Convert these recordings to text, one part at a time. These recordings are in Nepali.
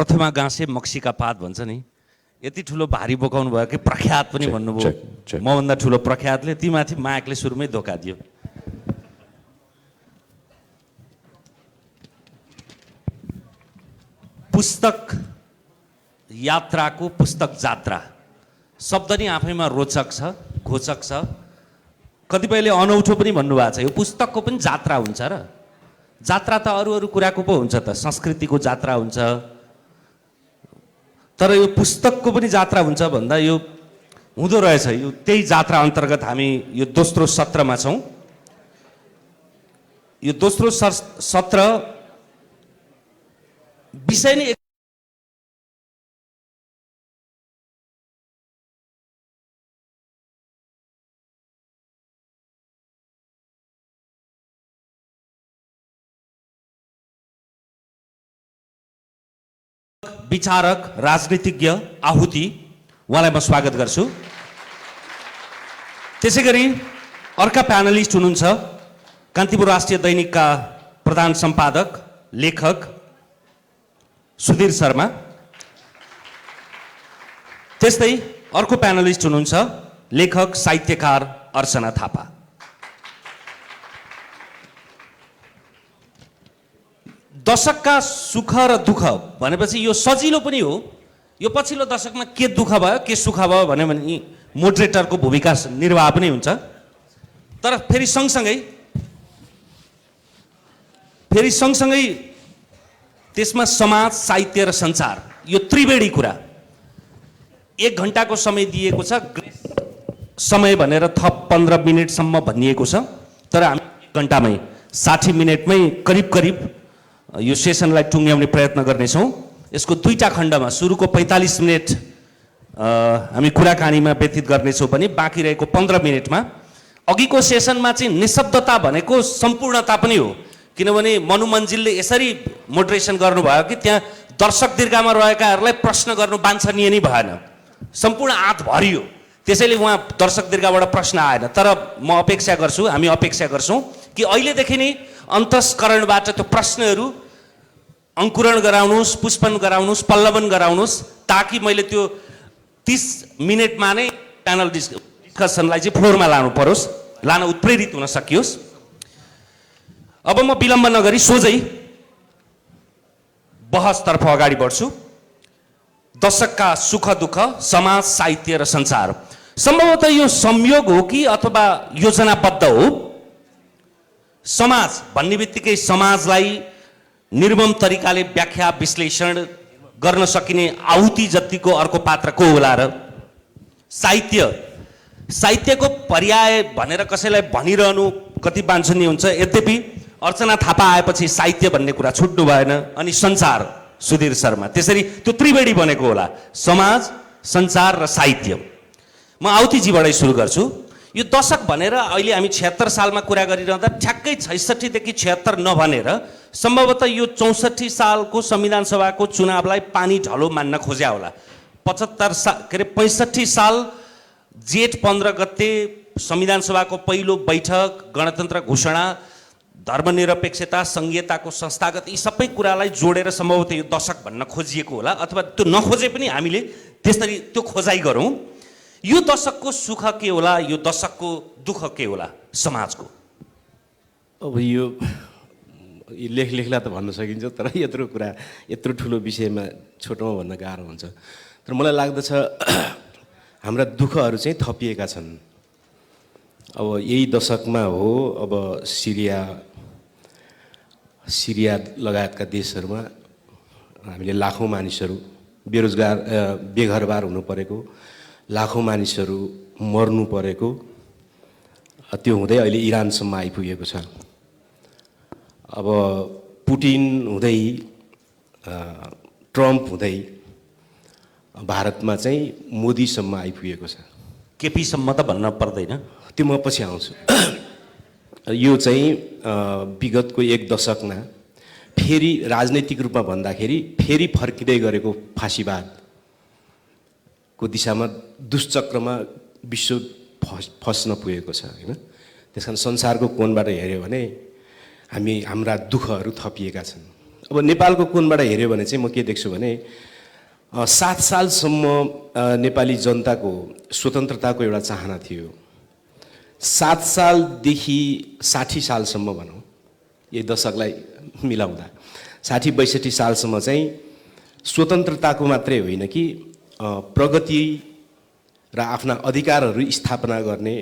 प्रतिमा गाँसे मक्सीका पात भन्छ नि, यति ठुलो भारी बोकाउनु भयो कि प्रख्यात पनि भन्नुभयो। मभन्दा ठुलो प्रख्यातले ती माथि मायाकले सुरुमै धोका दियो। पुस्तक यात्राको पुस्तक जात्रा शब्द नि आफैमा रोचक छ, घोचक छ। कतिपयले अनौठो पनि भन्नुभएको छ, यो पुस्तकको पनि जात्रा हुन्छ र। जात्रा त अरू अरू कुराको पो हुन्छ त, संस्कृतिको जात्रा हुन्छ, तर यो पुस्तकको पनि जात्रा हुन्छ भन्दा यो हुँदो रहेछ। यो त्यही जात्रा अन्तर्गत हामी यो दोस्रो सत्रमा छौँ। यो दोस्रो सत्र विषय नै विचारक, राजनीतिज्ञ आहुति, उहाँलाई म स्वागत गर्छु। त्यसै गरी अर्का प्यानलिस्ट हुनुहुन्छ कान्तिपुर राष्ट्रिय दैनिकका प्रधान सम्पादक लेखक सुधीर शर्मा। त्यस्तै अर्को प्यानलिस्ट हुनुहुन्छ लेखक साहित्यकार अर्चना थापा। दशकका सुख र दुःख भनेपछि यो सजिलो पनि हो। यो पछिल्लो दशकमा के दुःख भयो के सुख भयो भन्यो भने मोडरेटरको भूमिका निर्वाह पनि हुन्छ। तर फेरि सँगसँगै त्यसमा समाज, साहित्य र सञ्चार, यो त्रिवेणी कुरा। 1 घण्टाको समय दिएको छ, समय भनेर थप 15 मिनटसम्म भनिएको छ, तर हामी 1 घण्टामै 60 मिनटमै करिब यो सेसनलाई टुङ्ग्याउने प्रयत्न गर्नेछौँ। यसको 2टा खण्डमा सुरुको 45 मिनट हामी कुराकानीमा व्यतीत गर्नेछौँ भने बाँकी रहेको 15 मिनटमा अघिको सेसनमा चाहिँ निशब्दता भनेको सम्पूर्णता पनि हो। किनभने मनु मन्जिलले यसरी मोडरेसन गर्नुभयो कि त्यहाँ दर्शक दीर्घामा रहेकाहरूलाई प्रश्न गर्नु वाञ्छनीय नै भएन, सम्पूर्ण आँत भरियो। त्यसैले उहाँ दर्शक दीर्घाबाट प्रश्न आएन। तर हामी अपेक्षा गर्छौँ कि अहिलेदेखि नै अन्तस्करणबाट त्यो प्रश्नहरू अङ्कुरण गराउनुहोस्, पुष्पन गराउनुहोस्, पल्लवन गराउनुहोस्, ताकि मैले त्यो 30 मिनटमा नै प्यानल डिस्कसनलाई चाहिँ फ्लोरमा लान उत्प्रेरित हुन सकियोस्। अब म विलम्ब नगरी सोझै बहसतर्फ अगाडि बढ्छु। दशकका सुख दुःख, समाज, साहित्य र सञ्चार। सम्भवतः यो संयोग हो कि अथवा योजनाबद्ध हो। समाज भन्ने बित्तिकै समाजलाई निर्मम तरिकाले व्याख्या विश्लेषण गर्न सकिने आहुति जतिको अर्को पात्र को होला र? साहित्यको पर्याय भनेर कसैलाई भनिरहनु कति वाञ्छनीय हुन्छ। यद्यपि अर्चना थापा आएपछि साहित्य भन्ने कुरा छुट्नु भएन। अनि सञ्चार सुधीर शर्मा, त्यसरी त्यो त्रिवेणी बनेको होला, समाज, सञ्चार र साहित्य। म आहुतिजीबाटै सुरु गर्छु। यो दशक भनेर अहिले हामी 76 सालमा कुरा गरिरहँदा ठ्याक्कै 66 देखि 76 नभनेर सम्भवतः यो 64 सालको संविधान सभाको चुनावलाई पानी ढलो मान्न खोज्या होला। 65 साल जेठ 15 गते संविधान सभाको पहिलो बैठक, गणतन्त्र घोषणा, धर्मनिरपेक्षता, संघीयताको संस्थागत, यी सबै कुरालाई जोडेर सम्भवतः यो दशक भन्न खोजिएको होला। अथवा त्यो नखोजे पनि हामीले त्यसरी त्यो खोजाइ गरौँ। यो दशकको सुख के होला, यो दशकको दुःख के होला समाजको? अब यो लेख्ला त भन्न सकिन्छ, तर यत्रो ठुलो विषयमा छोटोमा भन्न गाह्रो हुन्छ। तर मलाई लाग्दछ हाम्रा दुःखहरू चाहिँ थपिएका छन्। अब यही दशकमा हो, अब सिरिया लगायतका देशहरूमा हामीले लाखौँ मानिसहरू बेघरबार हुनु परेको, लाखौँ मानिसहरू मर्नु परेको, त्यो हुँदै अहिले इरानसम्म आइपुगेको छ। अब पुटिन हुँदै ट्रम्प हुँदै भारतमा चाहिँ मोदीसम्म आइपुगेको छ। केपीसम्म त भन्न पर्दैन, त्यो म पछि आउँछु। यो चाहिँ विगतको 1 दशकमा फेरि राजनैतिक रूपमा भन्दाखेरि फेरि फर्किँदै गरेको फासीवादको दिशामा, दुष्चक्रमा विश्व फस्न पुगेको छ हैन। त्यसकारण संसारको कोणबाट हेर्यो भने हाम्रा दुःखहरू थपिएका छन्। अब नेपालको कोणबाट हेऱ्यो भने चाहिँ म के देख्छु भने 7 सालसम्म नेपाली जनताको स्वतन्त्रताको एउटा चाहना थियो। 7 सालदेखि 60 सालसम्म भनौँ, यही दशकलाई मिलाउँदा 60-62 सालसम्म चाहिँ स्वतन्त्रताको मात्रै होइन कि प्रगति र आफ्ना अधिकारहरू स्थापना गर्ने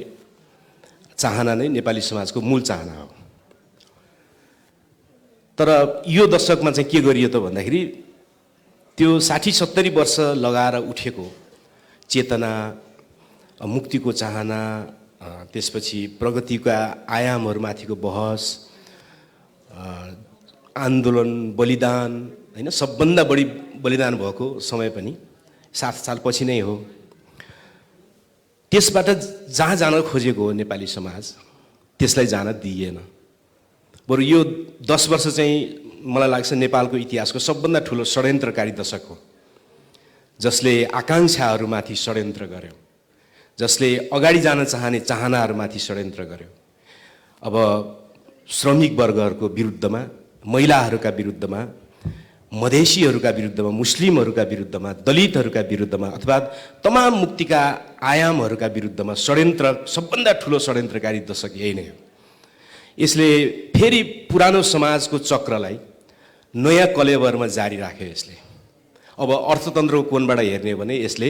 चाहना नै नेपाली समाजको मूल चाहना हो। तर यो दशकमा चाहिँ के गरियो त भन्दाखेरि त्यो 60-70 वर्ष लगाएर उठेको चेतना, मुक्तिको चाहना, त्यसपछि प्रगतिका आयामहरूमाथिको बहस, आन्दोलन, बलिदान, होइन, सबभन्दा बढी बलिदान भएको समय पनि 7 सालपछि नै हो। त्यसबाट जहाँ जान खोजेको हो नेपाली समाज, त्यसलाई जान दिइएन। बरु यो 10 वर्ष चाहिँ मलाई लाग्छ नेपालको इतिहासको सबभन्दा ठुलो षड्यन्त्रकारी दशक हो, जसले आकाङ्क्षाहरूमाथि षड्यन्त्र गर्यो, जसले अगाडि जान चाहने चाहनाहरूमाथि षड्यन्त्र गर्यो। अब श्रमिक वर्गहरूको विरुद्धमा, महिलाहरूका विरुद्धमा, मधेसीहरूका विरुद्धमा, मुस्लिमहरूका विरुद्धमा, दलितहरूका विरुद्धमा अथवा तमाम मुक्तिका आयामहरूका विरुद्धमा षड्यन्त्र, सबभन्दा ठुलो षड्यन्त्रकारी दशक यही नै हो। यसले फेरि पुरानो समाजको चक्रलाई नयाँ कलेवरमा जारी राख्यो। यसले अब अर्थतन्त्रको कोणबाट हेर्ने हो भने यसले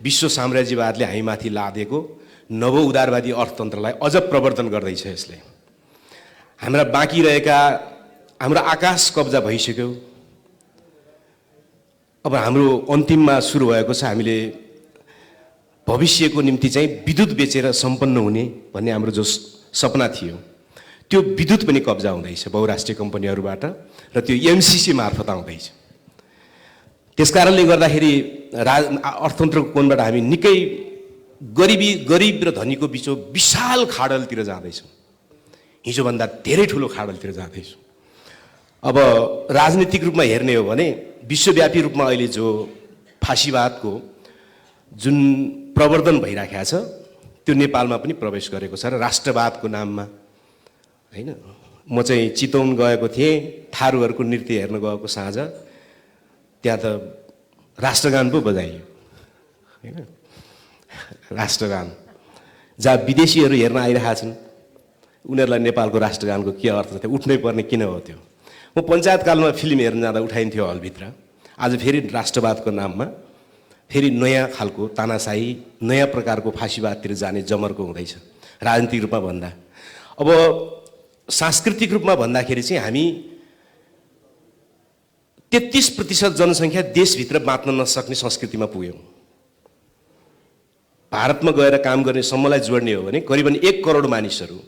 विश्व साम्राज्यवादले हामीमाथि लादेको नव उदारवादी अर्थतन्त्रलाई अझ प्रवर्धन गर्दैछ। यसले हाम्रा बाँकी रहेका, हाम्रो आकाश कब्जा भइसक्यो। अब हाम्रो अन्तिममा सुरु भएको छ, हामीले भविष्यको निम्ति चाहिँ विद्युत बेचेर सम्पन्न हुने भन्ने हाम्रो जो सपना थियो, त्यो विद्युत पनि कब्जा हुँदैछ बहुराष्ट्रिय कम्पनीहरूबाट र त्यो एमसिसी मार्फत आउँदैछ। त्यसकारणले गर्दाखेरि अर्थतन्त्रको कोणबाट हामी निकै गरिब र धनीको बिचो विशाल खाडलतिर जाँदैछौँ, हिजोभन्दा धेरै ठुलो खाडलतिर जाँदैछौँ। अब राजनीतिक रूपमा हेर्ने हो भने विश्वव्यापी रूपमा अहिले जो फासीवादको जुन प्रवर्धन भइराखेको छ, त्यो नेपालमा पनि प्रवेश गरेको छ र राष्ट्रवादको नाममा, होइन। म चाहिँ चितवन गएको थिएँ, थारूहरूको नृत्य हेर्न गएको साँझ, त्यहाँ त राष्ट्रगान पो बजाइयो, होइन, राष्ट्रगान। जहाँ विदेशीहरू हेर्न आइरहेका छन्, उनीहरूलाई नेपालको राष्ट्रगानको के अर्थ थियो, उठ्नै पर्ने किन हो त्यो। म पञ्चायतकालमा फिल्म हेर्न जाँदा उठाइन्थ्यो हलभित्र। आज फेरि राष्ट्रवादको नाममा फेरि नयाँ खालको तानाशाही, नयाँ प्रकारको फासीवादतिर जाने जमर्को हुँदैछ राजनीतिक रूपमा भन्दा। अब सांस्कृतिक रूपमा भन्दाखेरि चाहिँ हामी 33% जनसङ्ख्या देशभित्र बाँच्न नसक्ने संस्कृतिमा पुग्यौँ। भारतमा गएर काम गर्ने सम्मलाई जोड्ने हो भने करिबन 1 करोड मानिसहरू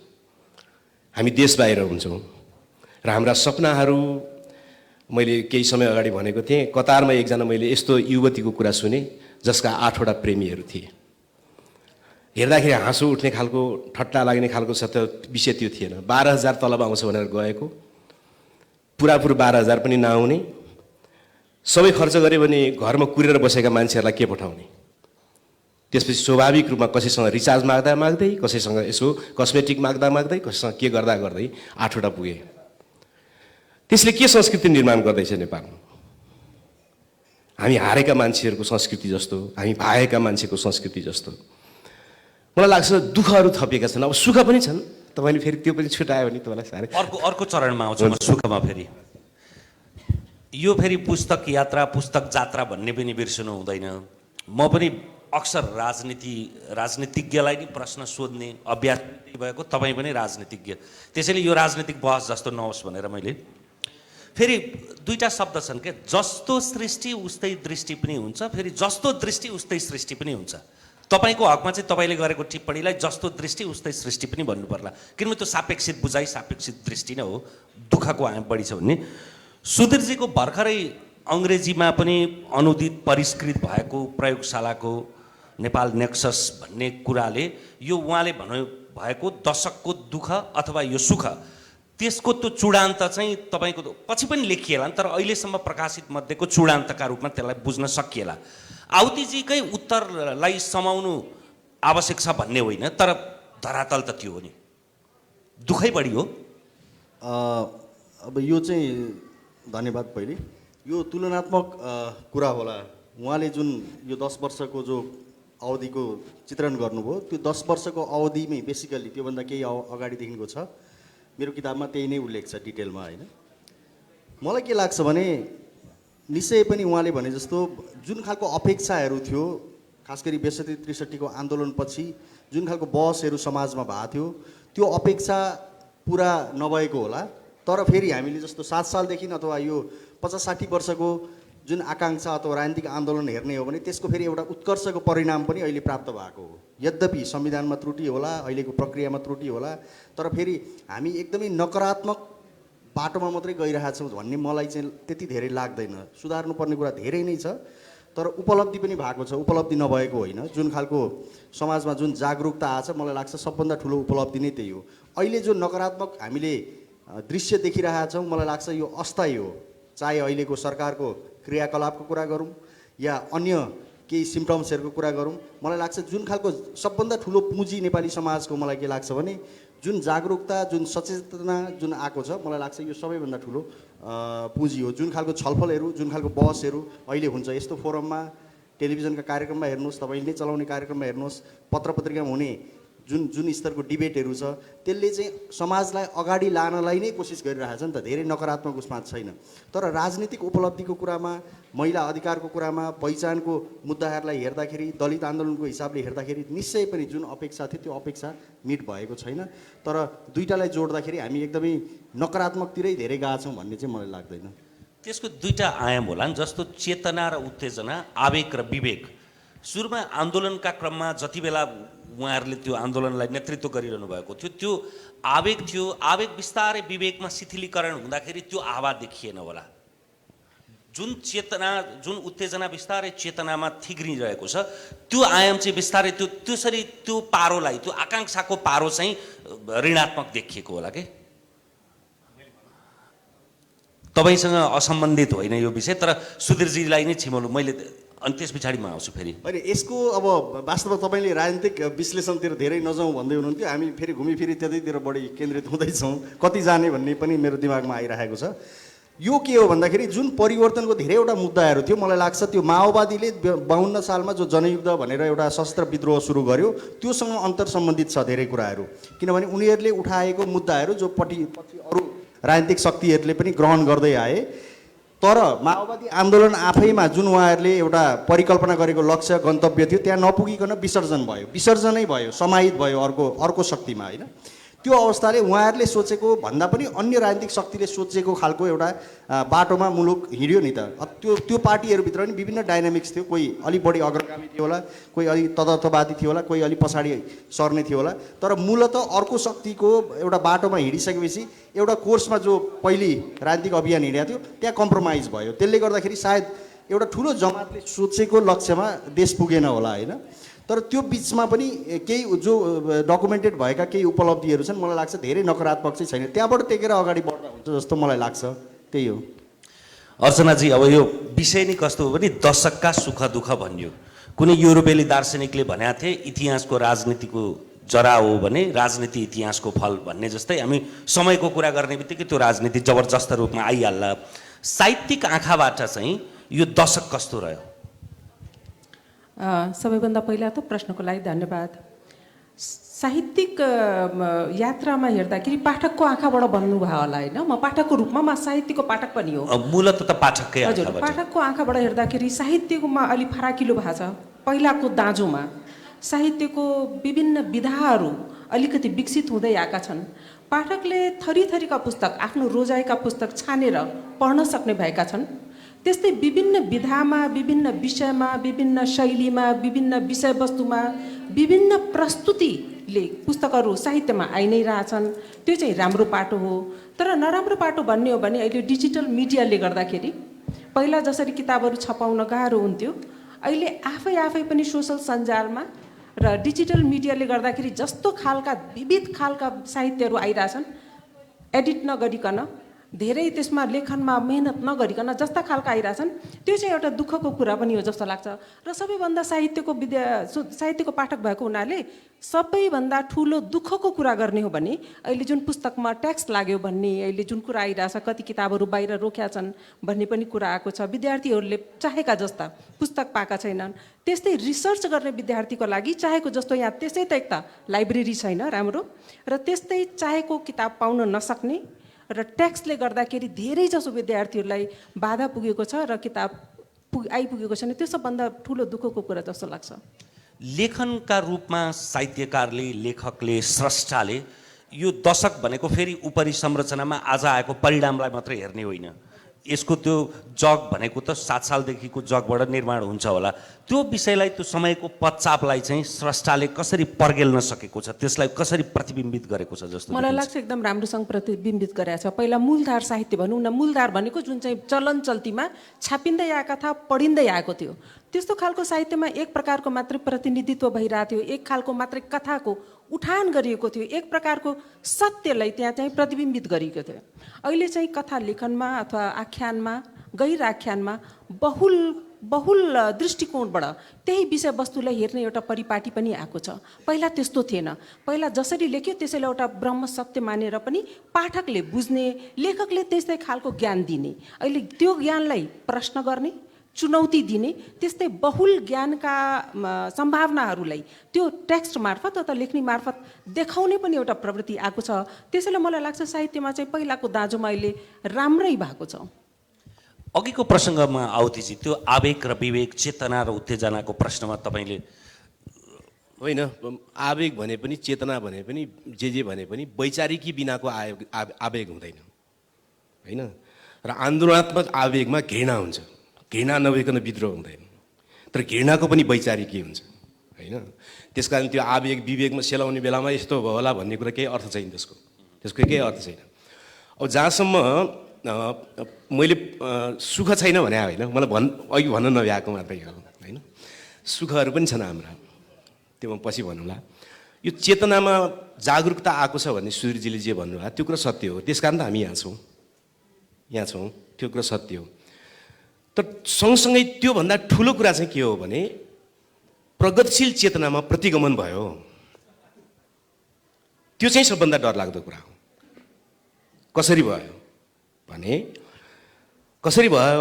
हामी देश बाहिर हुन्छौँ र हाम्रा सपनाहरू, मैले केही समय अगाडि भनेको थिएँ, कतारमा एकजना मैले यस्तो युवतीको कुरा सुने जसका 8वटा प्रेमीहरू थिए। हेर्दाखेरि हाँसो उठ्ने खालको, ठट्टा लाग्ने खालको छ, त्यो विषय त्यो थिएन। 12,000 तलब आउँछ भनेर गएको, पुरापुर 12,000 पनि नआउने, सबै खर्च गऱ्यो भने घरमा कुरेर बसेका मान्छेहरूलाई के पठाउने। त्यसपछि स्वाभाविक रूपमा कसैसँग रिचार्ज माग्दा माग्दै, कसैसँग यसो कस्मेटिक माग्दा माग्दै, कसैसँग के गर्दा गर्दै 8वटा पुगे। त्यसले के संस्कृति निर्माण गर्दैछ नेपालमा? हामी हारेका मान्छेहरूको संस्कृति जस्तो, हामी भागेका मान्छेको संस्कृति जस्तो। मलाई लाग्छ दुःखहरू थपिएका छन्, अब सुख पनि छन्। तपाईँले फेरि त्यो पनि छुटायो भने तपाईँलाई साह्रै अर्को चरणमा आउँछु म सुखमा। फेरि यो फेरि पुस्तक यात्रा, पुस्तक जात्रा भन्ने पनि बिर्सनु हुँदैन। म पनि अक्सर राजनीतिज्ञलाई नै प्रश्न सोध्ने अभ्यास भएको, तपाईँ पनि राजनीतिज्ञ, त्यसैले यो राजनीतिक बहस जस्तो नहोस् भनेर मैले फेरि 2टा शब्द छन् के, जस्तो सृष्टि उस्तै दृष्टि पनि हुन्छ, फेरि जस्तो दृष्टि उस्तै सृष्टि पनि हुन्छ। तपाईँको हकमा चाहिँ तपाईँले गरेको टिप्पणीलाई जस्तो दृष्टि उस्तै सृष्टि पनि भन्नु पर्ला, किनभने त्यो सापेक्षित बुझाइ, सापेक्षित दृष्टि नै हो। दुःखको आयाम बढी छ भन्ने सुधीरजीको भर्खरै अङ्ग्रेजीमा पनि अनुदित परिष्कृत भएको प्रयोगशालाको नेपाल नेक्सस भन्ने कुराले यो उहाँले भन्नु भएको दशकको दुःख अथवा यो सुख, त्यसको त्यो चूडान्त चाहिँ तपाईँको पछि पनि लेखिएला, तर अहिलेसम्म प्रकाशित मध्येको चूडान्तका रूपमा त्यसलाई बुझ्न सकिएला। आवतीजीकै उत्तरलाई समाउनु आवश्यक छ भन्ने होइन, तर धरातल त त्यो हो नि, दुःखै बढी हो। अब यो चाहिँ धन्यवाद। पहिले यो तुलनात्मक कुरा होला। उहाँले जुन यो 10 वर्षको जो अवधिको चित्रण गर्नुभयो, त्यो 10 वर्षको अवधिमै बेसिकल्ली त्योभन्दा केही अगाडिदेखिको छ। मेरो किताबमा त्यही नै उल्लेख छ डिटेलमा, होइन। मलाई के लाग्छ भने निश्चय पनि उहाँले भने जस्तो जुन खालको अपेक्षाहरू थियो, खास गरी 62-63 को आन्दोलनपछि जुन खालको बहसहरू समाजमा भएको थियो, त्यो अपेक्षा पुरा नभएको होला। तर फेरि हामीले जस्तो 7 सालदेखि अथवा यो 50-60 वर्षको जुन आकाङ्क्षा अथवा राजनीतिक आन्दोलन हेर्ने हो भने त्यसको फेरि एउटा उत्कर्षको परिणाम पनि अहिले प्राप्त भएको हो। यद्यपि संविधानमा त्रुटि होला, अहिलेको प्रक्रियामा त्रुटि होला, तर फेरि हामी एकदमै नकारात्मक बाटोमा मात्रै गइरहेछौँ भन्ने मलाई चाहिँ त्यति धेरै लाग्दैन। सुधार्नुपर्ने कुरा धेरै नै छ, तर उपलब्धि पनि भएको छ, उपलब्धि नभएको होइन। जुन खालको समाजमा जुन जागरुकता आछ, मलाई लाग्छ सबभन्दा ठुलो उपलब्धि नै त्यही हो। अहिले जो नकारात्मक हामीले दृश्य देखिरहेका छौँ, मलाई लाग्छ यो अस्थायी हो। चाहे अहिलेको सरकारको क्रियाकलापको कुरा गरौँ या अन्य केही सिम्टम्सहरूको कुरा गरौँ, मलाई लाग्छ जुन खालको सबभन्दा ठुलो पुँजी नेपाली समाजको मलाई के लाग्छ भने जुन जागरुकता, जुन सचेतना जुन आएको छ, मलाई लाग्छ यो सबैभन्दा ठुलो पुँजी हो। जुन खालको छलफलहरू, जुन खालको बहसहरू अहिले हुन्छ, यस्तो फोरममा, टेलिभिजनका कार्यक्रममा हेर्नुहोस्, तपाईँले चलाउने कार्यक्रममा हेर्नुहोस्, पत्र पत्रिकामा हुने जुन जुन स्तरको डिबेटहरू छ, त्यसले चाहिँ समाजलाई अगाडि लानलाई नै कोसिस गरिरहेछ नि त। धेरै नकारात्मक उसमा छैन। तर राजनीतिक उपलब्धिको कुरामा, महिला अधिकारको कुरामा, पहिचानको मुद्दाहरूलाई हेर्दाखेरि, दलित आन्दोलनको हिसाबले हेर्दाखेरि निश्चय पनि जुन अपेक्षा थियो त्यो अपेक्षा मिट भएको छैन। तर दुईटालाई जोड्दाखेरि हामी एकदमै नकारात्मकतिरै धेरै गएका छौँ भन्ने चाहिँ मलाई लाग्दैन। त्यसको दुईटा आयाम होला नि, जस्तो चेतना र उत्तेजना, आवेग र विवेक। सुरुमा आन्दोलनका क्रममा जति बेला उहाँहरूले त्यो आन्दोलनलाई नेतृत्व गरिरहनु भएको थियो, त्यो आवेग थियो। आवेग बिस्तारै विवेकमा शिथिलीकरण हुँदाखेरि त्यो आभा देखिएन होला। जुन चेतना, जुन उत्तेजना बिस्तारै चेतनामा थिग्रिरहेको छ, त्यो आयाम चाहिँ बिस्तारै त्यसरी त्यो पारोलाई, त्यो आकाङ्क्षाको पारो चाहिँ ऋणात्मक देखिएको होला के। तपाईँसँग असम्बन्धित होइन यो विषय, तर सुधीरजीलाई नै छिमोलु मैले, अनि त्यस पछाडि म आउँछु फेरि। होइन, यसको अब वास्तवमा तपाईँले राजनीतिक विश्लेषणतिर धेरै नजाउँ भन्दै हुनुहुन्थ्यो। हामी फेरि घुमिफिरी त्यतैतिर बढी केन्द्रित हुँदैछौँ। कति जाने भन्ने पनि मेरो दिमागमा आइरहेको छ। यो के हो भन्दाखेरि जुन परिवर्तनको धेरैवटा मुद्दाहरू थियो, मलाई लाग्छ त्यो माओवादीले 52 सालमा जो जनयुद्ध भनेर एउटा सशस्त्र विद्रोह सुरु गर्यो, त्योसँग अन्तर सम्बन्धित छ धेरै कुराहरू। किनभने उनीहरूले उठाएको मुद्दाहरू जो पछि अरू राजनीतिक शक्तिहरूले पनि ग्रहण गर्दै आए। तर माओवादी आन्दोलन आफैमा जुन उहाँहरूले एउटा परिकल्पना गरेको लक्ष्य, गन्तव्य थियो, त्यहाँ नपुगिकन विसर्जन भयो, विसर्जनै भयो, समाहित भयो अर्को शक्तिमा, होइन। त्यो अवस्थाले उहाँहरूले सोचेको भन्दा पनि अन्य राजनीतिक शक्तिले सोचेको खालको एउटा बाटोमा मुलुक हिँड्यो नि त। त्यो पार्टीहरूभित्र पनि विभिन्न डाइनामिक्स थियो। कोही अलिक बढी अग्रगामी थियो होला, कोही अलिक तदर्थवादी थियो होला, कोही अलिक पछाडि सर्ने थियो होला। तर मूलतः अर्को शक्तिको एउटा बाटोमा हिँडिसकेपछि एउटा कोर्समा जो पहिली राजनीतिक अभियान हिँडेको थियो त्यहाँ कम्प्रोमाइज भयो। त्यसले गर्दाखेरि सायद एउटा ठुलो जमातले सोचेको लक्ष्यमा देश पुगेन होला, होइन। तर त्यो बिचमा पनि केही जो डकुमेन्टेड भएका केही उपलब्धिहरू छन्, मलाई लाग्छ धेरै नकारात्मक चाहिँ छैन। त्यहाँबाट टेकेर अगाडि बढ्दा हुन्छ जस्तो मलाई लाग्छ। त्यही हो। अर्चनाजी, अब यो विषय नै कस्तो हो भने दशकका सुख दुःख भनियो। कुनै युरोपेली दार्शनिकले भनेका थिए इतिहासको राजनीतिको जरा हो भने राजनीति इतिहासको फल भन्ने जस्तै हामी समयको कुरा गर्ने बित्तिकै त्यो राजनीति जबरजस्त रूपमा आइहाल्ला। साहित्यिक आँखाबाट चाहिँ यो दशक कस्तो रह्यो? सबैभन्दा पहिला त प्रश्नको लागि धन्यवाद। साहित्यिक यात्रामा हेर्दाखेरि पाठकको आँखाबाट बन्नुभयो होला, होइन। म पाठकको रूपमा, म साहित्यको पाठक पनि हो। मूलत त पाठककै हजुर, पाठकको आँखाबाट हेर्दाखेरि साहित्यकोमा अलिक फराकिलो भएको छ। पहिलाको दाँजोमा साहित्यको विभिन्न विधाहरू अलिकति विकसित हुँदै आएका छन्। पाठकले थरीथरीका पुस्तक, आफ्नो रोजाइका पुस्तक छानेर पढ्न सक्ने भएका छन्। त्यस्तै विभिन्न विधामा, विभिन्न विषयमा, विभिन्न शैलीमा, विभिन्न विषयवस्तुमा, विभिन्न प्रस्तुतिले पुस्तकहरू साहित्यमा आइ नै रहेछन्। त्यो चाहिँ राम्रो पाटो हो। तर नराम्रो पाटो भन्ने हो भने अहिले डिजिटल मिडियाले गर्दाखेरि पहिला जसरी किताबहरू छपाउन गाह्रो हुन्थ्यो, अहिले आफै पनि सोसल सञ्जालमा र डिजिटल मिडियाले गर्दाखेरि जस्तो खालका विविध खालका साहित्यहरू आइरहेछन्, एडिट नगरिकन धेरै त्यसमा लेखनमा मेहनत नगरिकन जस्ता खालका आइरहेछन् त्यो चाहिँ एउटा दुःखको कुरा पनि हो जस्तो लाग्छ। र सबैभन्दा साहित्यको पाठक भएको हुनाले सबैभन्दा ठुलो दुःखको कुरा गर्ने हो भने अहिले जुन पुस्तकमा ट्याक्स लाग्यो भन्ने, अहिले जुन कुरा आइरहेछ, कति किताबहरू बाहिर रोक्या छन् भन्ने पनि कुरा आएको छ। विद्यार्थीहरूले चाहेका जस्ता पुस्तक पाएका छैनन्। त्यस्तै रिसर्च गर्ने विद्यार्थीको लागि चाहेको जस्तो यहाँ त्यसै त एक त लाइब्रेरी छैन राम्रो, र त्यस्तै चाहेको किताब पाउन नसक्ने र ट्याक्सले गर्दाखेरि धेरैजसो विद्यार्थीहरूलाई बाधा पुगेको छ र किताब आइपुगेको छैन। त्यो सबभन्दा ठुलो दुःखको कुरा जस्तो लाग्छ। लेखनका रूपमा साहित्यकारले, लेखकले, स्रष्टाले यो दशक भनेको फेरि उपरि संरचनामा आज आएको परिणामलाई मात्रै हेर्ने होइन। यसको त्यो जग भनेको त 7 सालदेखिको जगबाट निर्माण हुन्छ होला। त्यो विषयलाई, त्यो समयको पश्चापलाई चाहिँ स्रष्टाले कसरी पर्गेल्न सकेको छ, त्यसलाई कसरी प्रतिबिम्बित गरेको छ जस्तो मलाई लाग्छ एकदम राम्रोसँग प्रतिबिम्बित गरेको छ। पहिला मूलधार साहित्य भनौँ न, मूलधार भनेको जुन चाहिँ चलन चल्तीमा छापिँदै आएका था, पढिँदै आएको थियो, त्यस्तो खालको साहित्यमा एक प्रकारको मात्रै प्रतिनिधित्व भइरहेको थियो, एक खालको मात्रै कथाको उठान गरिएको थियो, एक प्रकारको सत्यलाई त्यहाँ चाहिँ प्रतिबिम्बित गरिएको थियो। अहिले चाहिँ कथा लेखनमा अथवा आख्यानमा, गैर आख्यानमा बहुल दृष्टिकोणबाट त्यही विषयवस्तुलाई हेर्ने एउटा परिपाटी पनि आएको छ। पहिला त्यस्तो थिएन। पहिला जसरी लेख्यो त्यसैलाई एउटा ब्रह्म सत्य मानेर पनि पाठकले बुझ्ने, लेखकले त्यस्तै खालको ज्ञान दिने। अहिले त्यो ज्ञानलाई प्रश्न गर्ने, चुनौती दिने, त्यस्तै बहुल ज्ञानका सम्भावनाहरूलाई त्यो टेक्स्ट मार्फत अथवा लेख्ने मार्फत देखाउने पनि एउटा प्रवृत्ति आएको छ। त्यसैले मलाई लाग्छ साहित्यमा चाहिँ पहिलाको दाँजोमा अहिले राम्रै भएको छ। अघिको प्रसङ्गमा आवतीजी त्यो आवेग र विवेक, चेतना र उत्तेजनाको प्रश्नमा तपाईँले होइन, आवेग भने पनि, चेतना भने पनि, जे भने पनि वैचारिकी बिनाको आवेग हुँदैन होइन। र आन्दोलनात्मक आवेगमा घृणा हुन्छ, घृणा नभइकन विद्रोह हुँदैन। तर घृणाको पनि वैचारिकी हुन्छ होइन। त्यस कारण त्यो आवेग विवेकमा सेलाउने बेलामा यस्तो भयो होला भन्ने कुरा केही अर्थ छैन। त्यसको केही अर्थ छैन। अब जहाँसम्म मैले सुख छैन भने होइन, मलाई अघि भन्न नभ्याएको मात्रै हो होइन। सुखहरू पनि छन् हाम्रा, त्यो म पछि भनौँला। यो चेतनामा जागरुकता आएको छ भन्ने सुधीरजीले जे भन्नुभयो त्यो कुरा सत्य हो। त्यस कारण त हामी यहाँ छौँ, त्यो कुरा सत्य हो। तर सँगसँगै त्योभन्दा ठुलो कुरा चाहिँ के हो भने प्रगतिशील चेतनामा प्रतिगमन भयो। त्यो चाहिँ सबभन्दा डरलाग्दो कुरा हो। कसरी भयो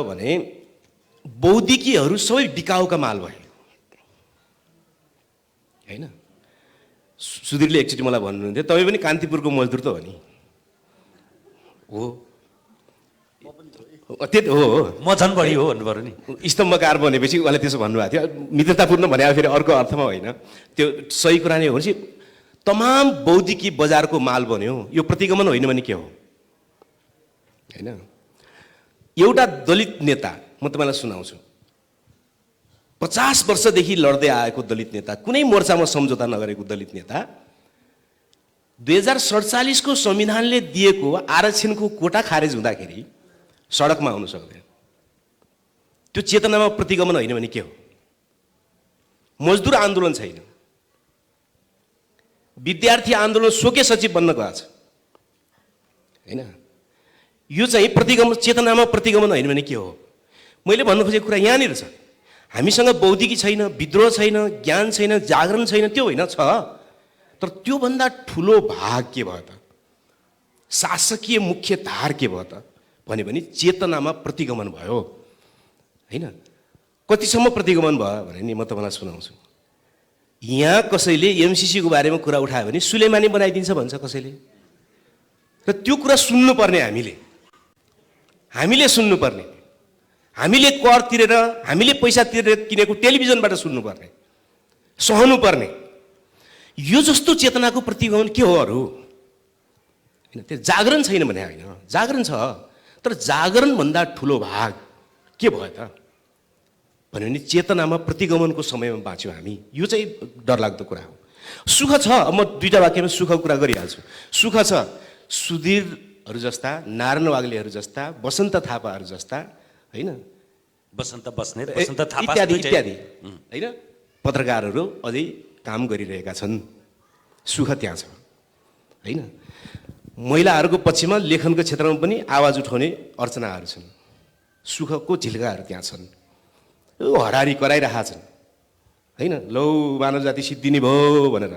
भने बौद्धिकीहरू सबै बिकाउका माल भए होइन। सुधीरले एकचोटि मलाई भन्नुहुन्थ्यो, तपाईँ पनि कान्तिपुरको मजदुर त हो नि? हो, त्यही हो। म झन् बढी हो भन्नु पऱ्यो नि। स्तम्भकार भनेपछि उहाँले त्यसो भन्नुभएको थियो। मित्रतापूर्ण भने फेरि अर्को अर्थमा होइन, त्यो सही कुरा नै हो। भनेपछि तमाम बौद्धिकी बजारको माल बन्यो। यो प्रतिगमन होइन भने के हो होइन। एउटा दलित नेता, म तपाईँलाई सुनाउँछु, 50 वर्षदेखि लड्दै आएको दलित नेता, कुनै मोर्चामा सम्झौता नगरेको दलित नेता 2047 को संविधानले दिएको आरक्षणको कोटा खारेज हुँदाखेरि सडकमा आउन सक्दैन। त्यो चेतनामा प्रतिगमन होइन भने के हो? मजदुर आन्दोलन छैन, विद्यार्थी आन्दोलन सोके सचिव बन्न गएको छ होइन। यो चाहिँ प्रतिगमन, चेतनामा प्रतिगमन होइन भने के हो? मैले भन्नु खोजेको कुरा यहाँनिर छ। हामीसँग बौद्धिकी छैन, विद्रोह छैन, ज्ञान छैन, जागरण छैन, त्यो होइन, छ। तर त्योभन्दा ठुलो भाग के भयो त? शासकीय मुख्य धार के भयो त भन्यो भने चेतनामा प्रतिगमन भयो होइन। कतिसम्म प्रतिगमन भयो भने नि म तपाईँलाई सुनाउँछु। यहाँ कसैले एमसिसीको बारेमा कुरा उठायो भने सुलेमानी बनाइदिन्छ भन्छ कसैले। र त्यो कुरा सुन्नुपर्ने हामीले सुन्नुपर्ने, हामीले कर तिरेर, हामीले पैसा तिरेर किनेको टेलिभिजनबाट सुन्नुपर्ने, सहनुपर्ने। यो जस्तो चेतनाको प्रतिगमन के हो अरू होइन? त्यो जागरण छैन भने होइन, जागरण छ। तर जागरणभन्दा ठुलो भाग के भयो त भन्यो भने चेतनामा प्रतिगमनको समयमा बाँच्यौँ हामी। यो चाहिँ डरलाग्दो कुरा हो। सुख छ, म दुईटा वाक्यमा सुखको कुरा गरिहाल्छु। सुख छ, सुधीरहरू जस्ता, नारायण वाग्लेहरू जस्ता, वसन्त थापाहरू जस्ता होइन, वसन्त बस्नेत, वसन्त थापा इत्यादि होइन, पत्रकारहरू अझै काम गरिरहेका छन्। सुख त्यहाँ छ होइन। महिलाहरूको पक्षमा लेखनको क्षेत्रमा पनि आवाज उठाउने अर्चनाहरू छन्, सुखको झिल्काहरू त्यहाँ छन्, हरारी कराइरहेका छन् होइन। लौ मानव जाति सिद्धिने भयो भनेर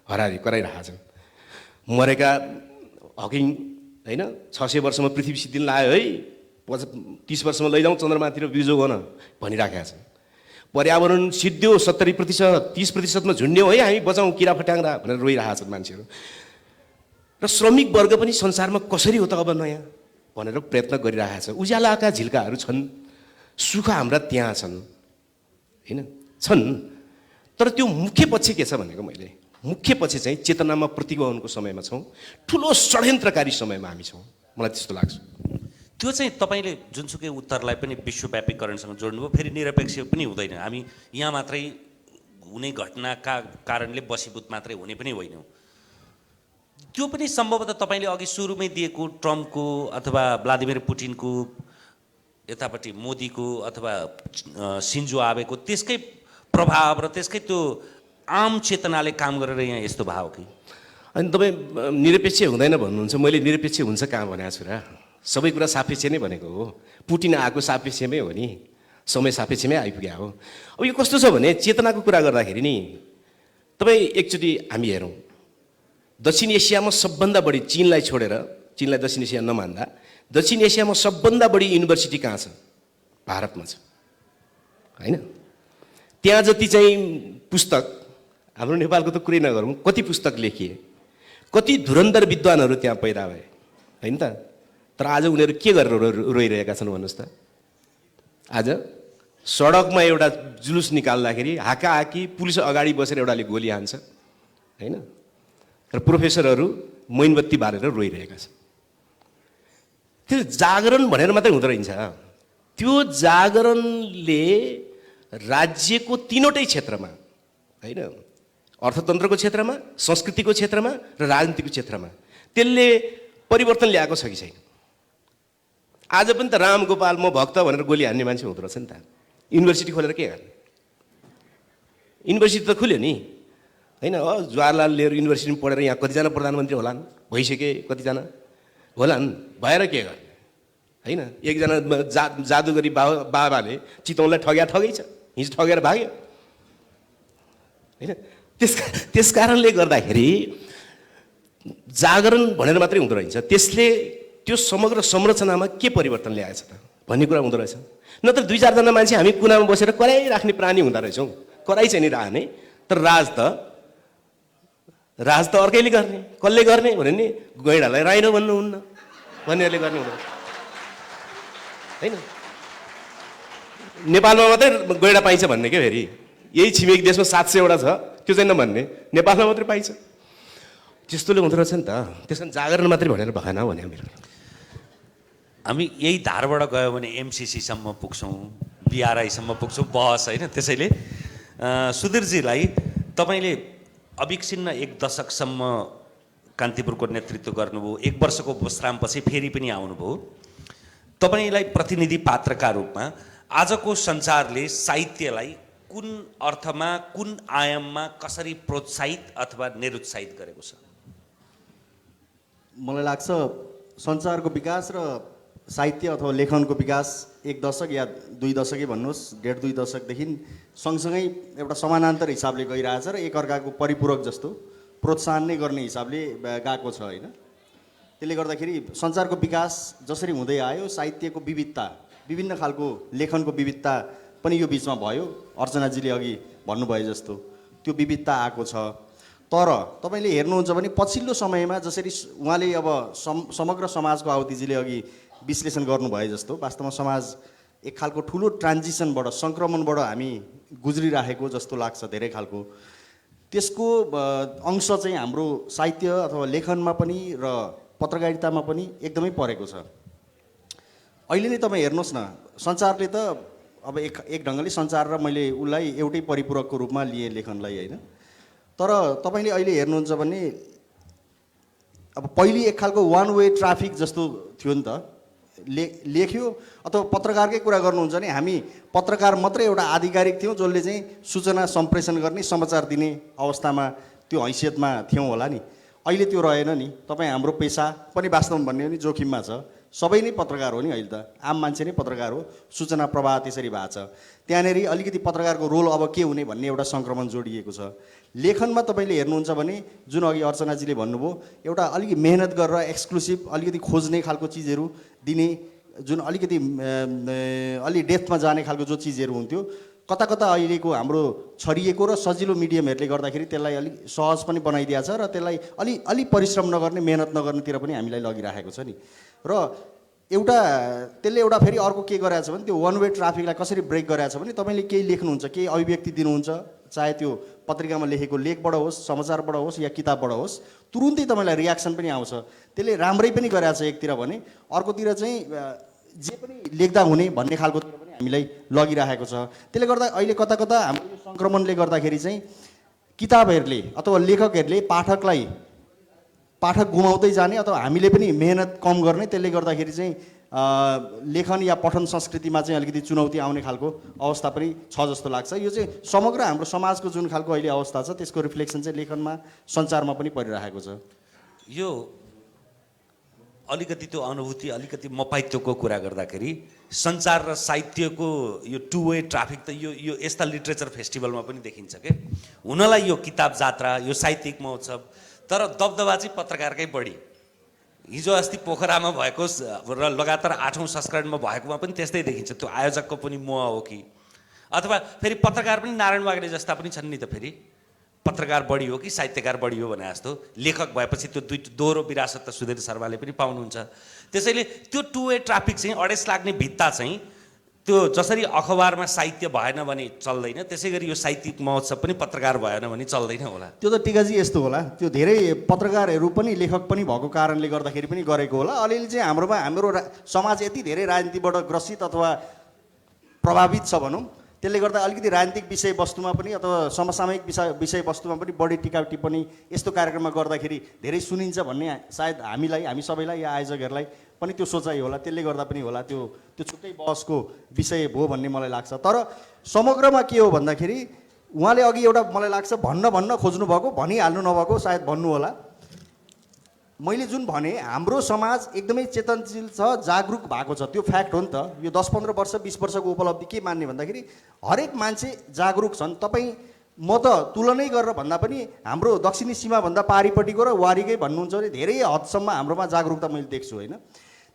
हरारी कराइरहेका छन्। मरेका हकिङ होइन 600 वर्षमा पृथ्वी सिद्धिन लाग्यो है, 30 वर्षमा लैजाउँ चन्द्रमातिर बिजो गर्न भनिराखेका छन्। पर्यावरण सिद्धियो 70%, 30%मा झुन्ड्यौँ है, हामी बचाउँ किरा फट्याङ्ग्रा भनेर रोइरहेका छन् मान्छेहरू। र श्रमिक वर्ग पनि संसारमा कसरी हो त अब नयाँ भनेर प्रयत्न गरिरहेका छ। उज्यालाका झिल्काहरू छन्, सुख हाम्रा त्यहाँ छन् होइन, छन्। तर त्यो मुख्य पक्ष के छ भनेको मैले, मुख्य पक्ष चाहिँ चेतनामा प्रतिभावनको समयमा छौँ, ठुलो षड्यन्त्रकारी समयमा हामी छौँ, मलाई त्यस्तो लाग्छ। त्यो चाहिँ तपाईँले जुनसुकै उत्तरलाई पनि विश्वव्यापीकरणसँग जोड्नुभयो, फेरि निरपेक्ष पनि हुँदैन। हामी यहाँ मात्रै हुने घटनाका कारणले बसीभूत मात्रै हुने पनि होइनौँ। त्यो पनि सम्भवतः तपाईँले अघि सुरुमै दिएको ट्रम्पको अथवा भ्लादिमिर पुटिनको, यतापट्टि मोदीको अथवा सिन्जो आबेको त्यसकै प्रभाव र त्यसकै त्यो आम चेतनाले काम गरेर यहाँ यस्तो भयो कि? अनि तपाईँ निरपेक्ष हुँदैन भन्नुहुन्छ, मैले निरपेक्ष हुन्छ कहाँ भनेको छु र? सबै कुरा सापेक्ष नै भनेको हो। पुटिन आएको सापेक्षमै हो नि, समय सापेक्षमै आइपुग्या हो। अब यो कस्तो छ भने चेतनाको कुरा गर्दाखेरि नि तपाईँ एकचोटि हामी हेरौँ, दक्षिण एसियामा सबभन्दा बढी, चीनलाई छोडेर, चीनलाई दक्षिण एसिया नमान्दा, दक्षिण एसियामा सबभन्दा बढी युनिभर्सिटी कहाँ छ? भारतमा छ होइन। त्यहाँ जति चाहिँ पुस्तक, हाम्रो नेपालको त कुरै नगरौँ, कति पुस्तक लेखिए, कति धुरन्धर विद्वानहरू त्यहाँ पैदा भए होइन त। तर आज उनीहरू के गरेर रोइरहेका छन् भन्नुहोस् त? आज सडकमा एउटा जुलुस निकाल्दाखेरि हाकाहाकी पुलिस अगाडि बसेर एउटाले गोली हान्छ होइन, र प्रोफेसरहरू मैनबत्ती बालेर रोइरहेका छन्। त्यो जागरण भनेर मात्रै हुँदो रहेछ। त्यो जागरणले राज्यको तीनवटै क्षेत्रमा होइन, अर्थतन्त्रको क्षेत्रमा, संस्कृतिको क्षेत्रमा र राजनीतिको क्षेत्रमा त्यसले परिवर्तन ल्याएको छ कि छैन? आज पनि त रामगोपाल म भक्त भनेर गोली हान्ने मान्छे हुँदो रहेछ नि त। युनिभर्सिटी खोलेर के गर्ने? युनिभर्सिटी त खुल्यो नि होइन। जवाहरलाल नेहरू युनिभर्सिटीमा पढेर यहाँ कतिजना प्रधानमन्त्री होलान्, भइसके कतिजना होलान्, भएर के गर्ने होइन। एकजना जादुगरी बाबाले चितवनलाई ठगै छ, हिजो ठगेर भाग्यो होइन। त्यस कारणले गर्दाखेरि जागरण भनेर मात्रै हुँदो रहेछ। त्यसले त्यो समग्र संरचनामा के परिवर्तन ल्याएछ त भन्ने कुरा हुँदो रहेछ। नत्र 2-4जना मान्छे हामी कुनामा बसेर कराइराख्ने प्राणी हुँदो रहेछौँ, कराइ चाहिँ नि राख्ने। तर राज त अर्कैले गर्ने। कसले गर्ने भने नि गैँडालाई राइनो भन्नुहुन्न भन्नेहरूले गर्ने हुँदो होइन। नेपालमा मात्रै गैँडा पाइन्छ भन्ने के? फेरि यही छिमेकी देशमा 700वटा छ, त्यो चाहिँ नभन्ने, नेपालमा मात्रै पाइन्छ। त्यस्तोले हुँदो रहेछ नि त। त्यस कारण जागरण मात्रै भनेर भएन भने हामी यही धारबाट गयो भने एमसिसीसम्म पुग्छौँ, बिआरआईसम्म पुग्छौँ बहस होइन। त्यसैले सुधीरजीलाई तपाईँले अविच्छिन्न 1 दशकसम्म कान्तिपुरको नेतृत्व गर्नुभयो, 1 वर्षको विश्रामपछि फेरि पनि आउनुभयो। तपाईँलाई प्रतिनिधि पात्रका रूपमा आजको सञ्चारले साहित्यलाई कुन अर्थमा, कुन आयाममा कसरी प्रोत्साहित अथवा निरुत्साहित गरेको छ? मलाई लाग्छ सञ्चारको विकास र साहित्य अथवा लेखनको विकास 1 दशक या 2 दशकै भन्नुहोस्, 1.5-2 दशकदेखि सँगसँगै एउटा समानान्तर हिसाबले गइरहेछ र एकअर्काको परिपूरक जस्तो प्रोत्साहन नै गर्ने हिसाबले गएको छ होइन। त्यसले गर्दाखेरि सञ्चारको विकास जसरी हुँदै आयो, साहित्यको विविधता, विभिन्न खालको लेखनको विविधता पनि यो बिचमा भयो। अर्चनाजीले अघि भन्नुभयो जस्तो त्यो विविधता आएको छ। तर तपाईँले हेर्नुहुन्छ भने पछिल्लो समयमा जसरी उहाँले अब समग्र समाजको आहुतिजीले अघि विश्लेषण गर्नुभयो जस्तो, वास्तवमा समाज एक खालको ठुलो ट्रान्जिसनबाट, सङ्क्रमणबाट हामी गुज्रिराखेको जस्तो लाग्छ धेरै खालको। त्यसको अंश चाहिँ हाम्रो साहित्य अथवा लेखनमा पनि र पत्रकारितामा पनि एकदमै परेको छ। अहिले नै तपाईँ हेर्नुहोस् न, सञ्चारले त अब एक ढङ्गले सञ्चार र मैले उसलाई एउटै परिपूरकको रूपमा लिएँ लेखनलाई होइन। तर तपाईँले अहिले हेर्नुहुन्छ भने अब पहिले एक खालको वान वे ट्राफिक जस्तो थियो नि त, लेख्यो अथवा पत्रकारकै कुरा गर्नुहुन्छ भने हामी पत्रकार मात्रै एउटा आधिकारिक थियौँ जसले चाहिँ सूचना सम्प्रेषण गर्ने, समाचार दिने अवस्थामा त्यो हैसियतमा थियौँ होला नि। अहिले त्यो रहेन नि। तपाईँ हाम्रो पेसा पनि वास्तवमा भन्ने हो नि जोखिममा छ। सबै नै पत्रकार हो नि, अहिले त आम मान्छे नै पत्रकार हो। सूचना प्रवाह त्यसरी भएको छ। त्यहाँनिर अलिकति पत्रकारको रोल अब के हुने भन्ने एउटा सङ्क्रमण जोडिएको छ। लेखनमा तपाईँले हेर्नुहुन्छ भने जुन अघि अर्चनाजीले भन्नुभयो, एउटा अलिकति मेहनत गरेर एक्सक्लुसिभ अलिकति खोज्ने खालको चिजहरू दिने, जुन अलिकति अलि डेप्थमा जाने खालको जो चिजहरू हुन्थ्यो, कता कता अहिलेको हाम्रो छरिएको र सजिलो मिडियमहरूले गर्दाखेरि त्यसलाई अलिक सहज पनि बनाइदिएको छ र त्यसलाई अलि परिश्रम नगर्ने, मेहनत नगर्नेतिर पनि हामीलाई लगिराखेको छ नि। र त्यसले एउटा फेरि अर्को के गरेको छ भने त्यो वान वे ट्राफिकलाई कसरी ब्रेक गरेको छ भने तपाईँले केही लेख्नुहुन्छ, केही अभिव्यक्ति दिनुहुन्छ, चाहे त्यो पत्रिकामा लेखेको लेखबाट होस्, समाचारबाट होस् या किताबबाट होस्, तुरुन्तै तपाईँलाई रियाक्सन पनि आउँछ। त्यसले राम्रै पनि गरेको छ एकतिर भने, अर्कोतिर चाहिँ जे पनि लेख्दा हुने भन्ने खालकोतिर पनि हामीलाई लगिराखेको छ। त्यसले गर्दा अहिले कता कता हाम्रो यो सङ्क्रमणले गर्दाखेरि चाहिँ किताबहरूले अथवा लेखकहरूले पाठक गुमाउँदै जाने अथवा हामीले पनि मेहनत कम गर्ने, त्यसले गर्दाखेरि चाहिँ लेखन या पठन संस्कृतिमा चाहिँ अलिकति चुनौती आउने खालको अवस्था पनि छ जस्तो लाग्छ। यो चाहिँ समग्र हाम्रो समाजको जुन खालको अहिले अवस्था छ त्यसको रिफ्लेक्सन चाहिँ लेखनमा, सञ्चारमा पनि परिरहेको छ। यो अलिकति त्यो अनुभूति, अलिकति मपाइत्वको कुरा गर्दाखेरि सञ्चार र साहित्यको यो टु वे ट्राफिक त यो यस्ता लिटरेचर फेस्टिभलमा पनि देखिन्छ के। हुनलाई यो किताब जात्रा, यो साहित्यिक महोत्सव, तर दबदबा चाहिँ पत्रकारकै बढी। हिजो अस्ति पोखरामा भएको र लगातार 8औं संस्करणमा भएकोमा पनि त्यस्तै देखिन्छ। त्यो आयोजकको पनि मोह हो कि अथवा फेरि पत्रकार पनि नारायण वाग्ले जस्ता पनि छन् नि त, फेरि पत्रकार बढी हो कि साहित्यकार बढी हो भने जस्तो। लेखक भएपछि त्यो दोहोरो विरासत त सुधीर शर्माले पनि पाउनुहुन्छ। त्यसैले त्यो टु वे ट्राफिक चाहिँ अडेस लाग्ने भित्ता चाहिँ त्यो जसरी अखबारमा साहित्य भएन भने चल्दैन, त्यसै गरी यो साहित्यिक महोत्सव पनि पत्रकार भएन भने चल्दैन होला। त्यो त टिकाजी यस्तो होला, त्यो धेरै पत्रकारहरू पनि लेखक पनि भएको कारणले गर्दाखेरि पनि गरेको होला। अलिअलि चाहिँ हाम्रो समाज यति धेरै राजनीतिबाट ग्रसित अथवा प्रभावित छ भनौँ, त्यसले गर्दा अलिकति राजनीतिक विषयवस्तुमा पनि अथवा समसामयिक विषयवस्तुमा पनि बढी टिका टिप्पणी यस्तो कार्यक्रममा गर्दाखेरि धेरै सुनिन्छ भन्ने सायद हामी सबैलाई या आयोजकहरूलाई पनि त्यो सोचाइ होला। त्यसले गर्दा पनि होला त्यो छुट्टै बहसको विषय हो भन्ने मलाई लाग्छ। तर समग्रमा के हो भन्दाखेरि उहाँले अघि एउटा मलाई लाग्छ भन्न खोज्नुभएको, भनिहाल्नु नभएको सायद भन्नु होला। मैले जुन भने हाम्रो समाज एकदमै चेतनशील छ, जागरुक भएको छ, त्यो फ्याक्ट हो नि त। यो 10-15 वर्ष 20 वर्षको उपलब्धि के मान्ने भन्दाखेरि हरेक मान्छे जागरुक छन्। म त तुलनै गरेर भन्दा पनि हाम्रो दक्षिणी सीमाभन्दा पारिपट्टिको र वारीकै भन्नुहुन्छ भने धेरै हदसम्म हाम्रोमा जागरुकता मैले देख्छु होइन।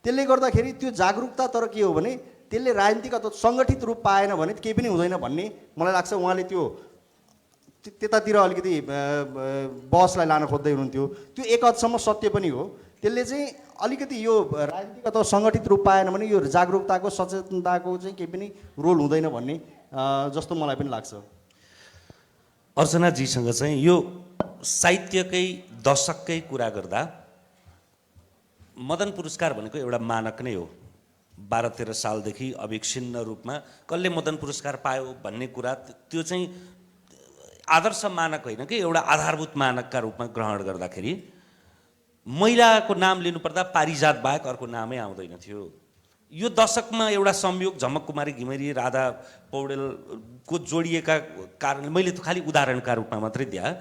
त्यसले गर्दाखेरि त्यो जागरुकता तर के हो भने त्यसले राजनीतिक अथवा सङ्गठित रूप पाएन भने केही पनि हुँदैन भन्ने मलाई लाग्छ। उहाँले त्यो त्यतातिर अलिकति बहसलाई लान खोज्दै हुनुहुन्थ्यो। त्यो एक हदसम्म सत्य पनि हो। त्यसले चाहिँ अलिकति यो राजनीतिक अथवा सङ्गठित रूप पाएन भने यो जागरुकताको, सचेतनताको चाहिँ केही पनि रोल हुँदैन भन्ने जस्तो मलाई पनि लाग्छ। अर्चनाजीसँग चाहिँ यो साहित्यकै दशककै कुरा गर्दा मदन पुरस्कार भनेको एउटा मानक नै हो। 12-13 सालदेखि अविच्छिन्न रूपमा कसले मदन पुरस्कार पायो भन्ने कुरा त्यो चाहिँ आदर्श मानक होइन कि, एउटा आधारभूत मानकका रूपमा ग्रहण गर्दाखेरि महिलाको नाम लिनुपर्दा पारिजात बाहेक अर्को नामै आउँदैन थियो। यो दशकमा एउटा संयोग झमक कुमारी घिमिरे, राधा पौडेलको जोडिएका कारणले मैले त खालि उदाहरणका रूपमा मात्रै दिए।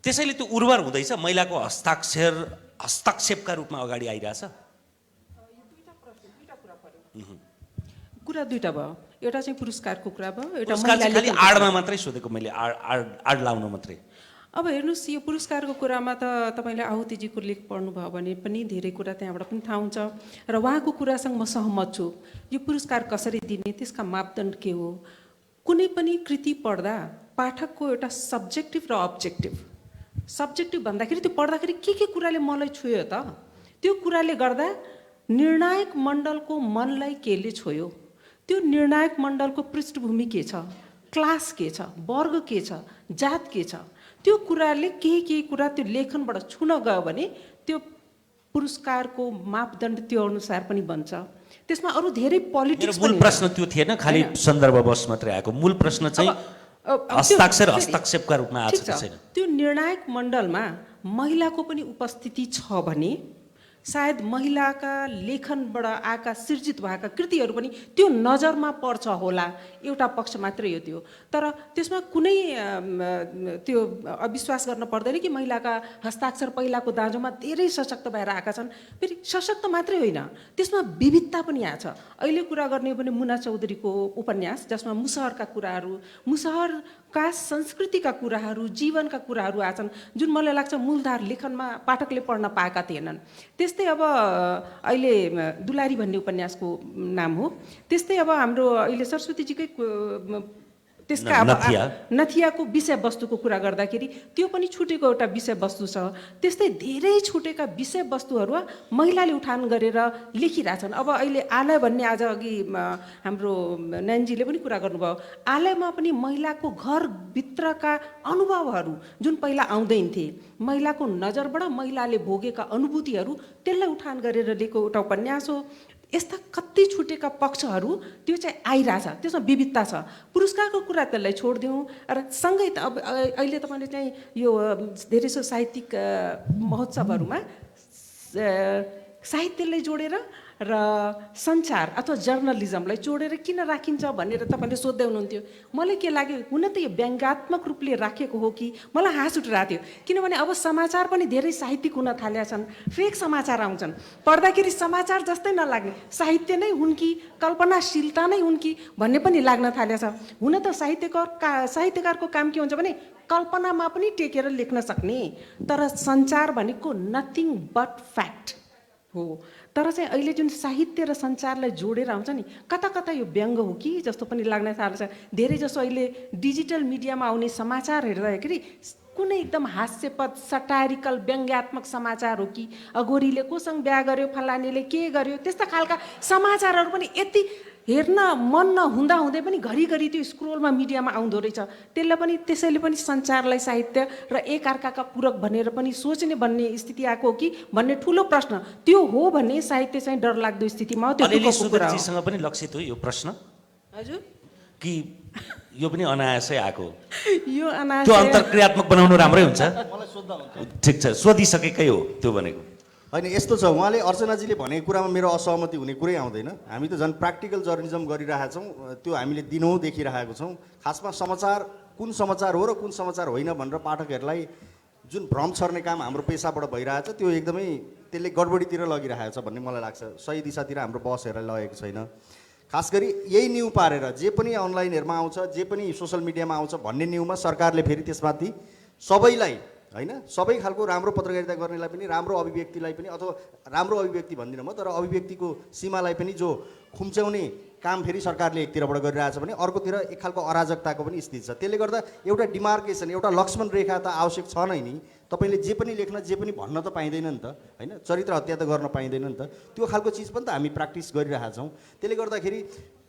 त्यसैले त्यो उर्वर हुँदैछ, महिलाको हस्तक्षेपका रूपमा अगाडि आइरहेछ। कुरा दुईटा भयो, एउटा चाहिँ पुरस्कारको कुरा भयो, एउटा खालि आडमा मात्रै सोधेको मैले, आड लाउन मात्रै। अब हेर्नुहोस्, यो पुरस्कारको कुरामा त तपाईँले आहुतिजीको लेख पढ्नुभयो भने पनि धेरै कुरा त्यहाँबाट पनि थाहा हुन्छ र उहाँको कुरासँग म सहमत छु। यो पुरस्कार कसरी दिने, त्यसका मापदण्ड के हो। कुनै पनि कृति पढ्दा पाठकको एउटा सब्जेक्टिभ र अब्जेक्टिभ। सब्जेक्टिभ भन्दाखेरि त्यो पढ्दाखेरि के कुराले मलाई छुयो त, त्यो कुराले गर्दा निर्णायक मण्डलको मनलाई केले छोयो, त्यो निर्णायक मण्डलको पृष्ठभूमि के छ, क्लास के छ, वर्ग के छ, जात के छ, त्यो कुराले केही कुरा त्यो लेखनबाट छुन गयो भने त्यो पुरस्कारको मापदण्ड त्यो अनुसार पनि बन्छ। त्यसमा अरू धेरै पोलिटिक्स। मूल प्रश्न त्यो थिएन, खालि सन्दर्भवश मात्रै आएको। मूल प्रश्न चाहिँ हस्ताक्षर हस्तक्षेपका रूपमा आएको छैन। त्यो निर्णायक मण्डलमा महिलाको पनि उपस्थिति छ भने सायद महिलाका लेखनबाट आएका सिर्जित भएका कृतिहरू पनि त्यो नजरमा पर्छ होला, एउटा पक्ष मात्रै हो त्यो। तर त्यसमा कुनै त्यो अविश्वास गर्न पर्दैन कि महिलाका हस्ताक्षर पहिलाको दाँजोमा धेरै सशक्त भएर आएका छन्। फेरि सशक्त मात्रै होइन, त्यसमा विविधता पनि आएको छ। अहिले कुरा गर्ने हो भने मुना चौधरीको उपन्यास, जसमा मुसहरका कुराहरू, मुसहरका संस्कृतिका कुराहरू, जीवनका कुराहरू आछन्, जुन मलाई लाग्छ मूलधार लेखनमा पाठकले पढ्न पाएका थिएनन्। त्यस्तै अब अहिले दुलारी भन्ने उपन्यासको नाम हो। त्यस्तै अब हाम्रो अहिले सरस्वतीजीकै त्यसका अब नथियाको विषयवस्तुको कुरा गर्दाखेरि त्यो पनि छुटेको एउटा विषयवस्तु छ। त्यस्तै धेरै छुटेका विषयवस्तुहरू महिलाले उठान गरेर लेखिरहेछन्। अब अहिले आलय भन्ने आज अघि हाम्रो नयनजीले पनि कुरा गर्नुभयो, आलयमा पनि महिलाको घरभित्रका अनुभवहरू जुन पहिला आउँदैन थिए, महिलाको नजरबाट महिलाले भोगेका अनुभूतिहरू, त्यसलाई उठान गरेर लेखेको एउटा उपन्यास हो। यस्ता कति छुटेका पक्षहरू त्यो चाहिँ आइरहेछ, त्यसमा विविधता छ। पुरस्कारको कुरा त्यसलाई छोडिदिउँ र सँगै अब अहिले तपाईँले चाहिँ यो धेरै सो साहित्यिक महोत्सवहरूमा साहित्यलाई जोडेर र सञ्चार अथवा जर्नलिजमलाई जोडेर किन राखिन्छ भनेर तपाईँले सोध्दै हुनुहुन्थ्यो। मलाई के लाग्यो, हुन त यो व्यङ्ग्यात्मक रूपले राखेको हो कि, मलाई हाँस उठिरहेको थियो। किनभने अब समाचार पनि धेरै साहित्यिक हुन थालेका छन्, फेक समाचार आउँछन्, पढ्दाखेरि समाचार जस्तै नलाग्ने, साहित्य नै हुन् कि कल्पनाशीलता नै हुन् कि भन्ने पनि लाग्न थालेको छ। हुन त साहित्यकारको काम के हुन्छ भने कल्पनामा पनि टेकेर लेख्न सक्ने, तर सञ्चार भनेको नथिङ बट फ्याक्ट हो। तर चाहिँ अहिले जुन साहित्य र सञ्चारलाई जोडेर आउँछ नि, कता कता यो व्यङ्ग हो कि जस्तो पनि लाग्न थाल्छ। धेरै जसो अहिले डिजिटल मिडियामा आउने समाचार हेर्दाखेरि कुनै एकदम हास्यपद सटारिकल व्यङ्ग्यात्मक समाचार हो कि, अघोरीले कोसँग बिहा गर्यो, फलानीले के गर्यो, त्यस्ता खालका समाचारहरू पनि यति हेर्न मन नहुँदा हुँदै पनि घरिघरि त्यो स्क्रोलमा मिडियामा आउँदो रहेछ। त्यसैले पनि सञ्चारलाई साहित्य र एकअर्काका पूरक भनेर पनि सोच्ने भन्ने स्थिति आएको हो कि भन्ने ठुलो प्रश्न। त्यो हो भने साहित्य चाहिँ डरलाग्दो स्थितिमा हो। अनिल सुन्दरजीसँग पनि लक्षित हो यो प्रश्न? हजुर, कि यो पनि अनायासै आएको? यो अनायास त्यो अन्तर्क्रियात्मक बनाउनु राम्रै हुन्छ। ठिक छ, सोधिसकेकै हो त्यो भनेको। होइन, यस्तो छ, उहाँले अर्चनाजीले भनेको कुरामा मेरो असहमति हुने कुरै आउँदैन। हामी त झन् प्र्याक्टिकल जर्नलिजम गरिरहेका छौँ, त्यो हामीले दिनौँ देखिरहेको छौँ। खासमा समाचार कुन समाचार हो र कुन समाचार होइन भनेर पाठकहरूलाई जुन भ्रम छर्ने काम हाम्रो पेसाबाट भइरहेछ, त्यो एकदमै त्यसले गडबडीतिर लगिरहेको छ भन्ने मलाई लाग्छ। सही दिशातिर हाम्रो बस हेरेर लगेको छैन। खास गरी यही न्यु पारेर जे पनि अनलाइनहरूमा आउँछ, जे पनि सोसियल मिडियामा आउँछ भन्ने न्युमा सरकारले फेरि त्यसमाथि सबैलाई होइन, सबै खालको राम्रो पत्रकारिता गर्नेलाई पनि, राम्रो अभिव्यक्तिलाई पनि, अथवा राम्रो अभिव्यक्ति भन्दिनँ म, तर अभिव्यक्तिको सीमालाई पनि जो खुम्च्याउने काम फेरि सरकारले एकतिरबाट गरिरहेछ भने अर्कोतिर एक खालको अराजकताको पनि स्थिति छ। त्यसले गर्दा एउटा डिमार्केसन, एउटा लक्ष्मण रेखा त आवश्यक छ नै नि। तपाईँले जे पनि लेख्न, जे पनि भन्न त पाइँदैन नि त, होइन, चरित्र हत्या त गर्न पाइँदैन नि त। त्यो खालको चिज पनि त हामी प्र्याक्टिस गरिरहेका छौँ। त्यसले गर्दाखेरि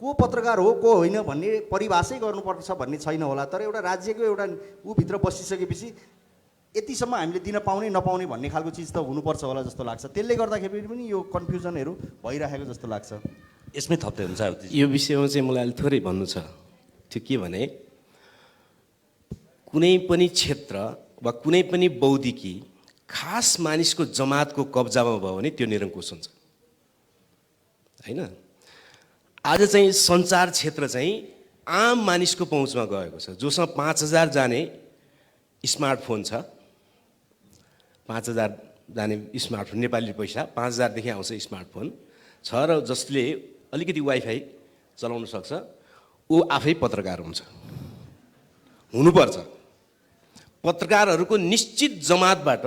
को पत्रकार हो को होइन भन्ने परिभाषै गर्नुपर्छ भन्ने छैन होला, तर एउटा राज्यको एउटा भित्र बसिसकेपछि यतिसम्म हामीले दिन पाउने नपाउने भन्ने खालको चिज त हुनुपर्छ होला जस्तो लाग्छ। त्यसले गर्दाखेरि पनि यो कन्फ्युजनहरू भइरहेको जस्तो लाग्छ। यसमै थप्दै हुन्छ यो विषयमा चाहिँ मलाई अलिक थोरै भन्नु छ। त्यो के भने, कुनै पनि क्षेत्र वा कुनै पनि बौद्धिकी खास मानिसको जमातको कब्जामा भयो भने त्यो निरङ्कुश हुन्छ, होइन। आज चाहिँ सञ्चार क्षेत्र चाहिँ आम मानिसको पहुँचमा गएको छ, जोसँग 5000 जाने स्मार्टफोन छ, 5000 जाने स्मार्टफोन, नेपाली पैसा 5000देखि आउँछ स्मार्टफोन छ, र जसले अलिकति वाइफाई चलाउन सक्छ ऊ आफै पत्रकार हुन्छ, हुनुपर्छ। पत्रकारहरूको निश्चित जमातबाट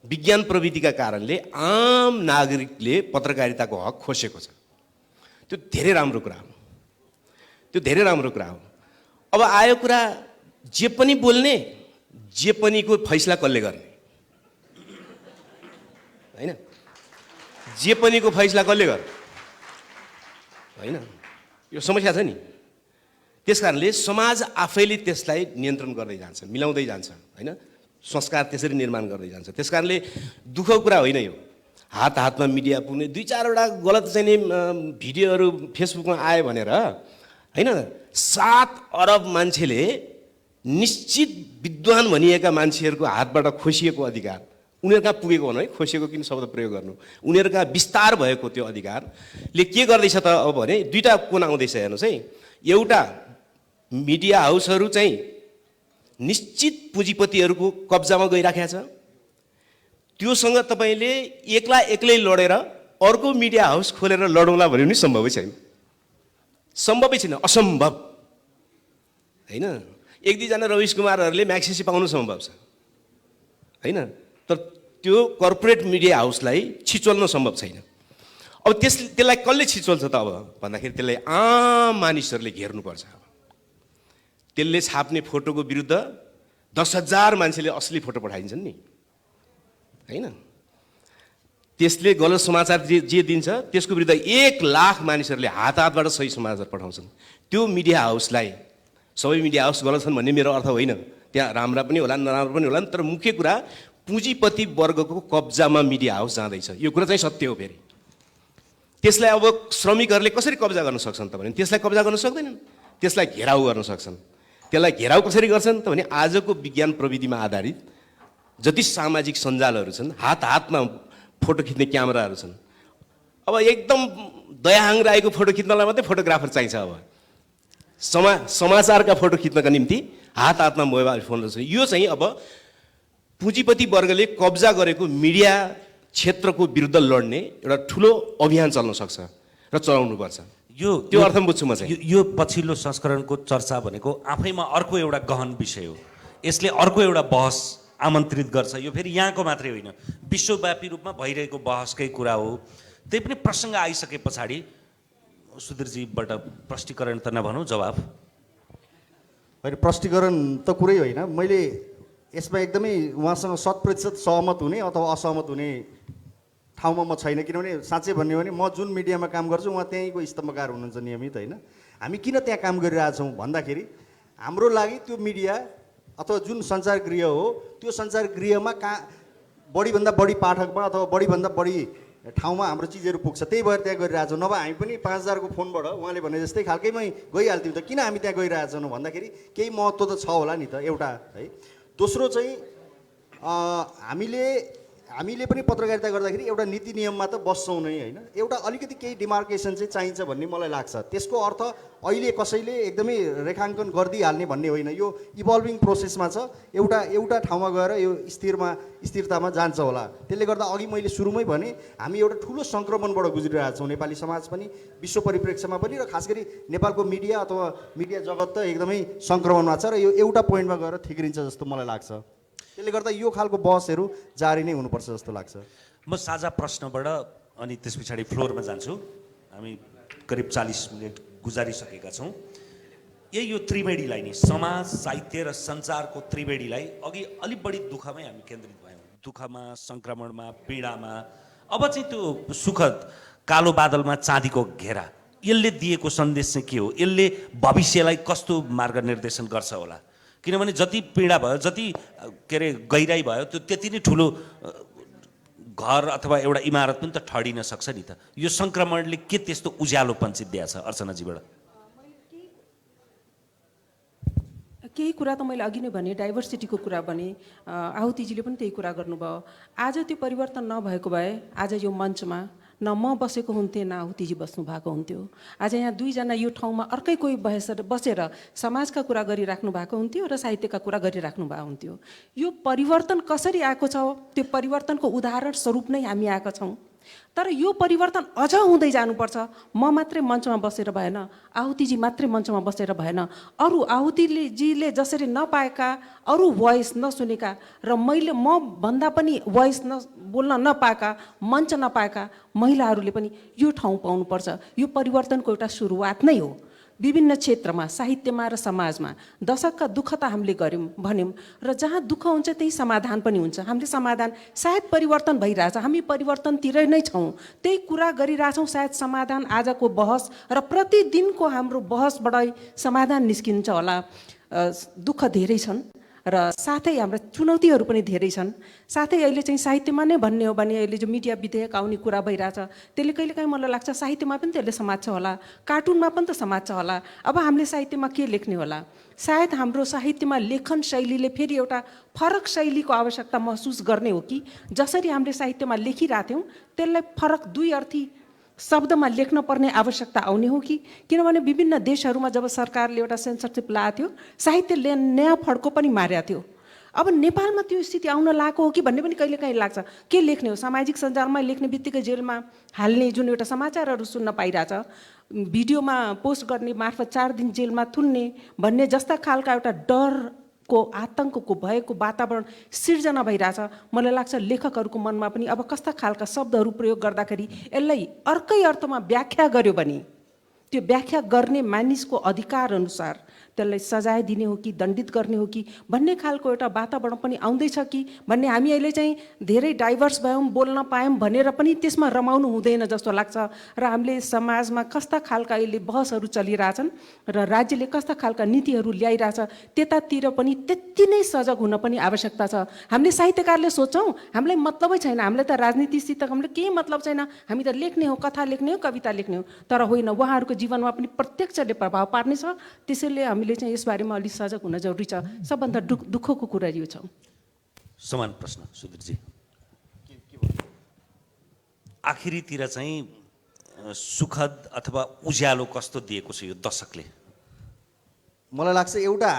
विज्ञान प्रविधिका कारणले आम नागरिकले पत्रकारिताको हक खोसेको छ। त्यो धेरै राम्रो कुरा हो, त्यो धेरै राम्रो कुरा हो। अब आयो कुरा जे पनि बोल्ने, जे पनिको फैसला कसले गर्ने, होइन, जे पनिको फैसला कसले गर्ने, होइन, यो समस्या छ नि। त्यसकारणले समाज आफैले त्यसलाई नियन्त्रण गर्दै जान्छ, मिलाउँदै जान्छ, होइन, संस्कार त्यसरी निर्माण गर्दै जान्छ। त्यसकारणले दुःखको कुरा होइन यो। हात हातमा मिडिया पुग्ने, 2-4वटा गलत चाहिँ नि भिडियोहरू फेसबुकमा आयो भनेर, होइन, 7 अरब मान्छेले निश्चित विद्वान भनिएका मान्छेहरूको हातबाट खोसिएको अधिकार उनीहरू कहाँ पुगेको भनौँ है, खोसेको किन शब्द प्रयोग गर्नु, उनीहरू कहाँ विस्तार भएको त्यो अधिकारले के गर्दैछ त अब भने दुईवटा कोण आउँदैछ हेर्नुहोस् है। एउटा मिडिया हाउसहरू चाहिँ निश्चित पुँजीपतिहरूको कब्जामा गइराखेको छ, त्योसँग तपाईँले एक्लै लडेर अर्को मिडिया हाउस खोलेर लडौँला भने पनि सम्भवै छैन, सम्भवै छैन, असम्भव होइन। एक दुईजना रविश कुमारहरूले म्याक्सिसी पाउनु सम्भव छ होइन, तर त्यो कर्पोरेट मिडिया हाउसलाई छिचोल्न सम्भव छैन। अब त्यसलाई कसले छिचोल्छ त अब भन्दाखेरि त्यसलाई आम मानिसहरूले घेर्नुपर्छ। अब त्यसले छाप्ने फोटोको विरुद्ध 10,000 मान्छेले असली फोटो पठाइदिन्छन् नि होइन। त्यसले गलत समाचार जे दिन्छ त्यसको विरुद्ध 1 लाख मानिसहरूले हातबाट सही समाचार पठाउँछन्। त्यो मिडिया हाउसलाई, सबै मिडिया हाउस गलत छन् भन्ने मेरो अर्थ होइन, त्यहाँ राम्रा पनि होलान् नराम्रा पनि होलान्, तर मुख्य कुरा पुँजीपति वर्गको कब्जामा मिडिया हाउस जाँदैछ, यो कुरा चाहिँ सत्य हो। फेरि त्यसलाई अब श्रमिकहरूले कसरी कब्जा गर्न सक्छन् त भने त्यसलाई कब्जा गर्न सक्दैनन्, त्यसलाई घेराउ गर्न सक्छन्। त्यसलाई घेराउ कसरी गर्छन् त भने आजको विज्ञान प्रविधिमा आधारित जति सामाजिक सञ्जालहरू छन्, हातमा फोटो खिच्ने क्यामेराहरू छन्। अब एकदम दयाहाङ राईको फोटो खिच्नलाई मात्रै फोटोग्राफर चाहिन्छ। अब समाचारका फोटो खिच्नका निम्ति हातमा मोबाइल फोनहरू छ। यो चाहिँ अब पुँजीपति वर्गले कब्जा गरेको मिडिया क्षेत्रको विरुद्ध लड्ने एउटा ठुलो अभियान चल्न सक्छ र चलाउनुपर्छ। त्यो अर्थमा बुझ्छु म चाहिँ। यो पछिल्लो संस्करणको चर्चा भनेको आफैमा अर्को एउटा गहन विषय हो। यसले अर्को एउटा बहस आमन्त्रित गर्छ। यो फेरि यहाँको मात्रै होइन, विश्वव्यापी रूपमा भइरहेको बहसकै कुरा हो। त्यही पनि प्रसङ्ग आइसके पछाडि सुधीरजीबाट प्रष्टीकरण त नभनौँ, जवाफ होइन। प्रष्टीकरण त कुरै होइन, मैले यसमा एकदमै उहाँसँग 100% सहमत हुने अथवा असहमत हुने ठाउँमा म छैन। किनभने साँच्चै भन्ने हो भने म जुन मिडियामा काम गर्छु उहाँ त्यहीँको स्तम्भकार हुनुहुन्छ नियमित होइन। हामी किन त्यहाँ काम गरिरहेछौँ भन्दाखेरि हाम्रो लागि त्यो मिडिया अथवा जुन सञ्चारगृह हो त्यो सञ्चारगृहमा बढीभन्दा बढी पाठकमा अथवा बढीभन्दा बढी ठाउँमा हाम्रो चिजहरू पुग्छ, त्यही भएर त्यहाँ गइरहेछौँ। नभए हामी पनि 5,000 को फोनबाट उहाँले भने जस्तै खालकैमै गइहाल्थ्यौँ त। किन हामी त्यहाँ गइरहेछौँ भन्दाखेरि केही महत्त्व त छ होला नि त, एउटा है। दोस्रो चाहिँ हामीले पनि पत्रकारिता गर्दाखेरि एउटा नीति नियममा त बस्छौँ नै होइन। एउटा अलिकति केही डिमार्केसन चाहिँ चाहिन्छ भन्ने मलाई लाग्छ। त्यसको अर्थ अहिले कसैले एकदमै रेखाङ्कन गरिदिइहाल्ने भन्ने होइन, यो इभल्भिङ प्रोसेसमा छ। एउटा ठाउँमा गएर यो स्थिरतामा जान्छ होला। त्यसले गर्दा अघि मैले सुरुमै भने हामी एउटा ठुलो सङ्क्रमणबाट गुज्रिरहेछौँ, नेपाली समाज पनि, विश्व परिप्रेक्ष्यमा पनि, र खास गरी नेपालको मिडिया अथवा मिडिया जगत त एकदमै सङ्क्रमणमा छ। र यो एउटा पोइन्टमा गएर ठिक्रिन्छ जस्तो मलाई लाग्छ। त्यसले गर्दा यो खालको बहसहरू जारी नै हुनुपर्छ जस्तो लाग्छ। म साझा प्रश्नबाट अनि त्यस पछाडि फ्लोरमा जान्छु। हामी करिब 40 मिनट गुजारिसकेका छौँ। यो त्रिवेणीलाई नै, समाज, साहित्य र सञ्चारको त्रिवेणीलाई अघि अलिक बढी दुःखमै हामी केन्द्रित भयौँ, दुःखमा, सङ्क्रमणमा, पीडामा। अब चाहिँ त्यो सुखद कालो बादलमा चाँदीको घेरा, यसले दिएको सन्देश चाहिँ के हो? यसले भविष्यलाई कस्तो मार्गनिर्देशन गर्छ होला? किनभने जति पीडा भयो, जति के अरे गहिराई भयो, त्यो त्यति नै ठुलो घर अथवा एउटा इमारत पनि त ठडिन सक्छ नि त। यो सङ्क्रमणले के त्यस्तो उज्यालोपन चिद्या छ अर्चनाजीबाट? केही कुरा त मैले अघि नै भने, डाइभर्सिटीको कुरा भने, आहुतिजीले पनि त्यही कुरा गर्नुभयो। आज त्यो परिवर्तन नभएको भए आज यो मञ्चमा न म बसेको हुन्थेँ न आहुतिजी बस्नु भएको हुन्थ्यो। आज यहाँ दुईजना यो ठाउँमा अर्कै कोही बसेर समाजका कुरा गरिराख्नु भएको हुन्थ्यो र साहित्यका कुरा गरिराख्नु भएको हुन्थ्यो। यो परिवर्तन कसरी आएको छ, त्यो परिवर्तनको उदाहरण स्वरूप नै हामी आएका छौँ। तर यो परिवर्तन अझ हुँदै जानुपर्छ। म मात्रै मञ्चमा बसेर भएन, आहुतिजी मात्रै मञ्चमा बसेर भएन, अरू आहुतिजीले जसरी नपाएका, अरू भोइस नसुनेका र म भन्दा पनि भोइस बोल्न नपाएका, मञ्च नपाएका महिलाहरूले पनि यो ठाउँ पाउनुपर्छ। यो परिवर्तनको एउटा सुरुवात नै हो। विभिन्न क्षेत्रमा, साहित्यमा र समाजमा दशकका दुःख त हामीले गऱ्यौँ भन्यौँ, र जहाँ दुःख हुन्छ त्यही समाधान पनि हुन्छ। हामीले समाधान, सायद परिवर्तन भइरहेछ, हामी परिवर्तनतिर नै छौँ, त्यही कुरा गरिरहेछौँ। सायद समाधान आजको बहस र प्रतिदिनको हाम्रो बहसबाटै समाधान निस्किन्छ होला। दुःख धेरै छन्, र साथै हाम्रा चुनौतीहरू पनि धेरै छन्। साथै अहिले चाहिँ साहित्यमा नै भन्ने हो भने अहिले जो मिडिया विधेयक आउने कुरा भइरहेछ त्यसले कहिलेकाहीँ मलाई लाग्छ साहित्यमा पनि त्यसले समात्छ होला, कार्टुनमा पनि त समात्छ होला। अब हामीले साहित्यमा के लेख्ने होला? सायद हाम्रो साहित्यमा लेखन शैलीले फेरि एउटा फरक शैलीको आवश्यकता महसुस गर्ने हो कि जसरी हामीले साहित्यमा लेखिरहेको थियौँ त्यसलाई फरक दुई अर्थी शब्दमा लेख्न पर्ने आवश्यकता आउने हो कि? किनभने विभिन्न देशहरूमा जब सरकारले एउटा सेन्सरसिप ल्याएको थियो साहित्यले नयाँ फड्को पनि मारेको थियो। अब नेपालमा त्यो स्थिति आउन लागेको हो कि भन्ने पनि कहिलेकाहीँ लाग्छ। के लेख्ने हो? सामाजिक सञ्जालमा लेख्ने बित्तिकै जेलमा हाल्ने जुन एउटा समाचारहरू सुन्न पाइरहेछ, भिडियोमा पोस्ट गर्ने मार्फत 4 दिन जेलमा थुन्ने भन्ने जस्ता खालका एउटा डरको आतङ्कको भयको वातावरण सिर्जना भइरहेछ। मलाई लाग्छ लेखकहरूको मनमा पनि अब कस्ता खालका शब्दहरू प्रयोग गर्दाखेरि यसलाई अर्कै अर्थमा व्याख्या गर्यो भने त्यो व्याख्या गर्ने मानिसको अधिकार अनुसार त्यसलाई सजाय दिने हो कि दण्डित गर्ने हो कि भन्ने खालको एउटा वातावरण पनि आउँदैछ कि भन्ने हामी अहिले चाहिँ धेरै डाइभर्स भयौँ, बोल्न पायौँ भनेर पनि त्यसमा रमाउनु हुँदैन जस्तो लाग्छ। र हामीले समाजमा कस्ता खालका अहिले बहसहरू चलिरहेछन् र राज्यले कस्ता खालका नीतिहरू ल्याइरहेछ त्यतातिर पनि त्यति नै सजग हुन पनि आवश्यकता छ। हामीले साहित्यकारले सोच्छौँ हामीलाई मतलबै छैन, हामीलाई त राजनीतिसित हामीलाई केही मतलब छैन, हामी त लेख्ने हो, कथा लेख्ने हो, कविता लेख्ने हो। तर होइन, उहाँहरूको जीवनमा पनि प्रत्यक्षले प्रभाव पार्नेछ। त्यसैले हामीले चाहिँ यसबारेमा अलिक सजग हुन जरुरी छ। सबभन्दा दुःखको कुरा यो छ। समान प्रश्न सुधीरजी, आखिरीतिर चाहिँ सुखद अथवा उज्यालो कस्तो दिएको छ यो दशकले? मलाई लाग्छ एउटा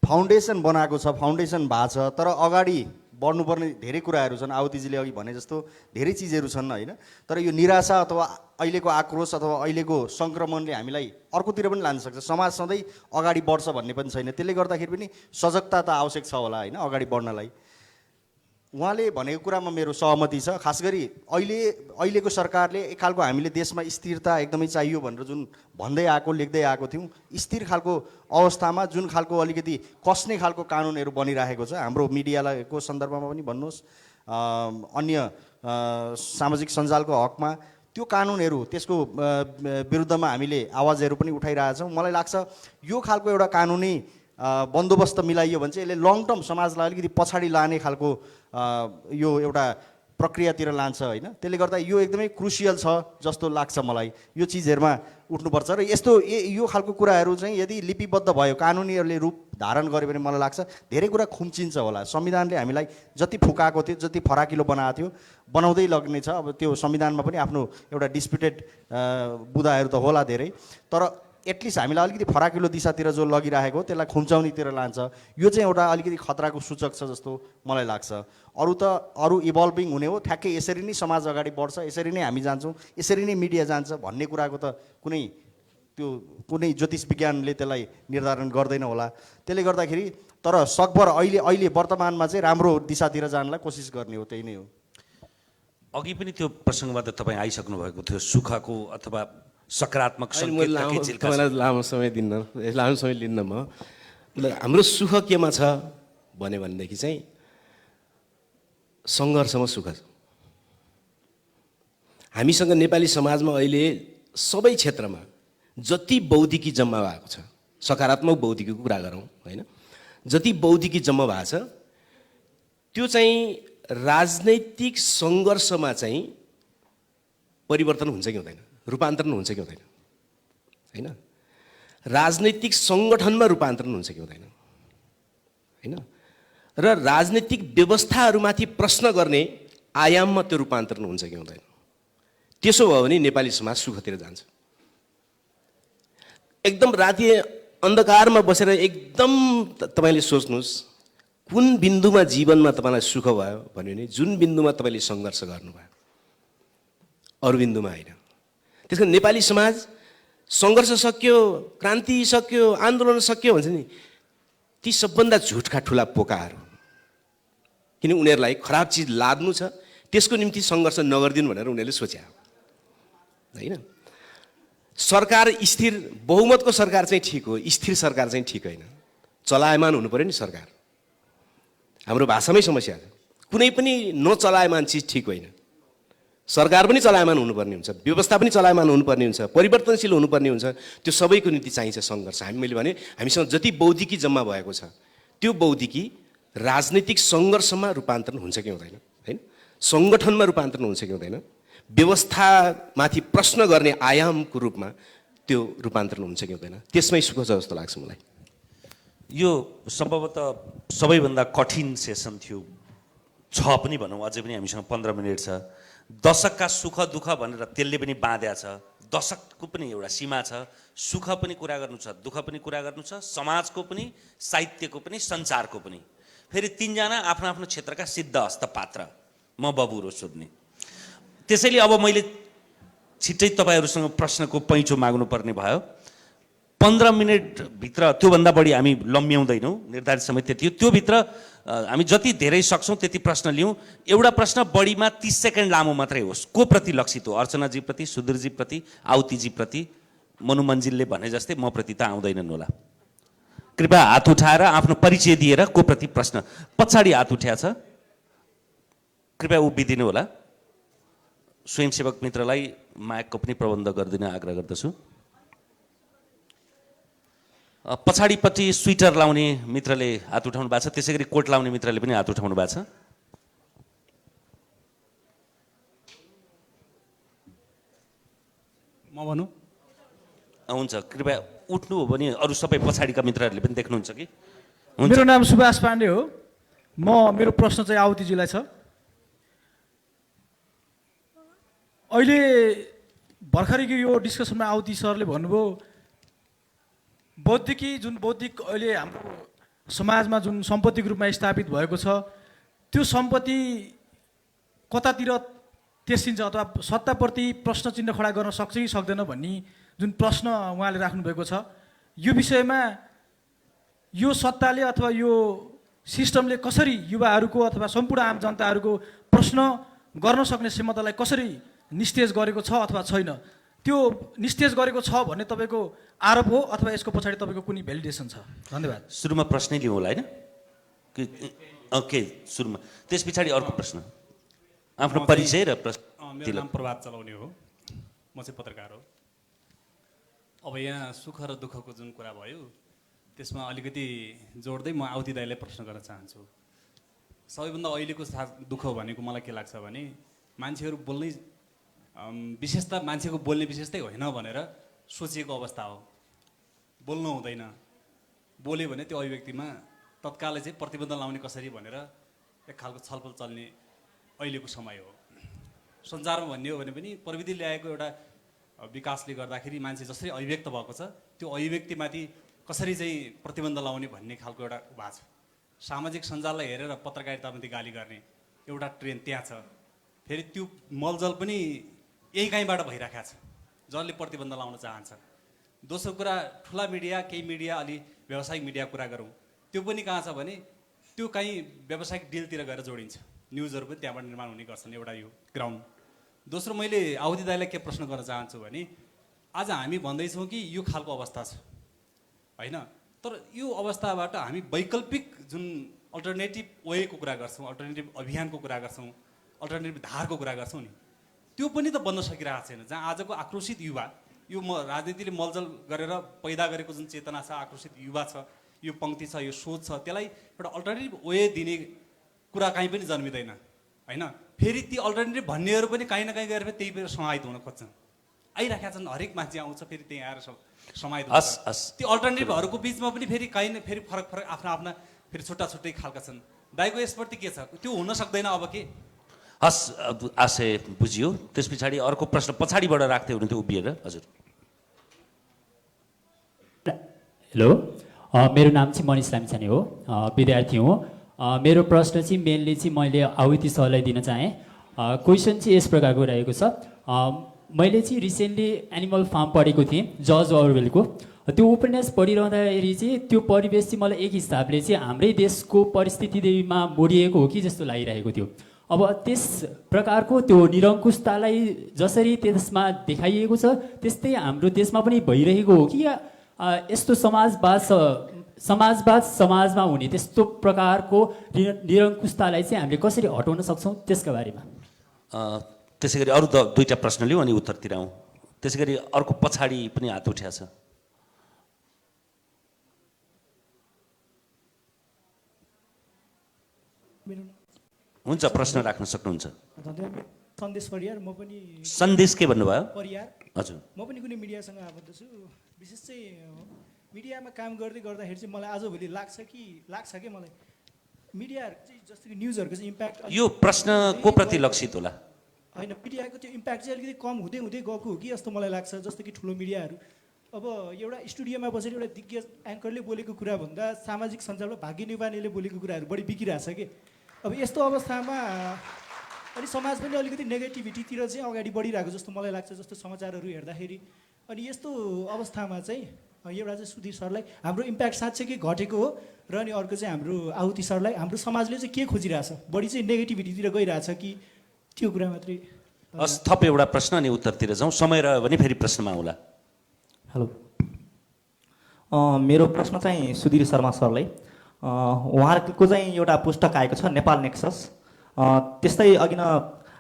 फाउन्डेसन बनाएको छ, फाउन्डेसन भएको छ, तर अगाडि बढ्नुपर्ने धेरै कुराहरू छन्। आवतीजीले अघि भने जस्तो धेरै चिजहरू छन् होइन। तर यो निराशा अथवा अहिलेको आक्रोश अथवा अहिलेको सङ्क्रमणले हामीलाई अर्कोतिर पनि लान सक्छ। समाज सधैँ अगाडि बढ्छ भन्ने पनि छैन। त्यसले गर्दाखेरि पनि सजगता त आवश्यक छ होला होइन अगाडि बढ्नलाई। उहाँले भनेको कुरामा मेरो सहमति छ। खास गरी अहिलेको सरकारले एक खालको हामीले देशमा स्थिरता एकदमै चाहियो भनेर जुन भन्दै आएको लेख्दै आएको थियौँ, स्थिर खालको अवस्थामा जुन खालको अलिकति कस्ने खालको कानुनहरू बनिरहेको छ हाम्रो मिडियाको सन्दर्भमा पनि भन्नुहोस्, अन्य सामाजिक सञ्जालको हकमा त्यो कानुनहरू त्यसको विरुद्धमा हामीले आवाजहरू पनि उठाइरहेछौँ। मलाई लाग्छ यो खालको एउटा कानुनी बन्दोबस्त मिलाइयो भने चाहिँ यसले लङ टर्म समाजलाई अलिकति पछाडि लाने खालको यो एउटा प्रक्रियातिर लान्छ होइन। त्यसले गर्दा यो एकदमै क्रुसियल छ जस्तो लाग्छ मलाई। यो चिजहरूमा उठ्नुपर्छ र यो खालको कुराहरू चाहिँ यदि लिपिबद्ध भयो, कानुनीहरूले रूप धारण गर्यो भने मलाई लाग्छ धेरै कुरा खुम्चिन्छ होला। संविधानले हामीलाई जति फुकाएको थियो, जति फराकिलो बनाएको थियो, बनाउँदै लग्नेछ। अब त्यो संविधानमा पनि आफ्नो एउटा डिस्प्युटेड बुदाहरू त होला धेरै, तर एटलिस्ट हामीलाई अलिकति फराकिलो दिशातिर जो लगिरहेको त्यसलाई खुम्चाउनेतिर लान्छ। यो चाहिँ एउटा अलिकति खतराको सूचक छ जस्तो मलाई लाग्छ। अरू इभल्भिङ हुने हो, ठ्याक्कै यसरी नै समाज अगाडि बढ्छ, यसरी नै हामी जान्छौँ, यसरी नै मिडिया जान्छ भन्ने कुराको त कुनै ज्योतिष विज्ञानले त्यसलाई निर्धारण गर्दैन होला। त्यसले गर्दाखेरि तर सकभर अहिले वर्तमानमा चाहिँ राम्रो दिशातिर जानलाई कोसिस गर्ने हो, त्यही नै हो। अघि पनि त्यो प्रसङ्गमा त तपाईँ आइसक्नु भएको थियो, सुखको अथवा सकारात्मक तपाईँलाई लामो समय लिन्न म। हाम्रो सुख केमा छ भनेदेखि चाहिँ सङ्घर्षमा सुख छ। हामीसँग नेपाली समाजमा अहिले सबै क्षेत्रमा जति बौद्धिकी जम्मा भएको छ, सकारात्मक बौद्धिकीको कुरा गरौँ होइन, जति बौद्धिकी जम्मा भएको छ त्यो चाहिँ राजनैतिक सङ्घर्षमा चाहिँ परिवर्तन हुन्छ कि हुँदैन, रूपान्तरण हुन्छ कि हुँदैन होइन, राजनैतिक सङ्गठनमा रूपान्तरण हुन्छ कि हुँदैन होइन, र राजनैतिक व्यवस्थाहरूमाथि प्रश्न गर्ने आयाममा त्यो रूपान्तरण हुन्छ कि हुँदैन। त्यसो भयो भने नेपाली समाज सुखतिर जान्छ। एकदम राति अन्धकारमा बसेर एकदम तपाईँले सोच्नुहोस् कुन बिन्दुमा जीवनमा तपाईँलाई सुख भयो भन्यो भने जुन बिन्दुमा तपाईँले सङ्घर्ष गर्नुभयो, अरू बिन्दुमा होइन। त्यसको नेपाली समाज सङ्घर्ष सक्यो, क्रान्ति सक्यो, आन्दोलन सक्यो भन्छ नि, ती सबभन्दा झुटका ठुला पोकाहरू। किन उनीहरूलाई खराब चिज लाद्नु छ, त्यसको निम्ति सङ्घर्ष नगरिदिनु भनेर उनीहरूले सोचे होइन। सरकार स्थिर, बहुमतको सरकार चाहिँ ठिक हो, स्थिर सरकार चाहिँ ठिक होइन। चलायमान हुनु पऱ्यो नि सरकार। हाम्रो भाषामै समस्या छ, कुनै पनि नचलायमान चिज ठिक होइन। सरकार पनि चलायमान हुनुपर्ने हुन्छ, व्यवस्था पनि चलायमान हुनुपर्ने हुन्छ, परिवर्तनशील हुनुपर्ने हुन्छ। त्यो सबैको निम्ति चाहिन्छ सङ्घर्ष। मैले भने हामीसँग जति बौद्धिकी जम्मा भएको छ त्यो बौद्धिकी राजनीतिक सङ्घर्षमा रूपान्तरण हुन्छ कि हुँदैन, होइन? सङ्गठनमा रूपान्तरण हुन्छ कि हुँदैन? व्यवस्थामाथि प्रश्न गर्ने आयामको रूपमा त्यो रूपान्तरण हुन्छ कि हुँदैन? त्यसमै सुख छ जस्तो लाग्छ मलाई। यो सम्भवतः सबैभन्दा कठिन सेसन थियो, छ पनि भनौँ, अझै पनि हामीसँग 15 मिनट छ। दशकका सुख दुःख भनेर त्यसले पनि बाँध्या छ। दशकको पनि एउटा सीमा छ। सुख पनि कुरा गर्नु छ, दुःख पनि कुरा गर्नु छ, समाजको पनि, साहित्यको पनि, सञ्चारको पनि। फेरि तीनजना आफ्नो आफ्नो क्षेत्रका सिद्ध हस्त पात्र, म बबुरो सोध्ने। त्यसैले अब मैले छिट्टै तपाईँहरूसँग प्रश्नको पैँचो माग्नुपर्ने भयो। 15 मिनटभित्र, त्योभन्दा बढी हामी लम्ब्याउँदैनौँ, निर्धारित समय त्यति हो। त्योभित्र हामी जति धेरै सक्छौँ त्यति प्रश्न लिउँ। एउटा प्रश्न बढीमा 30 सेकेन्ड लामो मात्रै होस्। को प्रति लक्षित हो? अर्चनाजीप्रति, सुधीरजीप्रति, आवतीजीप्रति? मनु मन्जिलले भने जस्तै म प्रति त आउँदैनन् होला। कृपया हात उठाएर आफ्नो परिचय दिएर को प्रति प्रश्न। पछाडि हात उठ्या छ, कृपया उभिदिनु होला। स्वयंसेवक मित्रलाई माइकको पनि प्रबन्ध गरिदिन आग्रह गर्दछु। पछाडिपट्टि स्वेटर लाउने मित्रले हात उठाउनु भएको छ, त्यसै गरी कोट लाउने मित्रले पनि हात उठाउनु भएको छ। म भनौँ? हुन्छ, कृपया उठ्नु हो भने अरू सबै पछाडिका मित्रहरूले पनि देख्नुहुन्छ कि? हुन्छ। मेरो नाम सुभाष पाण्डे हो। मेरो प्रश्न चाहिँ आवतीजीलाई छ। अहिले भर्खरैको यो डिस्कसनमा आवती सरले भन्नुभयो बौद्धिक अहिले हाम्रो समाजमा जुन सम्पत्तिको रूपमा स्थापित भएको छ त्यो सम्पत्ति कतातिर तेर्सिन्छ अथवा सत्ताप्रति प्रश्न चिन्ह खडा गर्न सक्छ कि सक्दैन भन्ने जुन प्रश्न उहाँले राख्नुभएको छ, यो विषयमा यो सत्ताले अथवा यो सिस्टमले कसरी युवाहरूको अथवा सम्पूर्ण आम जनताहरूको प्रश्न गर्न सक्ने क्षमतालाई कसरी निस्तेज गरेको छ अथवा छैन, त्यो निस्तेज गरेको छ भन्ने तपाईँको आरोप हो अथवा यसको पछाडि तपाईँको कुनै भ्यालिडेसन छ? धन्यवाद। सुरुमा प्रश्नै लिउँ होला, होइन? ओके, सुरुमा। त्यस पछाडि अर्को प्रश्न, आफ्नो परिचय र प्रश्न। मेरो नाम प्रभात चलाउने हो, म चाहिँ पत्रकार हो। अब यहाँ सुख र दुःखको जुन कुरा भयो त्यसमा अलिकति जोड्दै म आवती दाइलाई प्रश्न गर्न चाहन्छु। सबैभन्दा अहिलेको दुःख भनेको मलाई के लाग्छ भने मान्छेहरू बोल्नै विशेषता, मान्छेको बोल्ने विशेषतै होइन भनेर सोचिएको अवस्था हो। बोल्नु हुँदैन, बोल्यो भने त्यो अभिव्यक्तिमा तत्कालै चाहिँ प्रतिबन्ध लाउने कसरी भनेर एक खालको छलफल चल्ने अहिलेको समय हो। सञ्चारमा भन्ने हो भने पनि प्रविधि ल्याएको एउटा विकासले गर्दाखेरि मान्छे जसरी अभिव्यक्त भएको छ त्यो अभिव्यक्तिमाथि कसरी चाहिँ प्रतिबन्ध लाउने भन्ने खालको एउटा भएको छ। सामाजिक सञ्जाललाई हेरेर पत्रकारितामाथि गाली गर्ने एउटा ट्रेन्ड त्यहाँ छ। फेरि त्यो मलजल पनि यही कहीँबाट भइरहेको छ जसले प्रतिबन्ध लाउन चाहन्छ। दोस्रो कुरा, ठुला मिडिया, केही मिडिया, अलि व्यावसायिक मिडिया कुरा गरौँ, त्यो पनि कहाँ छ भने त्यो कहीँ व्यावसायिक डिलतिर गएर जोडिन्छ। न्युजहरू पनि त्यहाँबाट निर्माण हुने गर्छन्, एउटा यो ग्राउन्ड। दोस्रो, मैले आवती दाइलाई के प्रश्न गर्न चाहन्छु भने आज हामी भन्दैछौँ कि यो खालको अवस्था छ, होइन? तर यो अवस्थाबाट हामी वैकल्पिक जुन अल्टरनेटिभ वेको कुरा गर्छौँ, अल्टरनेटिभ अभियानको कुरा गर्छौँ, अल्टरनेटिभ धारको कुरा गर्छौँ नि, त्यो पनि त बन्न सकिरहेको छैन। जहाँ आजको आक्रोशित युवा, यो राजनीतिले मलजल गरेर पैदा गरेको जुन चेतना छ, आक्रोशित युवा छ, यो पङ्क्ति छ, यो सोच छ, त्यसलाई एउटा अल्टरनेटिभ वे दिने कुरा कहीँ पनि जन्मिँदैन, होइन? फेरि ती अल्टरनेटिभ भन्नेहरू पनि कहीँ न कहीँ गएर फेरि त्यही समाहित हुन खोज्छन्। आइराखेका छन्, हरेक मान्छे आउँछ फेरि त्यहीँ आएर समाहित हुन्छ। ती अल्टरनेटिभहरूको बिचमा पनि फेरि कहीँ न फेरि फरक आफ्ना आफ्ना फेरि छुट्टा छुट्टै खालका छन्। दाइको यसप्रति के छ? त्यो हुन सक्दैन अब के? हस्, आशय बुझियो। त्यस पछाडि अर्को प्रश्न पछाडिबाट राख्दै हुनुहुन्थ्यो उभिएर। हजुर। हेलो, मेरो नाम चाहिँ मनिष लामिछाने हो, विद्यार्थी हुँ। मेरो प्रश्न चाहिँ मेनली चाहिँ मैले आवती सरलाई दिन चाहेँ। क्वेसन चाहिँ यस प्रकारको रहेको छ। मैले चाहिँ रिसेन्टली एनिमल फार्म पढेको थिएँ, जर्ज अर्वेलको। त्यो उपन्यास पढिरहँदाखेरि चाहिँ त्यो परिवेश चाहिँ मलाई एक हिसाबले चाहिँ हाम्रै देशको परिस्थितिमा मोडिएको हो कि जस्तो लागिरहेको थियो। अब त्यस प्रकारको त्यो निरङ्कुशतालाई जसरी त्यसमा देखाइएको छ त्यस्तै हाम्रो देशमा पनि भइरहेको हो कि यस्तो समाजवाद समाजमा हुने त्यस्तो प्रकारको निरङ्कुशतालाई चाहिँ हामीले कसरी हटाउन सक्छौँ त्यसका बारेमा? त्यसै गरी अरू दुईवटा प्रश्न लिउँ अनि उत्तरतिर आउँ। त्यसै गरी अर्को पछाडि पनि हात उठ्या छ। हुन्छ, प्रश्न राख्न सक्नुहुन्छ। धन्यवाद। सन्देश परियार, म पनि सन्देश के भन्नुभयो? परियार, हजुर। म पनि कुनै मिडियासँग आबद्ध छु। विशेष चाहिँ मिडियामा काम गर्दाखेरि चाहिँ मलाई आजभोलि लाग्छ कि मलाई मिडियाहरू चाहिँ जस्तो कि न्युजहरूको चाहिँ इम्प्याक्ट यो प्रश्न को प्रति लक्षित होला? होइन, मिडियाको त्यो इम्प्याक्ट चाहिँ अलिकति कम हुँदै गएको हो कि जस्तो मलाई लाग्छ। जस्तो कि ठुलो मिडियाहरू अब एउटा स्टुडियोमा बसेर एउटा दिग्गज एङ्करले बोलेको कुरा भन्दा सामाजिक सञ्जालमा भाग्य निभानेले बोलेको कुराहरू बढी बिग्रिरहेछ कि। अब यस्तो अवस्थामा अनि समाज पनि अलिकति नेगेटिभिटीतिर चाहिँ अगाडि बढिरहेको जस्तो मलाई लाग्छ, जस्तो समाचारहरू हेर्दाखेरि। अनि यस्तो अवस्थामा चाहिँ एउटा चाहिँ सुधीर सरलाई हाम्रो इम्प्याक्ट साँच्चै के घटेको हो, र अनि अर्को चाहिँ हाम्रो आहुति सरलाई हाम्रो समाजले चाहिँ के खोजिरहेछ, बढी चाहिँ नेगेटिभिटीतिर गइरहेछ कि, त्यो कुरा मात्रै। हस्, थप एउटा प्रश्न अनि उत्तरतिर जाउँ, समय रह्यो भने फेरि प्रश्नमा आउला। हेलो, मेरो प्रश्न चाहिँ सुधीर शर्मा सरलाई। उहाँको चाहिँ एउटा पुस्तक आएको छ नेपाल नेक्सस। त्यस्तै अघि न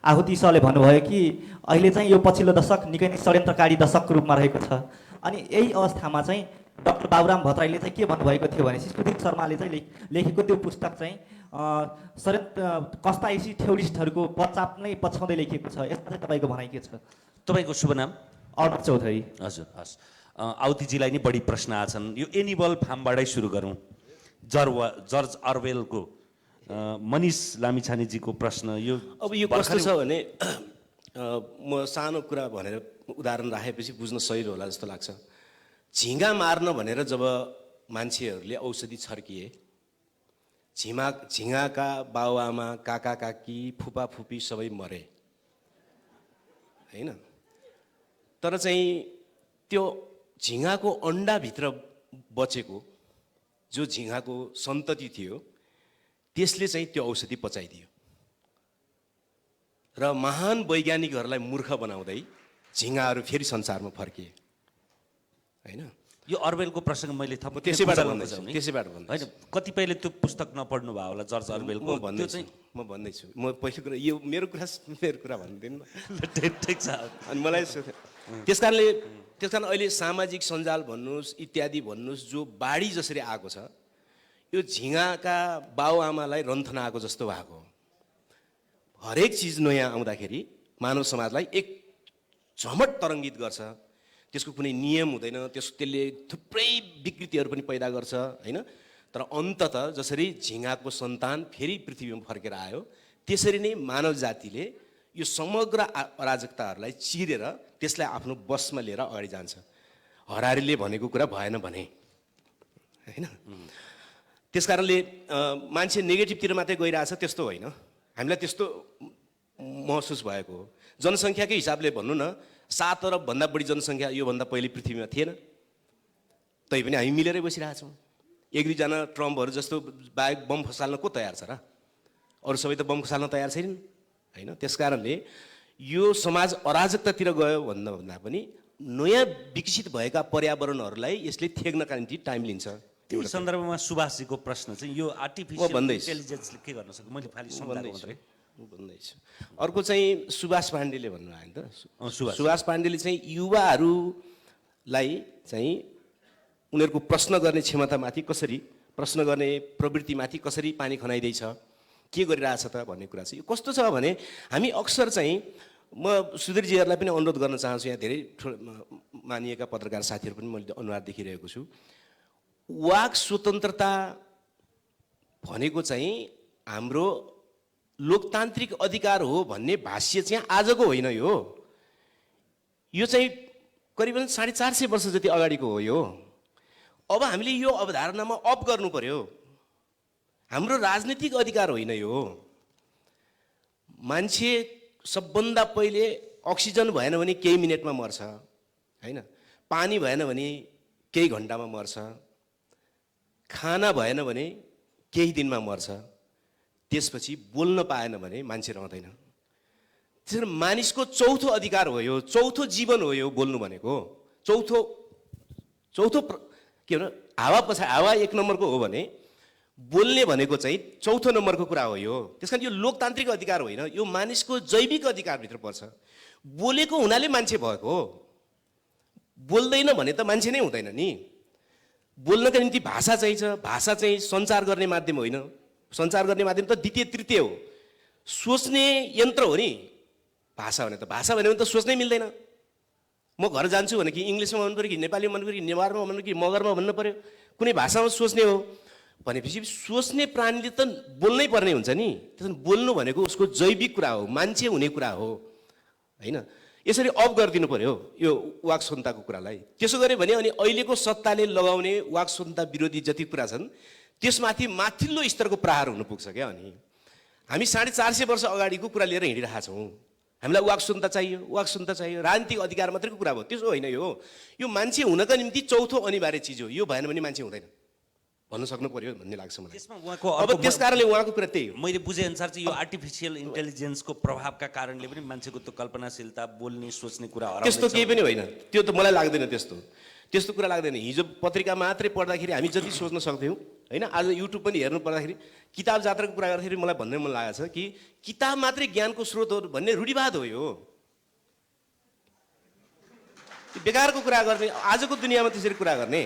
आहुति सरले भन्नुभयो कि अहिले चाहिँ यो पछिल्लो दशक निकै नै षड्यन्त्रकारी दशकको रूपमा रहेको छ। अनि यही अवस्थामा चाहिँ डाक्टर बाबुराम भट्टराईले चाहिँ के भन्नुभएको थियो भनेपछि सुधीर शर्माले चाहिँ लेखेको त्यो पुस्तक चाहिँ कन्स्पाइरेसी थ्योरिस्टहरूको पश्चात नै पछ्याउँदै लेखिएको छ। यसमा चाहिँ तपाईँको भनाइ के छ? तपाईँको शुभ नाम? अर्णव चौधरी। हजुर, हस्। आउतीजीलाई नि बढी प्रश्न आछन्। यो एनिमल फार्मबाटै सुरु गरौँ। जर्ज अर्वेलको मनिष लामिछानेजीको प्रश्न यो अब यो कस्तो छ भने म सानो कुरा भनेर उदाहरण राखेपछि बुझ्न सजिलो होला जस्तो लाग्छ। झिँगा मार्न भनेर जब मान्छेहरूले औषधि छर्किए, झिँगाका बाबुआमा, काका काकी, फुपा फुपी सबै मरे होइन। तर चाहिँ त्यो झिँगाको अन्डाभित्र बचेको जो झिँगाको सन्तति थियो त्यसले चाहिँ त्यो औषधि पचाइदियो र महान वैज्ञानिकहरूलाई मूर्ख बनाउँदै झिँगाहरू फेरि संसारमा फर्किए होइन। यो अर्वेलको प्रसङ्ग मैले त्यसैबाट भन्दैछु होइन, कतिपयले त्यो पुस्तक नपढ्नु भयो होला जर्ज अर्वेलको। म भन्दैछु म पहिलो कुरा यो मेरो कुरा भन्दिनँ न। ठिक छ। अनि मलाई त्यस कारण अहिले सामाजिक सञ्जाल भन्नुहोस् इत्यादि भन्नुहोस् जो बाढी जसरी आएको छ, यो झिँगाका बाबुआमालाई रन्थन आएको जस्तो भएको हो। हरेक चिज नयाँ आउँदाखेरि मानव समाजलाई एक झमट तरङ्गित गर्छ। त्यसको कुनै नियम हुँदैन, त्यसले थुप्रै विकृतिहरू पनि पैदा गर्छ होइन। तर अन्ततः जसरी झिँगाको सन्तान फेरि पृथ्वीमा फर्केर आयो, त्यसरी नै मानव जातिले यो समग्र अराजकताहरूलाई चिरेर त्यसलाई आफ्नो बसमा लिएर अगाडि जान्छ। हरारीले भनेको कुरा भएन भने होइन। त्यस कारणले मान्छे नेगेटिभतिर मात्रै गइरहेछ त्यस्तो होइन, हामीलाई त्यस्तो महसुस भएको हो। जनसङ्ख्याकै हिसाबले भन्नु न, 7 अरबभन्दा बढी जनसङ्ख्या योभन्दा पहिले पृथ्वीमा थिएन, तैपनि हामी मिलेरै बसिरहेछौँ। 1-2 जना ट्रम्पहरू जस्तो बाहेक बम खसाल्न को तयार छ र? अरू सबै त बम खसाल्न तयार छैनन् होइन। त्यस कारणले यो समाज अराजकतातिर गयो भन्दा पनि नयाँ विकसित भएका पर्यावरणहरूलाई यसले थेग्नका निम्ति टाइम लिन्छ। त्यही सन्दर्भमा सुभाषजीको प्रश्न चाहिँ यो आर्टिफिसियल इन्टेलिजेन्सले के गर्न सक्छ? मैले खालि भन्दैछु। अर्को चाहिँ सुभाष पाण्डेले भन्नुभयो नि त। सुभाष पाण्डेले चाहिँ युवाहरूलाई चाहिँ उनीहरूको प्रश्न गर्ने क्षमतामाथि कसरी, प्रश्न गर्ने प्रवृत्तिमाथि कसरी पानी खनाइदिएछ, के गरिरहेछ त भन्ने कुरा चाहिँ यो कस्तो छ भने हामी अक्सर चाहिँ, म सुधीरजीहरूलाई पनि अनुरोध गर्न चाहन्छु, यहाँ धेरै मानिएका पत्रकार साथीहरू पनि मैले अनुहार देखिरहेको छु। वाक स्वतन्त्रता भनेको चाहिँ हाम्रो लोकतान्त्रिक अधिकार हो भन्ने भाष्य चाहिँ आजको होइन। यो चाहिँ करिबन 450 वर्ष जति अगाडिको हो यो। अब हामीले यो अवधारणामा अप गर्नु पर्यो। हाम्रो राजनीतिक अधिकार होइन यो। मान्छे सबभन्दा पहिले अक्सिजन भएन भने केही मिनेटमा मर्छ होइन, पानी भएन भने केही घन्टामा मर्छ, खाना भएन भने केही दिनमा मर्छ, त्यसपछि बोल्न पाएन भने मान्छे रहँदैन। त्यसरी मानिसको चौथो अधिकार हो यो, चौथो जीवन हो यो बोल्नु भनेको। चौथो के भन्छ, हावा 1 नम्बरको हो भने बोल्ने भनेको चाहिँ चौथो नम्बरको कुरा हो यो। त्यसकारण यो लोकतान्त्रिक अधिकार होइन, यो मानिसको जैविक अधिकारभित्र पर्छ। बोलेको हुनाले मान्छे भएको हो, बोल्दैन भने त मान्छे नै हुँदैन नि। बोल्नका निम्ति भाषा चाहिन्छ। भाषा चाहिँ सञ्चार गर्ने माध्यम होइन, सञ्चार गर्ने माध्यम त द्वितीय तृतीय हो। सोच्ने यन्त्र हो नि भाषा भने त। भाषा भन्यो भने त सोच्नै मिल्दैन। म घर जान्छु भने कि इङ्ग्लिसमा भन्नु पऱ्यो कि नेपालीमा भन्नु पऱ्यो कि नेवारमा भन्नु कि मगरमा भन्नु पऱ्यो, कुनै भाषामा सोच्ने हो भनेपछि सोच्ने प्राणीले त बोल्नै पर्ने हुन्छ नि। त्यसो बोल्नु भनेको उसको जैविक कुरा हो, मान्छे हुने कुरा हो होइन। यसरी अफ गरिदिनु पर्यो यो वाक स्वतन्त्रताको कुरालाई। त्यसो गऱ्यो भने अनि अहिलेको सत्ताले लगाउने वाक स्वतन्त्रता विरोधी जति कुरा छन् त्यसमाथि माथिल्लो स्तरको प्रहार हुन पुग्छ क्या। अनि हामी 450 वर्ष अगाडिको कुरा लिएर हिँडिरहेका छौँ। हामीलाई वाक स्वतन्त्रता चाहियो, वाक स्वतन्त्रता चाहियो, राजनीतिक अधिकार मात्रैको कुरा भयो, त्यसो होइन। यो मान्छे हुनका निम्ति चौथो अनिवार्य चिज हो। यो भएन भने मान्छे हुँदैन भन्न सक्नु पर्यो भन्ने लाग्छ मलाई। त्यसमा उहाँको अब त्यस कारणले उहाँको कुरा त्यही हो। मैले बुझेअनुसार चाहिँ यो आर्टिफिसियल इन्टेलिजेन्सको प्रभावका कारणले पनि मान्छेको त्यो कल्पनाशीलता, बोल्ने सोच्ने कुरा हराउँदैछ। त्यस्तो केही पनि होइन, त्यो त मलाई लाग्दैन। त्यस्तो कुरा लाग्दैन। हिजो पत्रिका मात्रै पढ्दाखेरि हामी जति सोच्न सक्थ्यौँ होइन, आज युट्युब पनि हेर्नु पर्दाखेरि किताब जात्राको कुरा गर्दाखेरि मलाई भन्ने मन लागेको छ कि किताब मात्रै ज्ञानको स्रोत हो भन्ने रूढिवाद हो। यो बेकारको कुरा गर्ने, आजको दुनियाँमा त्यसरी कुरा गर्ने।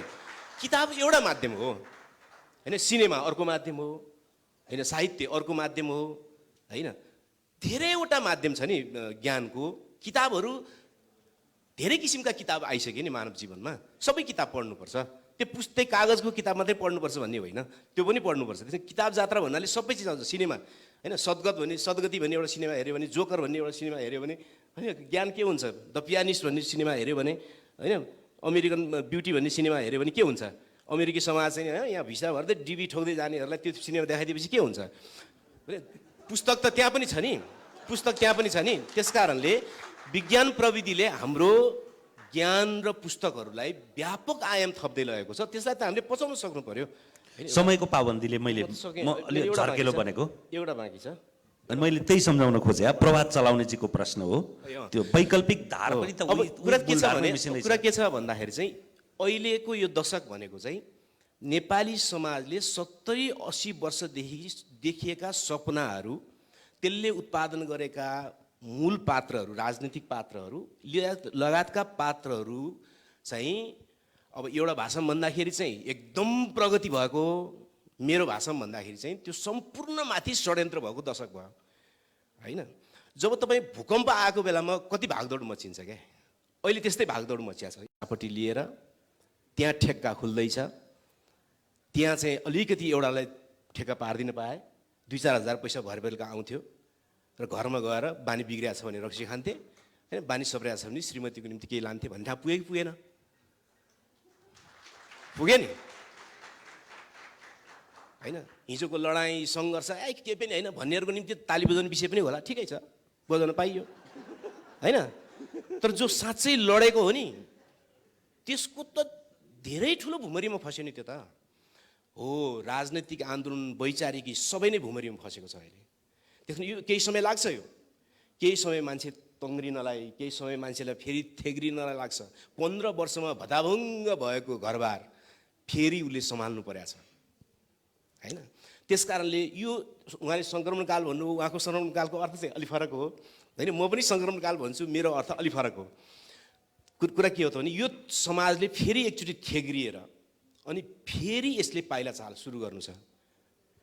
किताब एउटा माध्यम हो होइन, सिनेमा अर्को माध्यम हो होइन, साहित्य अर्को माध्यम हो होइन। धेरैवटा माध्यम छ नि ज्ञानको। किताबहरू धेरै किसिमका किताब आइसक्यो नि मानव जीवनमा। सबै किताब पढ्नुपर्छ, त्यो पुस्तक कागजको किताब मात्रै पढ्नुपर्छ भन्ने होइन, त्यो पनि पढ्नुपर्छ। त्यसमा किताब जात्रा भन्नाले सबै चिज आउँछ। सिनेमा होइन, सद्गति भन्ने एउटा सिनेमा हेऱ्यो भने, जोकर भन्ने एउटा सिनेमा हेऱ्यो भने होइन, ज्ञान के हुन्छ। द पियानिस्ट भन्ने सिनेमा हेऱ्यो भने होइन, अमेरिकन ब्युटी भन्ने सिनेमा हेऱ्यो भने के हुन्छ। अमेरिकी समाज चाहिँ यहाँ भिसा भर्दै डिबी ठोक्दै जानेहरूलाई त्यो सिनेमा देखाइदिएपछि के हुन्छ। पुस्तक त त्यहाँ पनि छ नि, पुस्तक त्यहाँ पनि छ नि। त्यस कारणले विज्ञान प्रविधिले हाम्रो ज्ञान र पुस्तकहरूलाई व्यापक आयाम थप्दै लगेको छ। त्यसलाई त हामीले पचाउन सक्नु पर्यो। समयको पाबन्दीले म अलि झर्केलो बनेको एउटा बाँकी छ। अनि मैले त्यही सम्झाउन खोजेँ। प्रभात चलाउनेजीको प्रश्न हो त्यो वैकल्पिक धार पनि त कुरा के छ भन्दाखेरि चाहिँ अहिलेको यो दशक भनेको चाहिँ नेपाली समाजले 70-80 वर्षदेखि देखिएका सपनाहरू, त्यसले उत्पादन गरेका मूल पात्रहरू, राजनीतिक पात्रहरू लगायतका पात्रहरू चाहिँ अब एउटा भाषामा भन्दाखेरि चाहिँ एकदम प्रगति भएको, मेरो भाषामा भन्दाखेरि चाहिँ त्यो सम्पूर्णमाथि षड्यन्त्र भएको दशक भयो होइन। जब तपाईँ भूकम्प आएको बेलामा कति भागदौड मचिन्छ क्या, अहिले त्यस्तै भागदौड मचिया छ। यहाँपट्टि लिएर त्यहाँ ठेक्का खुल्दैछ, त्यहाँ चाहिँ अलिकति एउटालाई ठेक्का पारिदिन पाए 2-4 हजार पैसा भर बेलुका आउँथ्यो र घरमा गएर बानी बिग्रिया छ भने रक्सी खान्थे होइन, बानी सप्रिया छ भने श्रीमतीको निम्ति केही लान्थे भन्ने थाहा पुग्यो कि पुगेन? पुग्यो नि होइन। हिजोको लडाइँ सङ्घर्ष केही पनि होइन भन्नेहरूको निम्ति ताली बजाउने विषय पनि होला, ठिकै छ, बजाउन पाइयो होइन। तर जो साँच्चै लडेको हो नि त्यसको त धेरै ठुलो भुमरीमा फस्यो नि। त्यो त हो राजनैतिक आन्दोलन, वैचारिकी सबै नै भुमरीमा फसेको छ अहिले। त्यसमा यो केही समय लाग्छ, यो केही समय मान्छे तङ्ग्रिनलाई, केही समय मान्छेलाई फेरि थेग्रिनलाई लाग्छ। 15 वर्षमा भताभङ्ग भएको घरबार फेरि उसले सम्हाल्नु परेको छ होइन। त्यस कारणले यो उहाँले सङ्क्रमणकाल भन्नु, उहाँको सङ्क्रमणकालको अर्थ चाहिँ अलि फरक हो होइन। म पनि सङ्क्रमणकाल भन्छु, मेरो अर्थ अलि फरक हो। कुरा के हो त भने यो समाजले फेरि एकचोटि थेग्रिएर अनि फेरि यसले पाइला चाल सुरु गर्नु छ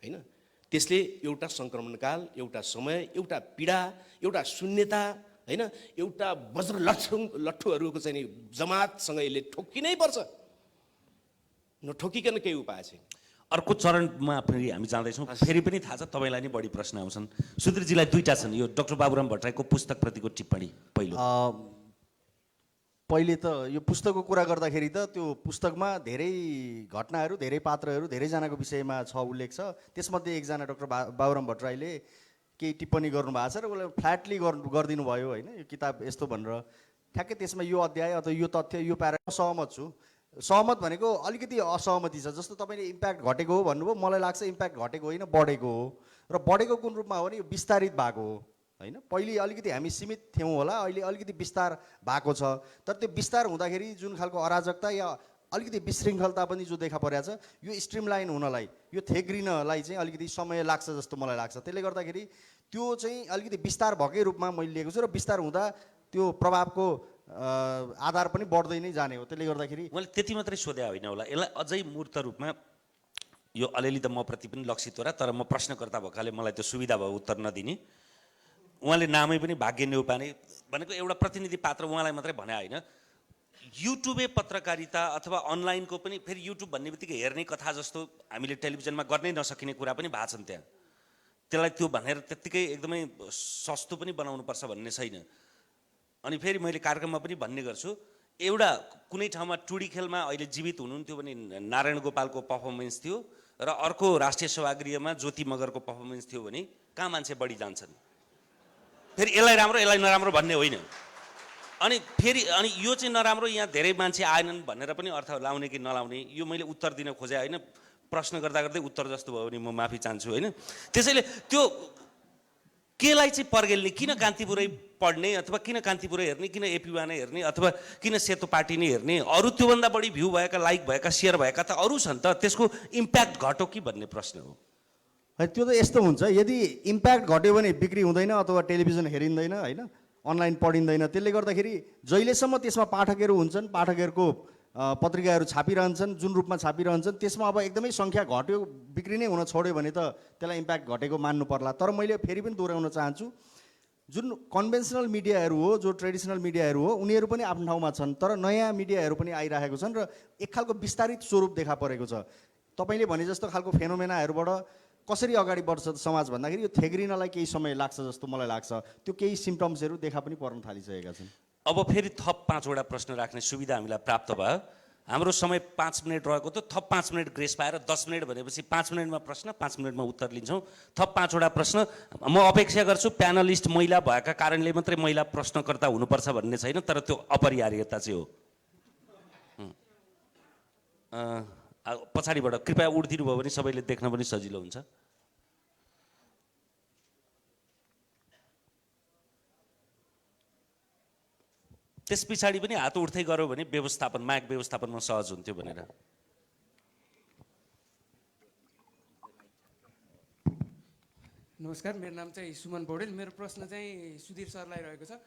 होइन। त्यसले एउटा सङ्क्रमणकाल, एउटा समय, एउटा पीडा, एउटा शून्यता होइन, एउटा वज्र लट्ठुहरूको चाहिँ नि जमातसँग यसले ठोकिनै पर्छ, नठोकिकन केही उपाय छैन। अर्को चरणमा फेरि हामी जाँदैछौँ। फेरि पनि थाहा छ तपाईँलाई नै बढी प्रश्न आउँछन्। सुधीरजीलाई 2टा छन्। यो डाक्टर बाबुराम भट्टराईको पुस्तकप्रतिको टिप्पणी पहिले त यो पुस्तकको कुरा गर्दाखेरि त त्यो पुस्तकमा धेरै घटनाहरू, धेरै पात्रहरू, धेरैजनाको विषयमा छ उल्लेख छ। त्यसमध्ये एकजना डाक्टर बाबुराम भट्टराईले केही टिप्पणी गर्नुभएको छ र उसलाई फ्ल्याटली गरिदिनु भयो होइन, यो किताब यस्तो भनेर। ठ्याक्कै त्यसमा यो अध्याय अथवा यो तथ्य, यो सहमत छु। सहमत भनेको अलिकति असहमति छ। जस्तो तपाईँले इम्प्याक्ट घटेको हो भन्नुभयो, मलाई लाग्छ इम्प्याक्ट घटेको होइन, बढेको हो। र बढेको कुन रूपमा हो भने यो विस्तारित भएको हो होइन। पहिले अलिकति हामी सीमित थियौँ होला, अहिले अलिकति विस्तार भएको छ। तर त्यो विस्तार हुँदाखेरि जुन खालको अराजकता या अलिकति विशृङ्खलता पनि जो देखा परेको छ, यो स्ट्रिमलाइन हुनलाई, यो थेग्रिनलाई चाहिँ अलिकति समय लाग्छ जस्तो मलाई लाग्छ। त्यसले गर्दाखेरि त्यो चाहिँ अलिकति विस्तार भएकै रूपमा मैले लिएको छु र विस्तार हुँदा त्यो प्रभावको आधार पनि बढ्दै नै जाने हो। त्यसले गर्दाखेरि मैले त्यति मात्रै सोधे होइन होला, यसलाई अझै मूर्त रूपमा यो अलिअलि त म प्रति पनि लक्षित हो र, तर म प्रश्नकर्ता भएकाले मलाई त्यो सुविधा भयो उत्तर नदिने। उहाँले नामै पनि भाग्य न्यौपाने भनेको एउटा प्रतिनिधि पात्र उहाँलाई मात्रै भने होइन, युट्युबे पत्रकारिता अथवा अनलाइनको पनि फेरि युट्युब भन्ने बित्तिकै हेर्ने कथा जस्तो हामीले टेलिभिजनमा गर्नै नसकिने कुरा पनि भएको छन् त्यहाँ। त्यसलाई त्यो भनेर त्यत्तिकै एकदमै सस्तो पनि बनाउनुपर्छ भन्ने छैन। अनि फेरि मैले कार्यक्रममा पनि भन्ने गर्छु, एउटा कुनै ठाउँमा टुडी खेलमा अहिले जीवित हुनुहुन्थ्यो भने नारायण गोपालको पर्फर्मेन्स थियो र अर्को राष्ट्रिय सभागृहमा ज्योति मगरको पर्फर्मेन्स थियो भने कहाँ मान्छे बढी जान्छन्? फेरि यसलाई राम्रो यसलाई नराम्रो भन्ने होइन। अनि यो चाहिँ नराम्रो, यहाँ धेरै मान्छे आएनन् भनेर पनि अर्थ लाउने कि नलाउने, यो मैले उत्तर दिन खोजे होइन। प्रश्न गर्दा गर्दै उत्तर जस्तो भयो भने म माफी चाहन्छु होइन। त्यसैले त्यो केलाई चाहिँ पर्गेल्ने, किन कान्तिपुरै पढ्ने अथवा किन कान्तिपुरै हेर्ने, किन एपिवा नै हेर्ने अथवा किन सेतो पार्टी नै हेर्ने? अरू त्योभन्दा बढी भ्यू भएका, लाइक भएका, सेयर भएका त अरू छन् त, त्यसको इम्प्याक्ट घट्यो कि भन्ने प्रश्न हो। है त्यो त यस्तो हुन्छ, यदि इम्प्याक्ट घट्यो भने बिक्री हुँदैन अथवा टेलिभिजन हेरिँदैन होइन, अनलाइन पढिँदैन। त्यसले गर्दाखेरि जहिलेसम्म त्यसमा पाठकहरू हुन्छन्, पाठकहरूको पत्रिकाहरू छापिरहन्छन्, जुन रूपमा छापिरहन्छन्, त्यसमा अब एकदमै सङ्ख्या घट्यो, बिक्री नै हुन छोड्यो भने त त्यसलाई इम्प्याक्ट घटेको मान्नु पर्ला। तर मैले फेरि पनि दोहोऱ्याउन चाहन्छु, जुन कन्भेन्सनल मिडियाहरू हो, जो ट्रेडिसनल मिडियाहरू हो, उनीहरू पनि आफ्नो ठाउँमा छन्, तर नयाँ मिडियाहरू पनि आइरहेको छन् र एक खालको विस्तारित स्वरूप देखा परेको छ। तपाईँले भने जस्तो खालको फेनोमेनाहरूबाट कसरी अगाडि बढ्छ समाज भन्दाखेरि यो थेग्रिनलाई केही समय लाग्छ जस्तो मलाई लाग्छ। त्यो केही सिम्टम्सहरू देखा पनि पर्न थालिसकेका छन्। अब फेरि थप 5वटा प्रश्न राख्ने सुविधा हामीलाई प्राप्त भयो। हाम्रो समय 5 मिनट रहेको थियो, थप 5 मिनट ग्रेस पाएर 10 मिनट भनेपछि 5 मिनटमा प्रश्न, 5 मिनटमा उत्तर लिन्छौँ। थप 5वटा प्रश्न। म अपेक्षा गर्छु प्यानलिस्ट महिला भएका कारणले मात्रै महिला प्रश्नकर्ता हुनुपर्छ भन्ने छैन, तर त्यो अपरिहार्यता चाहिँ हो। पछाडिबाट कृपया उठिदिनु भयो भने सबैले देख्न पनि सजिलो हुन्छ। त्यस पछाडि पनि हात उठ्दै गऱ्यो भने व्यवस्थापन, माइक व्यवस्थापनमा सहज हुन्थ्यो भनेर। नमस्कार, मेरो नाम चाहिँ सुमन पौडेल। मेरो प्रश्न चाहिँ सुधीर सरलाई रहेको छ।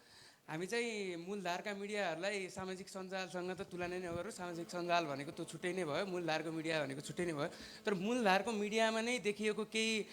हामी चाहिँ मूलधारका मिडियाहरूलाई सामाजिक सञ्जालसँग त तुलना नै नगरौँ, सामाजिक सञ्जाल भनेको त्यो छुट्टै नै भयो, मूलधारको मिडिया भनेको छुट्टै नै भयो। तर मूलधारको मिडियामा नै देखिएको केही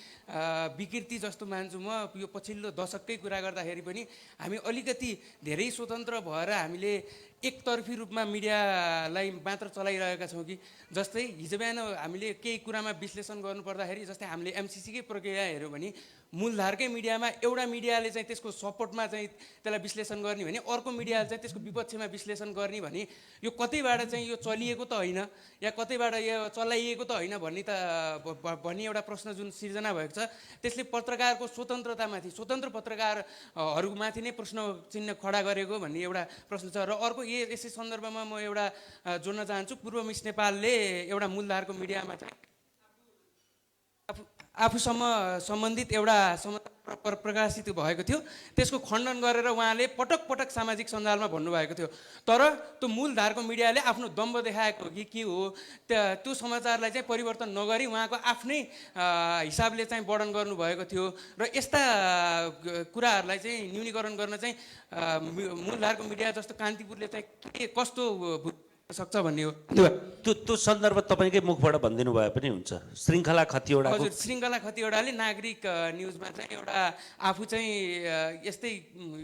विकृति जस्तो मान्छु म। यो पछिल्लो दशककै कुरा गर्दाखेरि पनि हामी अलिकति धेरै स्वतन्त्र भएर हामीले एकतर्फी रूपमा मिडियालाई मात्र चलाइरहेका छौँ कि? जस्तै हिजो बिहान हामीले केही कुरामा विश्लेषण गर्नुपर्दाखेरि, जस्तै हामीले एमसिसीकै प्रक्रिया हेऱ्यौँ भने मूलधारकै मिडियामा एउटा मिडियाले चाहिँ त्यसको सपोर्टमा चाहिँ त्यसलाई विश्लेषण गर्ने भने अर्को मिडियाले चाहिँ त्यसको विपक्षमा विश्लेषण गर्ने भने यो कतैबाट चाहिँ यो चलिएको त होइन या कतैबाट यो चलाइएको त होइन भन्ने एउटा प्रश्न जुन सिर्जना भएको छ, त्यसले पत्रकारको स्वतन्त्रतामाथि, स्वतन्त्र पत्रकारहरूमाथि नै प्रश्न चिन्ह खडा गरेको भन्ने एउटा प्रश्न छ। र अर्को यसै सन्दर्भमा म एउटा जोड्न चाहन्छु, पूर्व मिस नेपालले एउटा मूलधारको मिडियामा चाहिँ आफूसम्म सम्बन्धित एउटा प्रकाशित भएको थियो, त्यसको खण्डन गरेर उहाँले पटक पटक सामाजिक सञ्जालमा भन्नुभएको थियो। तर त्यो मूलधारको मिडियाले आफ्नो दम्ब देखाएको हो कि के हो, त्यो समाचारलाई चाहिँ परिवर्तन नगरी उहाँको आफ्नै हिसाबले चाहिँ वर्णन गर्नुभएको थियो। र यस्ता कुराहरूलाई चाहिँ न्यूनीकरण गर्न चाहिँ मूलधारको मिडिया जस्तो कान्तिपुरले चाहिँ के कस्तो सक्छ भन्ने हो। त्यो सन्दर्भ तपाईँकै मुखबाट भनिदिनु भए पनि हुन्छ। श्रृङ्खला खतिवडा, हजुर, श्रृङ्खला खतिवडाले नागरिक न्युजमा चाहिँ एउटा आफू चाहिँ यस्तै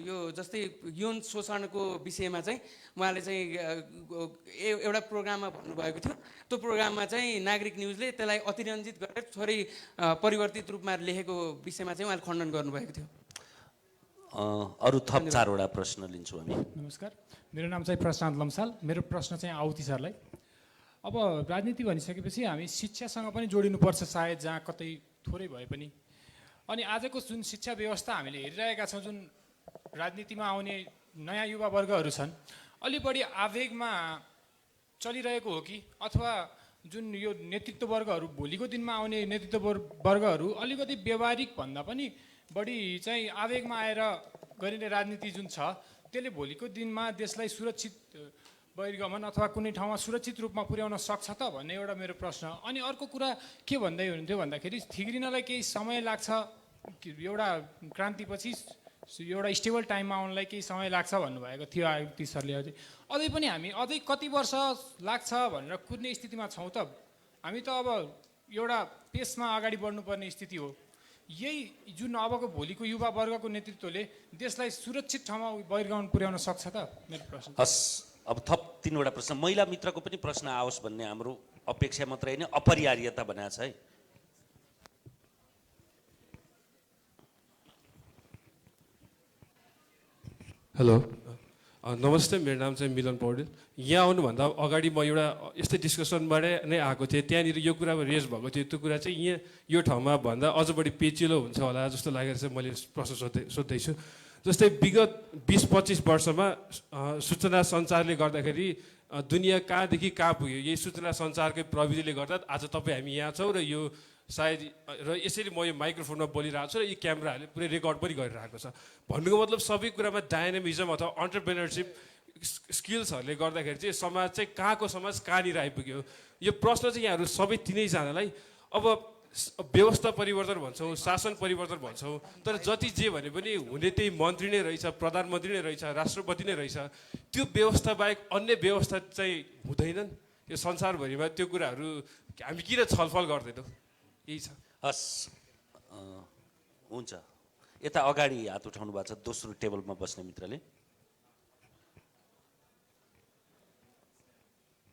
यो जस्तै यौन शोषणको विषयमा चाहिँ उहाँले चाहिँ एउटा प्रोग्राममा भन्नुभएको थियो। त्यो प्रोग्राममा चाहिँ नागरिक न्युजले त्यसलाई अतिरञ्जित गरेर थोरै परिवर्तित रूपमा लेखेको विषयमा चाहिँ उहाँले खण्डन गर्नुभएको थियो। अरू थप 4वटा प्रश्न लिन्छौँ हामी। नमस्कार, मेरो नाम चाहिँ प्रशान्त लम्साल। मेरो प्रश्न चाहिँ आउती सरलाई। अब राजनीति भनिसकेपछि हामी शिक्षासँग पनि जोडिनुपर्छ सायद, जहाँ कतै थोरै भए पनि। अनि आजको जुन शिक्षा व्यवस्था हामीले हेरिरहेका छौँ, जुन राजनीतिमा आउने नयाँ युवावर्गहरू छन्, अलि बढी आवेगमा चलिरहेको हो कि अथवा जुन यो नेतृत्व वर्गहरू, भोलिको दिनमा आउने नेतृत्व वर्गहरू अलिकति व्यवहारिक भन्दा पनि बढी चाहिँ आवेगमा आएर गरिने राजनीति जुन छ, त्यसले भोलिको दिनमा देशलाई सुरक्षित बहिर्गमन अथवा कुनै ठाउँमा सुरक्षित रूपमा पुर्याउन सक्छ त भन्ने एउटा मेरो प्रश्न। अनि अर्को कुरा के भन्दै हुनुहुन्थ्यो भन्दाखेरि थिग्रिनलाई केही समय लाग्छ, एउटा क्रान्तिपछि एउटा स्टेबल टाइममा आउनलाई केही समय लाग्छ भन्नुभएको थियो आयुक्ति सरले। अझै पनि हामी अझै कति वर्ष लाग्छ भनेर कुद्ने स्थितिमा छौँ त? हामी त अब एउटा पेसमा अगाडि बढ्नुपर्ने स्थिति हो। यही जुन अबको भोलिको युवा वर्गको नेतृत्वले देशलाई सुरक्षित ठाउँमा बहिर्गमन पुर्याउन सक्छ त? मेरो प्रश्न। हस्, अब थप 3वटा प्रश्न। महिला मित्रको पनि प्रश्न आओस् भन्ने हाम्रो अपेक्षा मात्रै होइन, अपरिहार्यता भनेको छ है। हेलो, नमस्ते। मेरो नाम चाहिँ मिलन पौडेल। यहाँ आउनुभन्दा अगाडि म एउटा यस्तै डिस्कसनबाट नै आएको थिएँ। त्यहाँनिर यो कुरा रेज भएको थियो। त्यो कुरा चाहिँ यहाँ यो ठाउँमा भन्दा अझ बढी पेचिलो हुन्छ होला जस्तो लागेर चाहिँ मैले प्रश्न सोध्दैछु। जस्तै विगत 20-25 वर्षमा सूचना सञ्चारले गर्दाखेरि दुनियाँ कहाँदेखि कहाँ पुग्यो। यही सूचना सञ्चारकै प्रविधिले गर्दा आज तपाईँ हामी यहाँ छौँ र यो सायद र यसरी म यो माइक्रोफोनमा बोलिरहेको छु र यो क्यामेराहरूले पुरै रेकर्ड पनि गरिरहेको छ। भन्नुको मतलब सबै कुरामा डायनामिजम अथवा अन्टरप्रेनरसिप स्किल्सहरूले गर्दाखेरि चाहिँ समाज चाहिँ कहाँको समाज कहाँनिर आइपुग्यो। यो प्रश्न चाहिँ यहाँहरू सबै तिनैजनालाई अब व्यवस्था परिवर्तन भन्छौँ, शासन परिवर्तन भन्छौँ, तर जति जे भने पनि हुने त्यही मन्त्री नै रहेछ, प्रधानमन्त्री नै रहेछ, राष्ट्रपति नै रहेछ। त्यो व्यवस्था बाहेक अन्य व्यवस्था चाहिँ हुँदैनन् यो संसारभरिमा। त्यो कुराहरू हामी किन छलफल गर्दैनौँ? यही छ। हस्, हुन्छ। यता अगाडि हात उठाउनु भएको छ दोस्रो टेबलमा बस्ने मित्रले।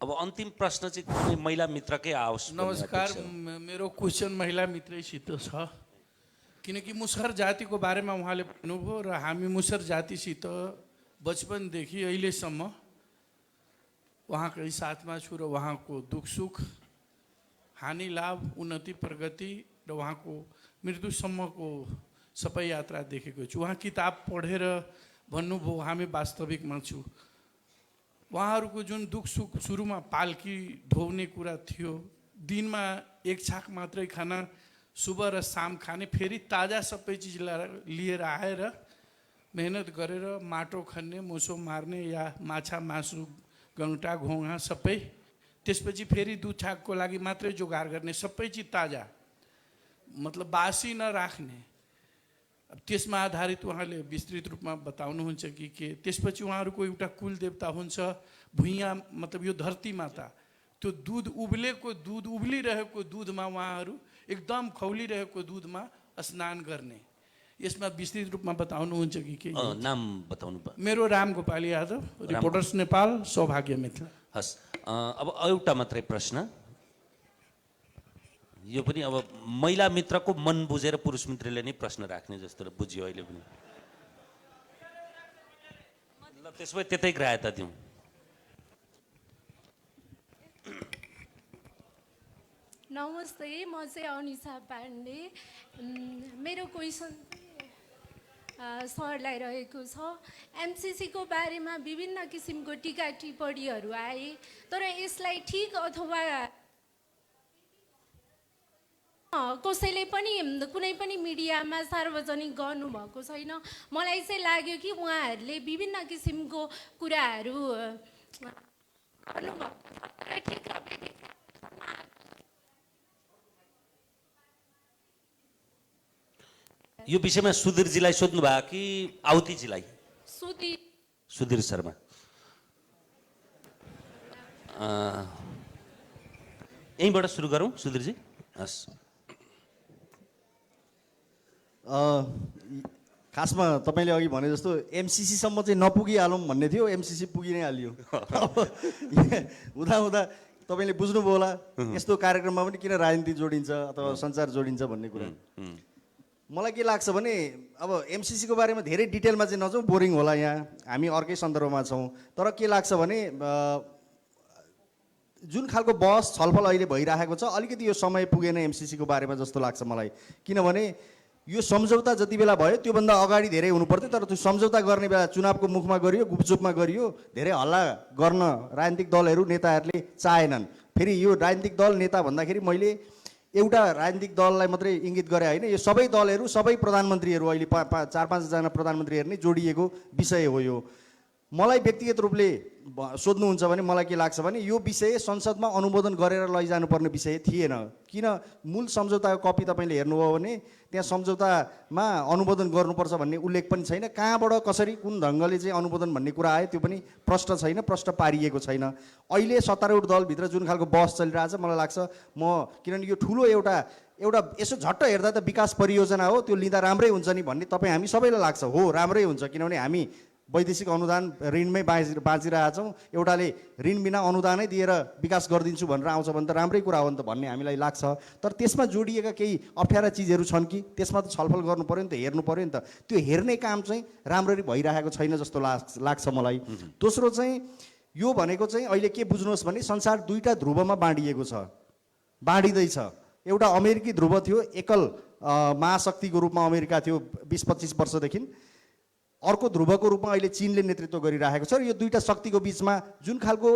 अब अन्तिम प्रश्न चाहिँ कुनै महिला मित्रकै आओस्। नमस्कार, मेरो क्वेसन महिला मित्रैसित छ। किनकि मुसहर जातिको बारेमा उहाँले भन्नुभयो र हामी मुसहर जातिसित बचपनदेखि अहिलेसम्म उहाँकै साथमा छु र उहाँको दुःख सुख, हानि लाभ, उन्नति प्रगति र उहाँको मृत्युसम्मको सबै यात्रा देखेको छु। उहाँ किताब पढेर भन्नुभयो हामी वास्तविकमा छु। उहाँहरूको जुन दुःख सुख सुरुमा पाल्की ढोउने कुरा थियो, दिनमा एक छाक मात्रै खाना, सुबह र शाम खाने, फेरि ताजा सबै चिज लिएर आएर मेहनत गरेर माटो खन्ने, मुसो मार्ने या माछा मासु गङ्टा घोङा सबै, त्यसपछि फेरि 2 छाकको लागि मात्रै जोगाड गर्ने, सबै चिज ताजा, मतलब बासी नराख्ने। अब त्यसमा आधारित उहाँले विस्तृत रूपमा बताउनुहुन्छ कि के। त्यसपछि उहाँहरूको एउटा कुल देवता हुन्छ भुइँया, मतलब यो धरती माता। त्यो दुध उब्लिरहेको दुधमा उहाँहरू एकदम खौलिरहेको दुधमा स्नान गर्ने। यसमा विस्तृत रूपमा बताउनुहुन्छ कि के? नाम बताउनु। मेरो राम गोपाल यादव, रिपोर्टर्स नेपाल, सौभाग्य मित्र। हस्, अब एउटा मात्रै प्रश्न। यो पनि अब महिला मित्रको मन बुझेर पुरुष मित्रले नै प्रश्न राख्ने जस्तो बुझ्यो अहिले पनि। ल त्यसो भए त्यतै ग्राह्यता दिउँ। नमस्ते, म चाहिँ अनिसा पाण्डे। मेरो क्वेसन सरलाई रहेको छ। एमसिसीको बारेमा विभिन्न किसिमको टीका टिप्पणीहरू आए, तर यसलाई ठिक अथवा कसैले पनि कुनै पनि मिडियामा सार्वजनिक गर्नुभएको छैन। मलाई चाहिँ लाग्यो कि उहाँहरूले विभिन्न किसिमको कुराहरू यो विषयमा सुधीरजीलाई सोध्नु भयो कि आउतीजीलाई? सुधीर शर्मा। यहीँबाट सुरु गरौँ सुधीरजी। हस्, खासमा तपाईँले अघि भने जस्तो एमसिसीसम्म चाहिँ नपुगिहालौँ भन्ने थियो, एमसिसी पुगि नै हाल्यो। हुँदा तपाईँले बुझ्नुभयो होला यस्तो कार्यक्रममा पनि किन राजनीति जोडिन्छ अथवा सञ्चार जोडिन्छ भन्ने कुरा। मलाई के लाग्छ भने अब एमसिसीको बारेमा धेरै डिटेलमा चाहिँ नजाउँ, बोरिङ होला, यहाँ हामी अर्कै सन्दर्भमा छौँ। तर के लाग्छ भने जुन खालको बहस छलफल अहिले भइरहेको छ, अलिकति यो समय पुगेन एमसिसीको बारेमा जस्तो लाग्छ मलाई। किनभने यो सम्झौता जति बेला भयो त्योभन्दा अगाडि धेरै हुनुपर्थ्यो, तर त्यो सम्झौता गर्ने बेला चुनावको मुखमा गरियो, गुपचुपमा गरियो। धेरै हल्ला गर्न राजनीतिक दलहरू नेताहरूले चाहेनन्। फेरि यो राजनीतिक दल नेता भन्दाखेरि मैले एउटा राजनीतिक दललाई मात्रै इङ्गित गरे होइन, यो सबै दलहरू, सबै प्रधानमन्त्रीहरू, अहिले 4-5 जना प्रधानमन्त्रीहरू नै जोडिएको विषय हो यो। मलाई व्यक्तिगत रूपले सोध्नुहुन्छ भने मलाई के लाग्छ भने यो विषय संसदमा अनुमोदन गरेर लैजानुपर्ने विषय थिएन। किन मूल सम्झौताको कपी तपाईँले हेर्नुभयो भने त्यहाँ सम्झौतामा अनुमोदन गर्नुपर्छ भन्ने उल्लेख पनि छैन। कहाँबाट कसरी कुन ढङ्गले चाहिँ अनुमोदन भन्ने कुरा आयो त्यो पनि प्रश्न छैन, प्रश्न पारिएको छैन। अहिले सत्तारूढ दलभित्र जुन खालको बहस चलिरहेछ मलाई लाग्छ किनभने यो ठुलो एउटा यसो झट्ट हेर्दा त विकास परियोजना हो, त्यो लिँदा राम्रै हुन्छ नि भन्ने हामी सबैलाई लाग्छ। हो, राम्रै हुन्छ, किनभने हामी वैदेशिक अनुदान ऋणमै बाँचिरहेछौँ। एउटाले ऋण बिना अनुदानै दिएर विकास गरिदिन्छु भनेर आउँछ भने त राम्रै कुरा हो नि त भन्ने हामीलाई लाग्छ। तर त्यसमा जोडिएका केही अप्ठ्यारा चिजहरू छन् कि त्यसमा त छलफल गर्नु पऱ्यो नि त, हेर्नु पऱ्यो नि त। त्यो हेर्ने काम चाहिँ राम्ररी भइरहेको छैन जस्तो लाग्छ मलाई। दोस्रो चाहिँ यो भनेको चाहिँ अहिले के बुझ्नुहोस् भने संसार दुईवटा ध्रुवमा बाँडिएको छ, बाँडिँदैछ। एउटा अमेरिकी ध्रुव थियो, एकल महाशक्तिको रूपमा अमेरिका थियो 20-25 वर्षदेखि। अर्को ध्रुवको रूपमा अहिले चीनले नेतृत्व गरिरहेको छ। र यो दुईवटा शक्तिको बिचमा जुन खालको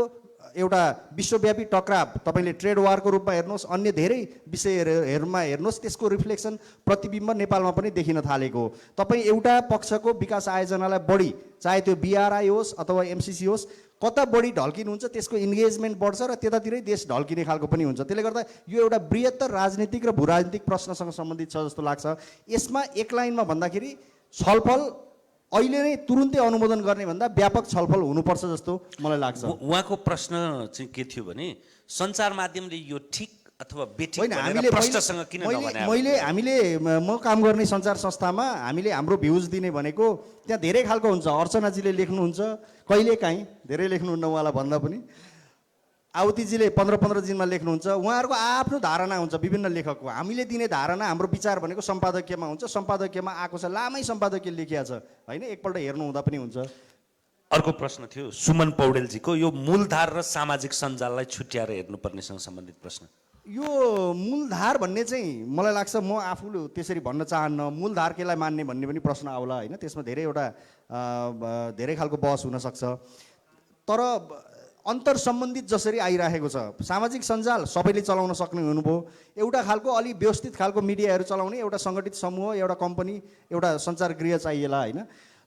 एउटा विश्वव्यापी टकराव तपाईँले ट्रेड वारको रूपमा हेर्नुहोस्, अन्य धेरै विषयहरूमा हेर्नुहोस्, त्यसको रिफ्लेक्सन प्रतिबिम्ब नेपालमा पनि देखिन थालेको हो। तपाईँ एउटा पक्षको विकास आयोजनालाई बढी, चाहे त्यो BRI होस् अथवा MCC होस्, कता बढी ढल्किनुहुन्छ त्यसको इन्गेजमेन्ट बढ्छ र त्यतातिरै देश ढल्किने खालको पनि हुन्छ। त्यसले गर्दा यो एउटा बृहत्तर राजनीतिक र भूराजनीतिक प्रश्नसँग सम्बन्धित छ जस्तो लाग्छ। यसमा एक लाइनमा भन्दाखेरि छलफल अहिले नै तुरुन्तै अनुमोदन गर्ने भन्दा व्यापक छलफल हुनुपर्छ जस्तो मलाई लाग्छ। उहाँको प्रश्न चाहिँ के थियो भने सञ्चार माध्यमले यो ठिक अथवा बेठिक होइन, म काम गर्ने सञ्चार संस्थामा हामीले हाम्रो भ्युज दिने भनेको त्यहाँ धेरै खालको हुन्छ। अर्चनाजीले लेख्नुहुन्छ, कहिलेकाहीँ धेरै लेख्नुहुन्न उहाँलाई भन्दा पनि, आवतीजीले 15-15 दिनमा लेख्नुहुन्छ। उहाँहरूको आफ्नो धारणा हुन्छ विभिन्न लेखकको। हामीले दिने धारणा, हाम्रो विचार भनेको सम्पादकीयमा हुन्छ। सम्पादकीयमा आएको छ, लामै सम्पादकीय लेखिया छ होइन, एकपल्ट हेर्नु हुँदा पनि हुन्छ। अर्को प्रश्न थियो सुमन पौडेलजीको, यो मूलधार र सामाजिक सञ्जाललाई छुट्याएर हेर्नुपर्नेसँग सम्बन्धित प्रश्न। यो मूलधार भन्ने चाहिँ मलाई लाग्छ, म आफूले त्यसरी भन्न चाहन्न। मूलधार केलाई मान्ने भन्ने पनि प्रश्न आउला होइन, त्यसमा धेरै खालको बहस हुनसक्छ। तर अन्तर सम्बन्धित जसरी आइरहेको छ, सामाजिक सञ्जाल सबैले चलाउन सक्ने हुनुभयो। एउटा खालको अलि व्यवस्थित खालको मिडियाहरू चलाउने एउटा सङ्गठित समूह, एउटा कम्पनी, एउटा सञ्चार गृह चाहिएला होइन।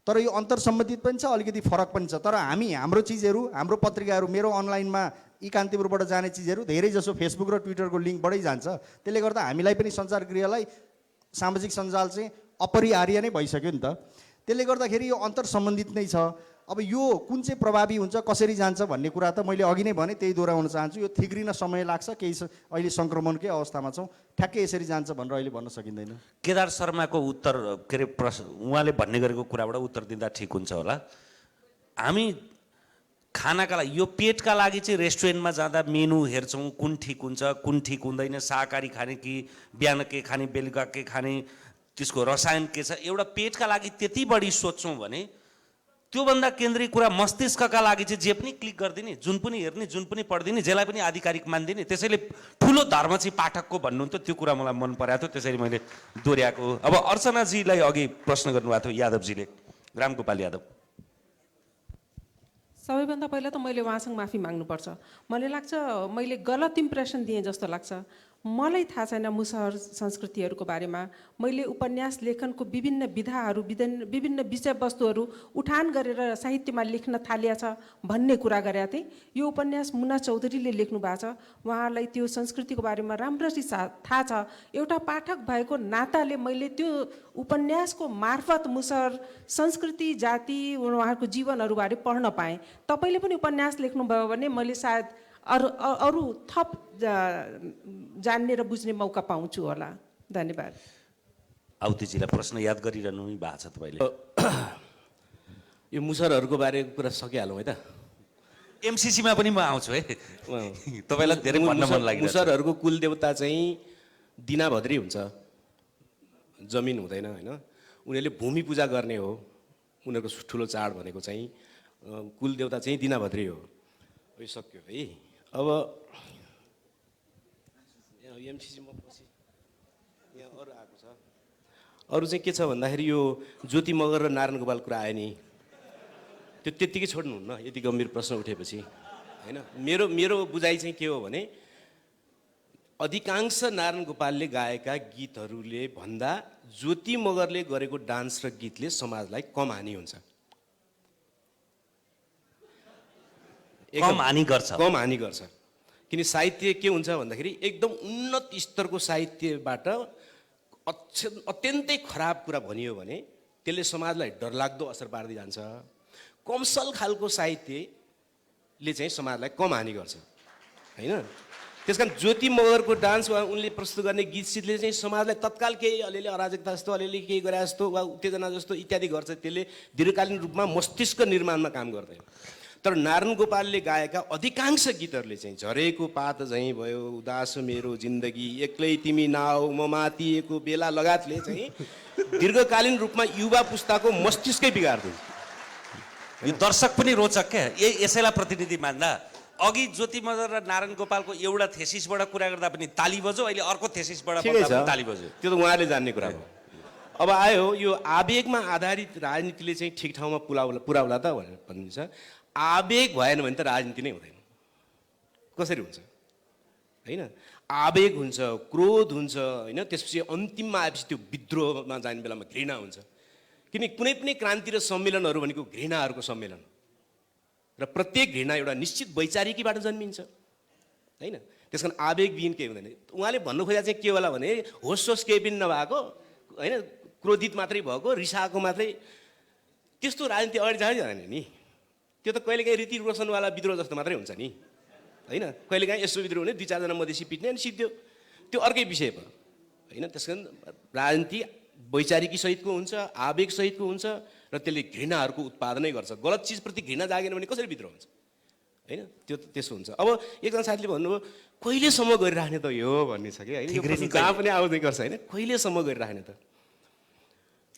तर यो अन्तर सम्बन्धित पनि छ, अलिकति फरक पनि छ। तर हाम्रो चिजहरू, हाम्रो पत्रिकाहरू, मेरो अनलाइनमा कान्तिपुरबाट जाने चिजहरू धेरै जसो फेसबुक र ट्विटरको लिङ्कबाटै जान्छ। त्यसले गर्दा हामीलाई पनि सञ्चार गृहलाई सामाजिक सञ्जाल चाहिँ अपरिहार्य नै भइसक्यो नि त। त्यसले गर्दाखेरि यो अन्तर सम्बन्धित नै छ। अब यो कुन चाहिँ प्रभावी हुन्छ, कसरी जान्छ भन्ने कुरा त मैले अघि नै भने, त्यही दोहोऱ्याउन चाहन्छु। यो थिग्रिन समय लाग्छ, केही अहिले सङ्क्रमणकै अवस्थामा छौँ, ठ्याक्कै यसरी जान्छ भनेर अहिले भन्न सकिँदैन। केदार शर्माको उत्तर के अरे उहाँले भन्ने गरेको कुराबाट उत्तर दिँदा ठिक हुन्छ होला। हामी खानाका लागि, यो पेटका लागि चाहिँ रेस्टुरेन्टमा जाँदा मेनु हेर्छौँ, कुन ठिक हुन्छ कुन ठिक हुँदैन, शाकाहारी खाने कि बिहान के खाने बेलुका के खाने, त्यसको रसायन के छ। एउटा पेटका लागि त्यति बढी सोध्छौँ भने त्योभन्दा केन्द्रीय कुरा मस्तिष्कका लागि चाहिँ जे पनि क्लिक गरिदिने, जुन पनि हेर्ने, जुन पनि पढिदिने, जसलाई पनि आधिकारिक मानिदिने। त्यसैले ठुलो धर्म चाहिँ पाठकको भन्नुहुन्थ्यो, त्यो कुरा मलाई मन परेको थियो, त्यसरी मैले दोहोऱ्याएको। अब अर्चनाजीलाई अघि प्रश्न गर्नुभएको थियो यादवजीले, रामगोपाल यादव। सबैभन्दा पहिला त मैले उहाँसँग माफी माग्नुपर्छ। मलाई लाग्छ मैले गलत इम्प्रेसन दिएँ जस्तो लाग्छ। मलाई थाहा छैन मुसहर संस्कृतिहरूको बारेमा। मैले उपन्यास लेखनको विभिन्न विधाहरू, विभिन्न विषयवस्तुहरू उठान गरेर साहित्यमा लेख्न थालिया छ भन्ने कुरा गरेका थिएँ। यो उपन्यास मुना चौधरीले लेख्नु भएको छ। उहाँलाई त्यो संस्कृतिको बारेमा राम्ररी थाहा छ। एउटा पाठक भएको नाताले मैले त्यो उपन्यासको मार्फत मुसहर संस्कृति, जाति, उहाँहरूको जीवनहरूबारे पढ्न पाएँ। तपाईँले पनि उपन्यास लेख्नुभयो भने मैले सायद अरू थप जान्ने र बुझ्ने मौका पाउँछु होला। धन्यवाद। आवतीजीलाई प्रश्न याद गरिरहनु भएको छ तपाईँले। यो मुसहरहरूको बारेको कुरा सकिहालौँ है त। MCCमा पनि म आउँछु है, तपाईँलाई धेरै भन्न मन लाग्यो। मुसहरहरूको कुल देवता चाहिँ दिनाभद्री हुन्छ, जमिन हुँदैन होइन। उनीहरूले भूमि पूजा गर्ने हो। उनीहरूको ठुलो चाड भनेको चाहिँ कुल देवता चाहिँ दिनाभद्री हो। यो सक्यो है। अब MCCमा पछि यहाँ अरू आएको छ। अरू चाहिँ के छ भन्दाखेरि यो ज्योति मगर र नारायण गोपाल कुरा आयो नि, त्यो त्यत्तिकै छोड्नुहुन्न यति गम्भीर प्रश्न उठेपछि होइन। मेरो बुझाइ चाहिँ के हो भने अधिकांश नारायण गोपालले गाएका गीतहरूले भन्दा ज्योति मगरले गरेको डान्स र गीतले समाजलाई कम हानि हुन्छ। कम हानि गर्छ। कम हानि गर्छ। किन साहित्य के हुन्छ भन्दाखेरि एकदम उन्नत स्तरको साहित्यबाट अत्यन्तै खराब कुरा भनियो भने त्यसले समाजलाई डरलाग्दो असर पार्दै जान्छ। कमसल खालको साहित्यले चाहिँ समाजलाई कम हानि गर्छ होइन। त्यस कारण ज्योति मगरको डान्स वा उनले प्रस्तुत गर्ने गीत सितले चाहिँ समाजलाई तत्काल केही अलिअलि अराजकता जस्तो अलिअलि केही गरे जस्तो वा उत्तेजना जस्तो इत्यादि गर्छ। त्यसले दीर्घकालीन रूपमा मस्तिष्क निर्माणमा काम गर्दैन। तर नारायण गोपालले गाएका अधिकांश गीतहरूले चाहिँ झरेको पात झैँ भयो, उदास मेरो जिन्दगी, एक्लै तिमी नाउ, म मातिएको बेला लगायतले चाहिँ दीर्घकालीन रूपमा युवा पुस्ताको मस्तिष्कै बिगार्दिन्छ। यो दर्शक पनि रोचक क्या, यसैलाई प्रतिनिधि मान्दा अघि ज्योति मगर र नारायण गोपालको एउटा थेसिसबाट कुरा गर्दा पनि ताली बज्यो, अहिले अर्को थेसिसबाट ताली बज्यो। त्यो त उहाँले जान्ने कुरा हो। अब आयो यो आवेगमा आधारित राजनीतिले चाहिँ ठिक ठाउँमा पुर्याउला त भनेर भनिन्छ। आवेग भएन भने त राजनीति नै हुँदैन। कसरी हुन्छ होइन? आवेग हुन्छ, क्रोध हुन्छ होइन, त्यसपछि अन्तिममा आएपछि त्यो विद्रोहमा जाने बेलामा घृणा हुन्छ। किन कुनै पनि क्रान्ति र सम्मेलनहरू भनेको घृणाहरूको सम्मेलन र प्रत्येक घृणा एउटा निश्चित वैचारिकीबाट जन्मिन्छ होइन। त्यस कारण आवेगविहीन केही हुँदैन। उहाँले भन्नु खोजेको चाहिँ के होला भने होस केही पनि नभएको होइन, क्रोधित मात्रै भएको, रिसाएको मात्रै, त्यस्तो राजनीति अगाडि जाँदैन नि। त्यो त कहिलेकाहीँ ऋतिक रोशनवाला विद्रोह जस्तो मात्रै हुन्छ नि होइन। कहिलेकाहीँ यसो विद्रोह हुने 2-4 जना मधेसी पिट्ने अनि सिद्धो, त्यो अर्कै विषय भयो होइन। त्यस कारण राजनीति वैचारिकी सहितको हुन्छ, आवेग सहितको हुन्छ र त्यसले घृणाहरूको उत्पादनै गर्छ। गलत चिजप्रति घृणा जागेन भने कसरी विद्रोह हुन्छ होइन। त्यो त्यसो हुन्छ। अब एकजना साथीले भन्नुभयो कहिलेसम्म गरिराख्ने त यो भन्ने छ कि होइन, जहाँ पनि आउँदै गर्छ होइन, कहिलेसम्म गरिराख्ने त।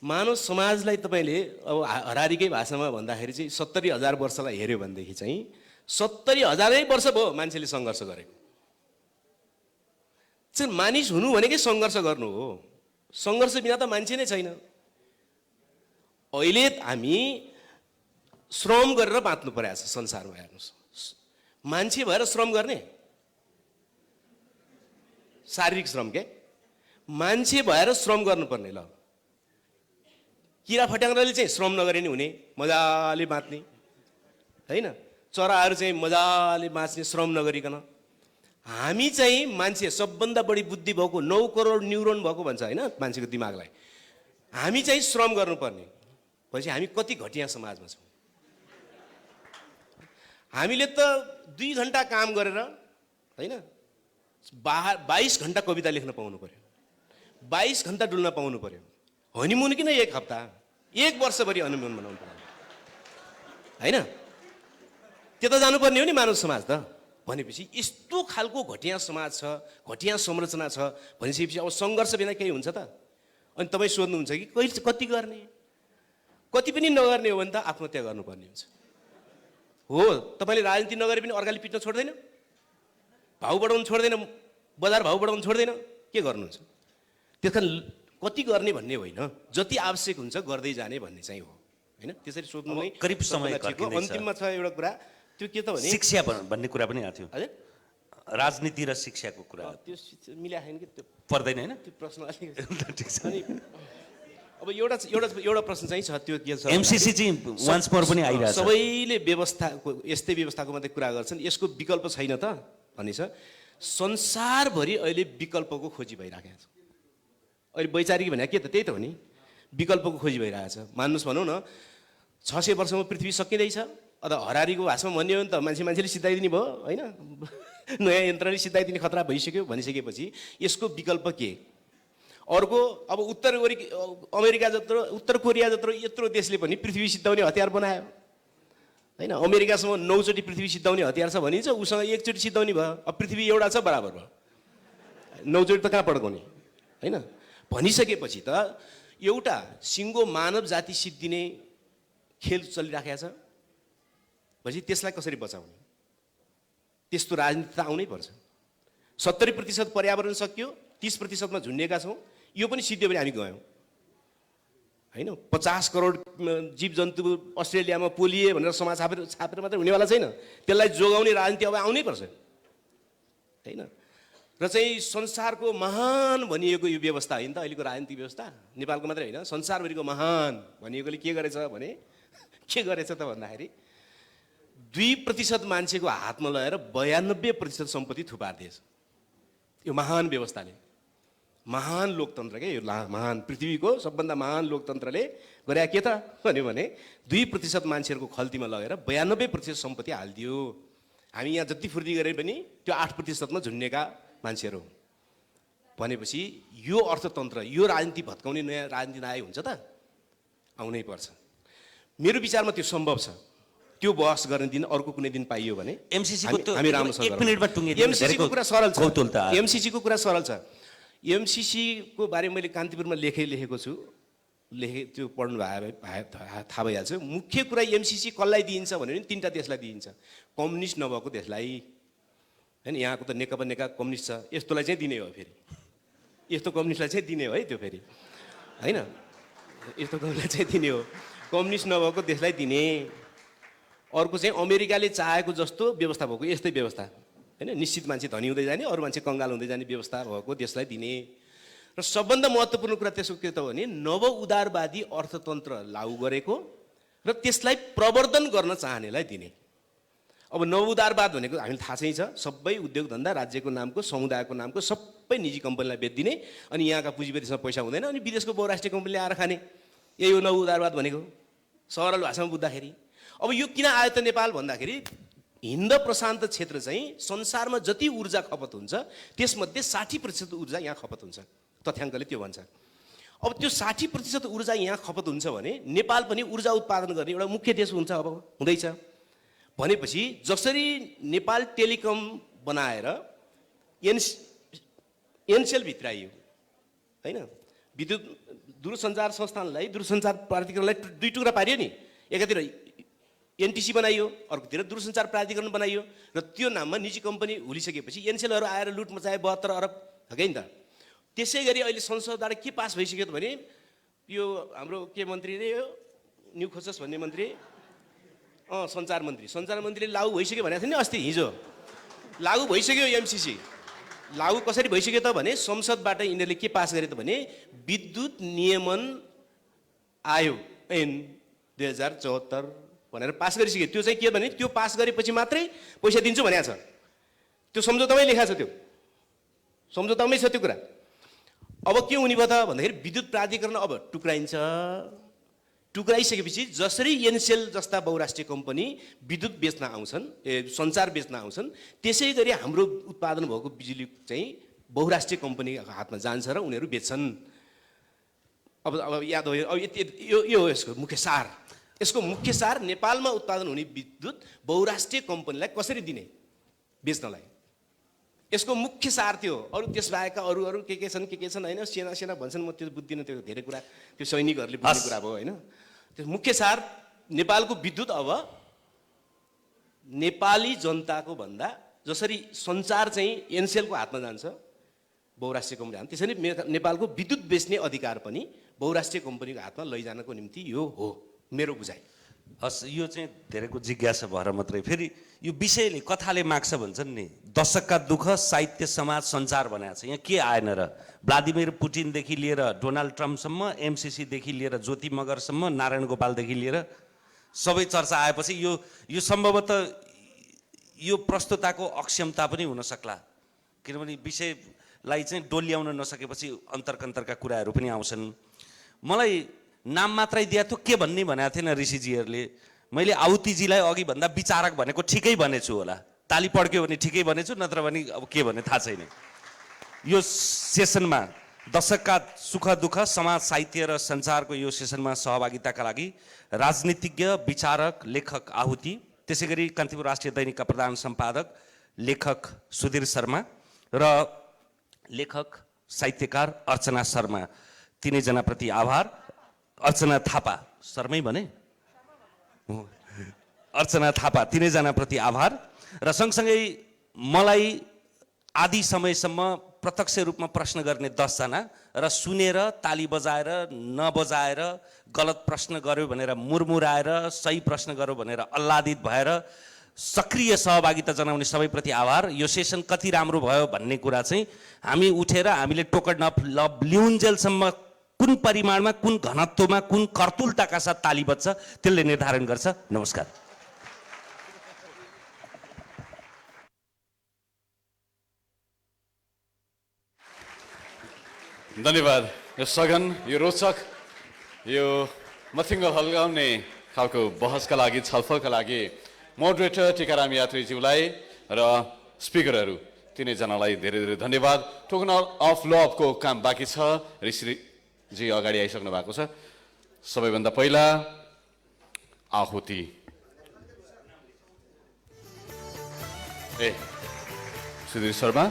मानव समाजलाई तपाईँले अब हरारीकै भाषामा भन्दाखेरि चाहिँ 70,000 वर्षलाई हेऱ्यो भनेदेखि चाहिँ 70,000 वर्ष भयो मान्छेले सङ्घर्ष गरेको। चाहिँ मानिस हुनु भनेकै सङ्घर्ष गर्नु हो। सङ्घर्ष बिना त मान्छे नै छैन। अहिले हामी श्रम गरेर बाँच्नु परेको छ संसारमा। हेर्नुहोस्, मान्छे भएर श्रम गर्ने, शारीरिक श्रम के, मान्छे भएर श्रम गर्नुपर्ने। ल किरा फट्याङ्ग्राले चाहिँ श्रम नगरे नि हुने, मजाले बाँच्ने होइन। चराहरू चाहिँ मजाले बाँच्ने श्रम नगरिकन। हामी चाहिँ मान्छे सबभन्दा बढी बुद्धि भएको 9 करोड न्युरोन भएको भन्छ होइन मान्छेको दिमागलाई। हामी चाहिँ श्रम गर्नुपर्ने भनेपछि हामी कति घटिया समाजमा छौँ। हामीले त 2 घन्टा काम गरेर होइन 22 घन्टा कविता लेख्न पाउनु पर्यो, 22 घन्टा डुल्न पाउनु पर्यो। हनीमुन किन 1 हप्ता, 1 वर्षभरि हनीमुन मनाउनु पर्यो होइन। त्यो त जानुपर्ने हो नि मानव समाज त। भनेपछि यस्तो खालको घटिया समाज छ, घटिया संरचना छ भनिसकेपछि अब सङ्घर्ष बिना केही हुन्छ त? अनि तपाईँ सोध्नुहुन्छ कि कति गर्ने, कति पनि नगर्ने हो भने त आत्महत्या गर्नुपर्ने हुन्छ हो। तपाईँले राजनीति नगरे पनि अर्काले पिट्न छोड्दैन, भाउ बढाउनु छोड्दैन, बजार भाउ बढाउनु छोड्दैन, के गर्नुहुन्छ? त्यस कारण कति गर्ने भन्ने होइन, जति आवश्यक हुन्छ गर्दै जाने भन्ने चाहिँ हो होइन। त्यसरी सोध्नु नै करिब समय अन्तिममा छ एउटा कुरा, त्यो के त भने शिक्षा भन्ने कुरा पनि आएको थियो। हजुर, राजनीति र शिक्षाको कुरा त्यो मिलाएको छैन कि त्यो पर्दैन होइन। त्यो प्रश्न ठिक छ। अनि अब एउटा प्रश्न चाहिँ छ, त्यो के छ, एमसीसी चाहिँ वान्स मोर पनि आइरहेछ। सबैले व्यवस्थाको यस्तै व्यवस्थाको मात्रै कुरा गर्छन्, यसको विकल्प छैन त भन्ने छ। संसारभरि अहिले विकल्पको खोजी भइराखेको छ। अहिले वैचारिक भने के त त्यही त हो नि, विकल्पको खोजी भइरहेछ। मान्नुहोस् भनौँ न 600 वर्षमा पृथ्वी सकिँदैछ। अन्त हरारीको भाषामा भन्ने हो भने त मान्छेले सिधाइदिने भयो होइन, नयाँ यन्त्रले सिधाइदिने खतरा भइसक्यो भनिसकेपछि यसको विकल्प के? अर्को अब अमेरिका जत्रो, उत्तर कोरिया जत्रो यत्रो देशले पनि पृथ्वी सिद्धाउने हतियार बनायो होइन। अमेरिकासँग 9 चोटि पृथ्वी सिद्धाउने हतियार छ भनिन्छ, उसँग 1 चोटि सिद्धाउने भयो। अब पृथ्वी एउटा छ बराबर भयो, 9 चोटि त कहाँ पड्काउने होइन। भनिसकेपछि त एउटा सिङ्गो मानव जाति सिद्धिने खेल चलिराखेको छ भनेपछि त्यसलाई कसरी बचाउने? त्यस्तो राजनीति त आउनै पर्छ। 70% पर्यावरण सक्यो, 30%मा झुन्डिएका छौँ, यो पनि सिद्धियो भने हामी गयौँ होइन। 50 करोड जीवजन्तु अस्ट्रेलियामा पोलिए भनेर समाज छापेर मात्रै हुनेवाला छैन, त्यसलाई जोगाउने राजनीति अब आउनै पर्छ होइन। र चाहिँ संसारको महान भनिएको यो व्यवस्था होइन त अहिलेको राजनीतिक व्यवस्था, नेपालको मात्रै होइन संसारभरिको महान भनिएकोले के गरेछ भने के गरेछ त भन्दाखेरि 2% मान्छेको हातमा लगेर 92% सम्पत्ति थुपार्दिएछ यो महान व्यवस्थाले। महान लोकतन्त्र के यो महान पृथ्वीको सबभन्दा महान लोकतन्त्रले गरे के त भन्यो भने 2% मान्छेहरूको खल्तीमा लगेर 92% सम्पत्ति हालिदियो। हामी यहाँ जति फुर्ती गरे पनि त्यो 8%मा झुन्डेका मान्छेहरू भनेपछि यो अर्थतन्त्र यो राजनीति भत्काउने नयाँ राजनीति आए हुन्छ त? आउनै पर्छ। मेरो विचारमा त्यो सम्भव छ। त्यो बहस गर्ने दिन अर्को कुनै दिन पाइयो भने हामी राम्रोसँग एमसीसीको कुरा सरल छ। एमसीसीको कुरा सरल छ। एमसीसीको बारेमा मैले कान्तिपुरमा लेखेको छु। त्यो पढ्नु भए थाहा भइहाल्छ। मुख्य कुरा एमसीसी कसलाई दिइन्छ भने 3टा देशलाई दिइन्छ। कम्युनिस्ट नभएको देशलाई हैन, यहाँको त नेकपा कम्युनिस्ट छ, यस्तोलाई चाहिँ दिने हो। फेरि यस्तो कम्युनिस्टलाई चाहिँ दिने हो है, त्यो फेरि हैन, यस्तो कम्युनिस्टलाई चाहिँ दिने हो। कम्युनिस्ट नभएको देशलाई दिने। अर्को चाहिँ अमेरिकाले चाहेको जस्तो व्यवस्था भएको यस्तै व्यवस्था हैन, निश्चित मान्छे धनी हुँदै जाने, अरू मान्छे कङ्गाल हुँदै जाने व्यवस्था भएको देशलाई दिने। र सबभन्दा महत्त्वपूर्ण कुरा त्यसको के त भने नव उदारवादी अर्थतन्त्र लागू गरेको र त्यसलाई प्रवर्धन गर्न चाहनेलाई दिने। अब नव उदारवाद भनेको हामीलाई थाहा चाहिँ छ, सबै उद्योग धन्दा राज्यको नामको समुदायको नामको सबै निजी कम्पनीलाई बेचिदिने, अनि यहाँका पुँजीपतिसँग पैसा हुँदैन, अनि विदेशको बहुराष्ट्रिय कम्पनीले आएर खाने। यही हो नव उदारवाद भनेको सरल भाषामा बुझ्दाखेरि। अब यो किन आयो त नेपाल भन्दाखेरि हिन्द प्रशान्त क्षेत्र चाहिँ संसारमा जति ऊर्जा खपत हुन्छ त्यसमध्ये 60% ऊर्जा यहाँ खपत हुन्छ। तथ्याङ्कले त्यो भन्छ। अब त्यो 60% ऊर्जा यहाँ खपत हुन्छ भने नेपाल पनि ऊर्जा उत्पादन गर्ने एउटा मुख्य देश हुन्छ। अब हुँदैछ भनेपछि जसरी नेपाल टेलिकम बनाएर एनसेल भित्राइयो हैन, विद्युत दूरसञ्चार संस्थानलाई दूरसञ्चार प्राधिकरणलाई 2 टुक्रा पारियो नि। एकातिर एनटिसी बनाइयो, अर्कोतिर दूरसञ्चार प्राधिकरण बनाइयो, र त्यो नाममा निजी कम्पनी हुलिसकेपछि एनसेलहरू आएर लुट मचाए 72 अरब हकै नि त। त्यसै गरी अहिले संसदबाट के पास भइसक्यो भने यो हाम्रो के मन्त्री रे यो न्यू खोजस भन्ने मन्त्री, सञ्चार मन्त्रीले लागू भइसक्यो भनेको थियो नि अस्ति हिजो। लागू भइसक्यो एमसीसी। लागू कसरी भइसक्यो त भने संसदबाट यिनीहरूले के पास गरे त भने विद्युत नियमन आयोग ऐन 2074 भनेर पास गरिसक्यो। त्यो चाहिँ के भने त्यो पास गरेपछि मात्रै पैसा दिन्छु भनेको छ। त्यो सम्झौतामै लेखा छ, त्यो सम्झौतामै छ त्यो कुरा। अब के हुने भयो त भन्दाखेरि विद्युत प्राधिकरण अब टुक्राइन्छ। टुक्राइसकेपछि जसरी एनसेल जस्ता बहुराष्ट्रिय कम्पनी विद्युत बेच्न आउँछन्, सञ्चार बेच्न आउँछन्, त्यसै गरी हाम्रो उत्पादन भएको बिजुली चाहिँ बहुराष्ट्रिय कम्पनीको हातमा जान्छ र उनीहरू बेच्छन्। अब याद हो, अब यो हो यसको मुख्य सार। यसको मुख्य सार नेपालमा उत्पादन हुने विद्युत बहुराष्ट्रिय कम्पनीलाई कसरी दिने बेच्नलाई, यसको मुख्य सार त्यो। अरू त्यसबाहेकका अरू के छन् होइन, सेना भन्छन्, म त्यो बुझ्दिनँ, त्यो धेरै कुरा त्यो सैनिकहरूले बुझ्ने कुरा भयो होइन। त्यो मुख्य सार नेपालको विद्युत अब नेपाली जनताको भन्दा जसरी सञ्चार चाहिँ एनसेलको हातमा जान्छ बहुराष्ट्रिय कम्पनी हातमा, त्यसरी नेपालको विद्युत बेच्ने अधिकार पनि बहुराष्ट्रिय कम्पनीको हातमा लैजानको निम्ति यो हो मेरो बुझाइ। हस्, यो चाहिँ धेरैको जिज्ञासा भएर मात्रै। फेरि यो विषयले कथाले माग्छ भन्छन् नि, दशकका दुःख साहित्य समाज सञ्चार बनाएको छ। यहाँ के आएन र? भ्लादिमिर पुटिनदेखि लिएर डोनाल्ड ट्रम्पसम्म, एमसीसीदेखि लिएर ज्योति मगरसम्म, नारायण गोपालदेखि लिएर सबै चर्चा आएपछि यो सम्भवतः यो प्रस्तुताको अक्षमता पनि हुन सक्ला, किनभने विषयलाई चाहिँ डोल्याउन नसकेपछि अन्तर्कन्तरका कुराहरू पनि आउँछन्। मलाई नाम मात्रै दिएको थियो, के भन्ने भनेको थिएन ऋषिजीहरूले। मैले आहुतिजीलाई अघि भन्दा विचारक भनेको ठिकै भनेछु होला, ताली पड्क्यो भने ठिकै भनेछु, नत्र भने अब के भने थाहा छैन। यो सेसनमा दशकका सुख दुःख समाज साहित्य र सञ्चारको यो सेसनमा सहभागिताका लागि राजनीतिज्ञ, विचारक, लेखक आहुति, त्यसै गरी कान्तिपुर राष्ट्रिय दैनिकका प्रधान सम्पादक लेखक सुधीर शर्मा र लेखक साहित्यकार अर्चना शर्मा, तिनैजनाप्रति आभार। अर्चना थापा, शर्मै भने, अर्चना थापा, तिनैजनाप्रति आभार। र सँगसँगै मलाई आधी समयसम्म प्रत्यक्ष रूपमा प्रश्न गर्ने 10 जना र सुनेर ताली बजाएर नबजाएर गलत प्रश्न गर्यो भनेर मुरमुराएर सही प्रश्न गर्यो भनेर अल्लादित भएर सक्रिय सहभागिता जनाउने सबैप्रति आभार। यो सेसन कति राम्रो भयो भन्ने कुरा चाहिँ हामी उठेर हामीले टोकन अफ लभ लिउन्जेलसम्म कुन परिमाणमा, कुन घनत्वमा, कुन कर्तुलताका साथ ताली बज्छ त्यसले निर्धारण गर्छ। नमस्कार। धन्यवाद। यो सघन, यो रोचक, यो मथिङ्गो हल्काउने खालको बहसका लागि, छलफलका लागि मोडरेटर टिकाराम यात्रीज्यूलाई र स्पिकरहरू तिनैजनालाई धेरै धेरै धन्यवाद। टोकन अफ लभको काम बाँकी छ। ऋषिजी अगाडि आइसक्नु भएको छ। सबैभन्दा पहिला आहुति। सुधीर शर्मा।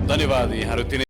धन्यवाद यहाँहरू तिनै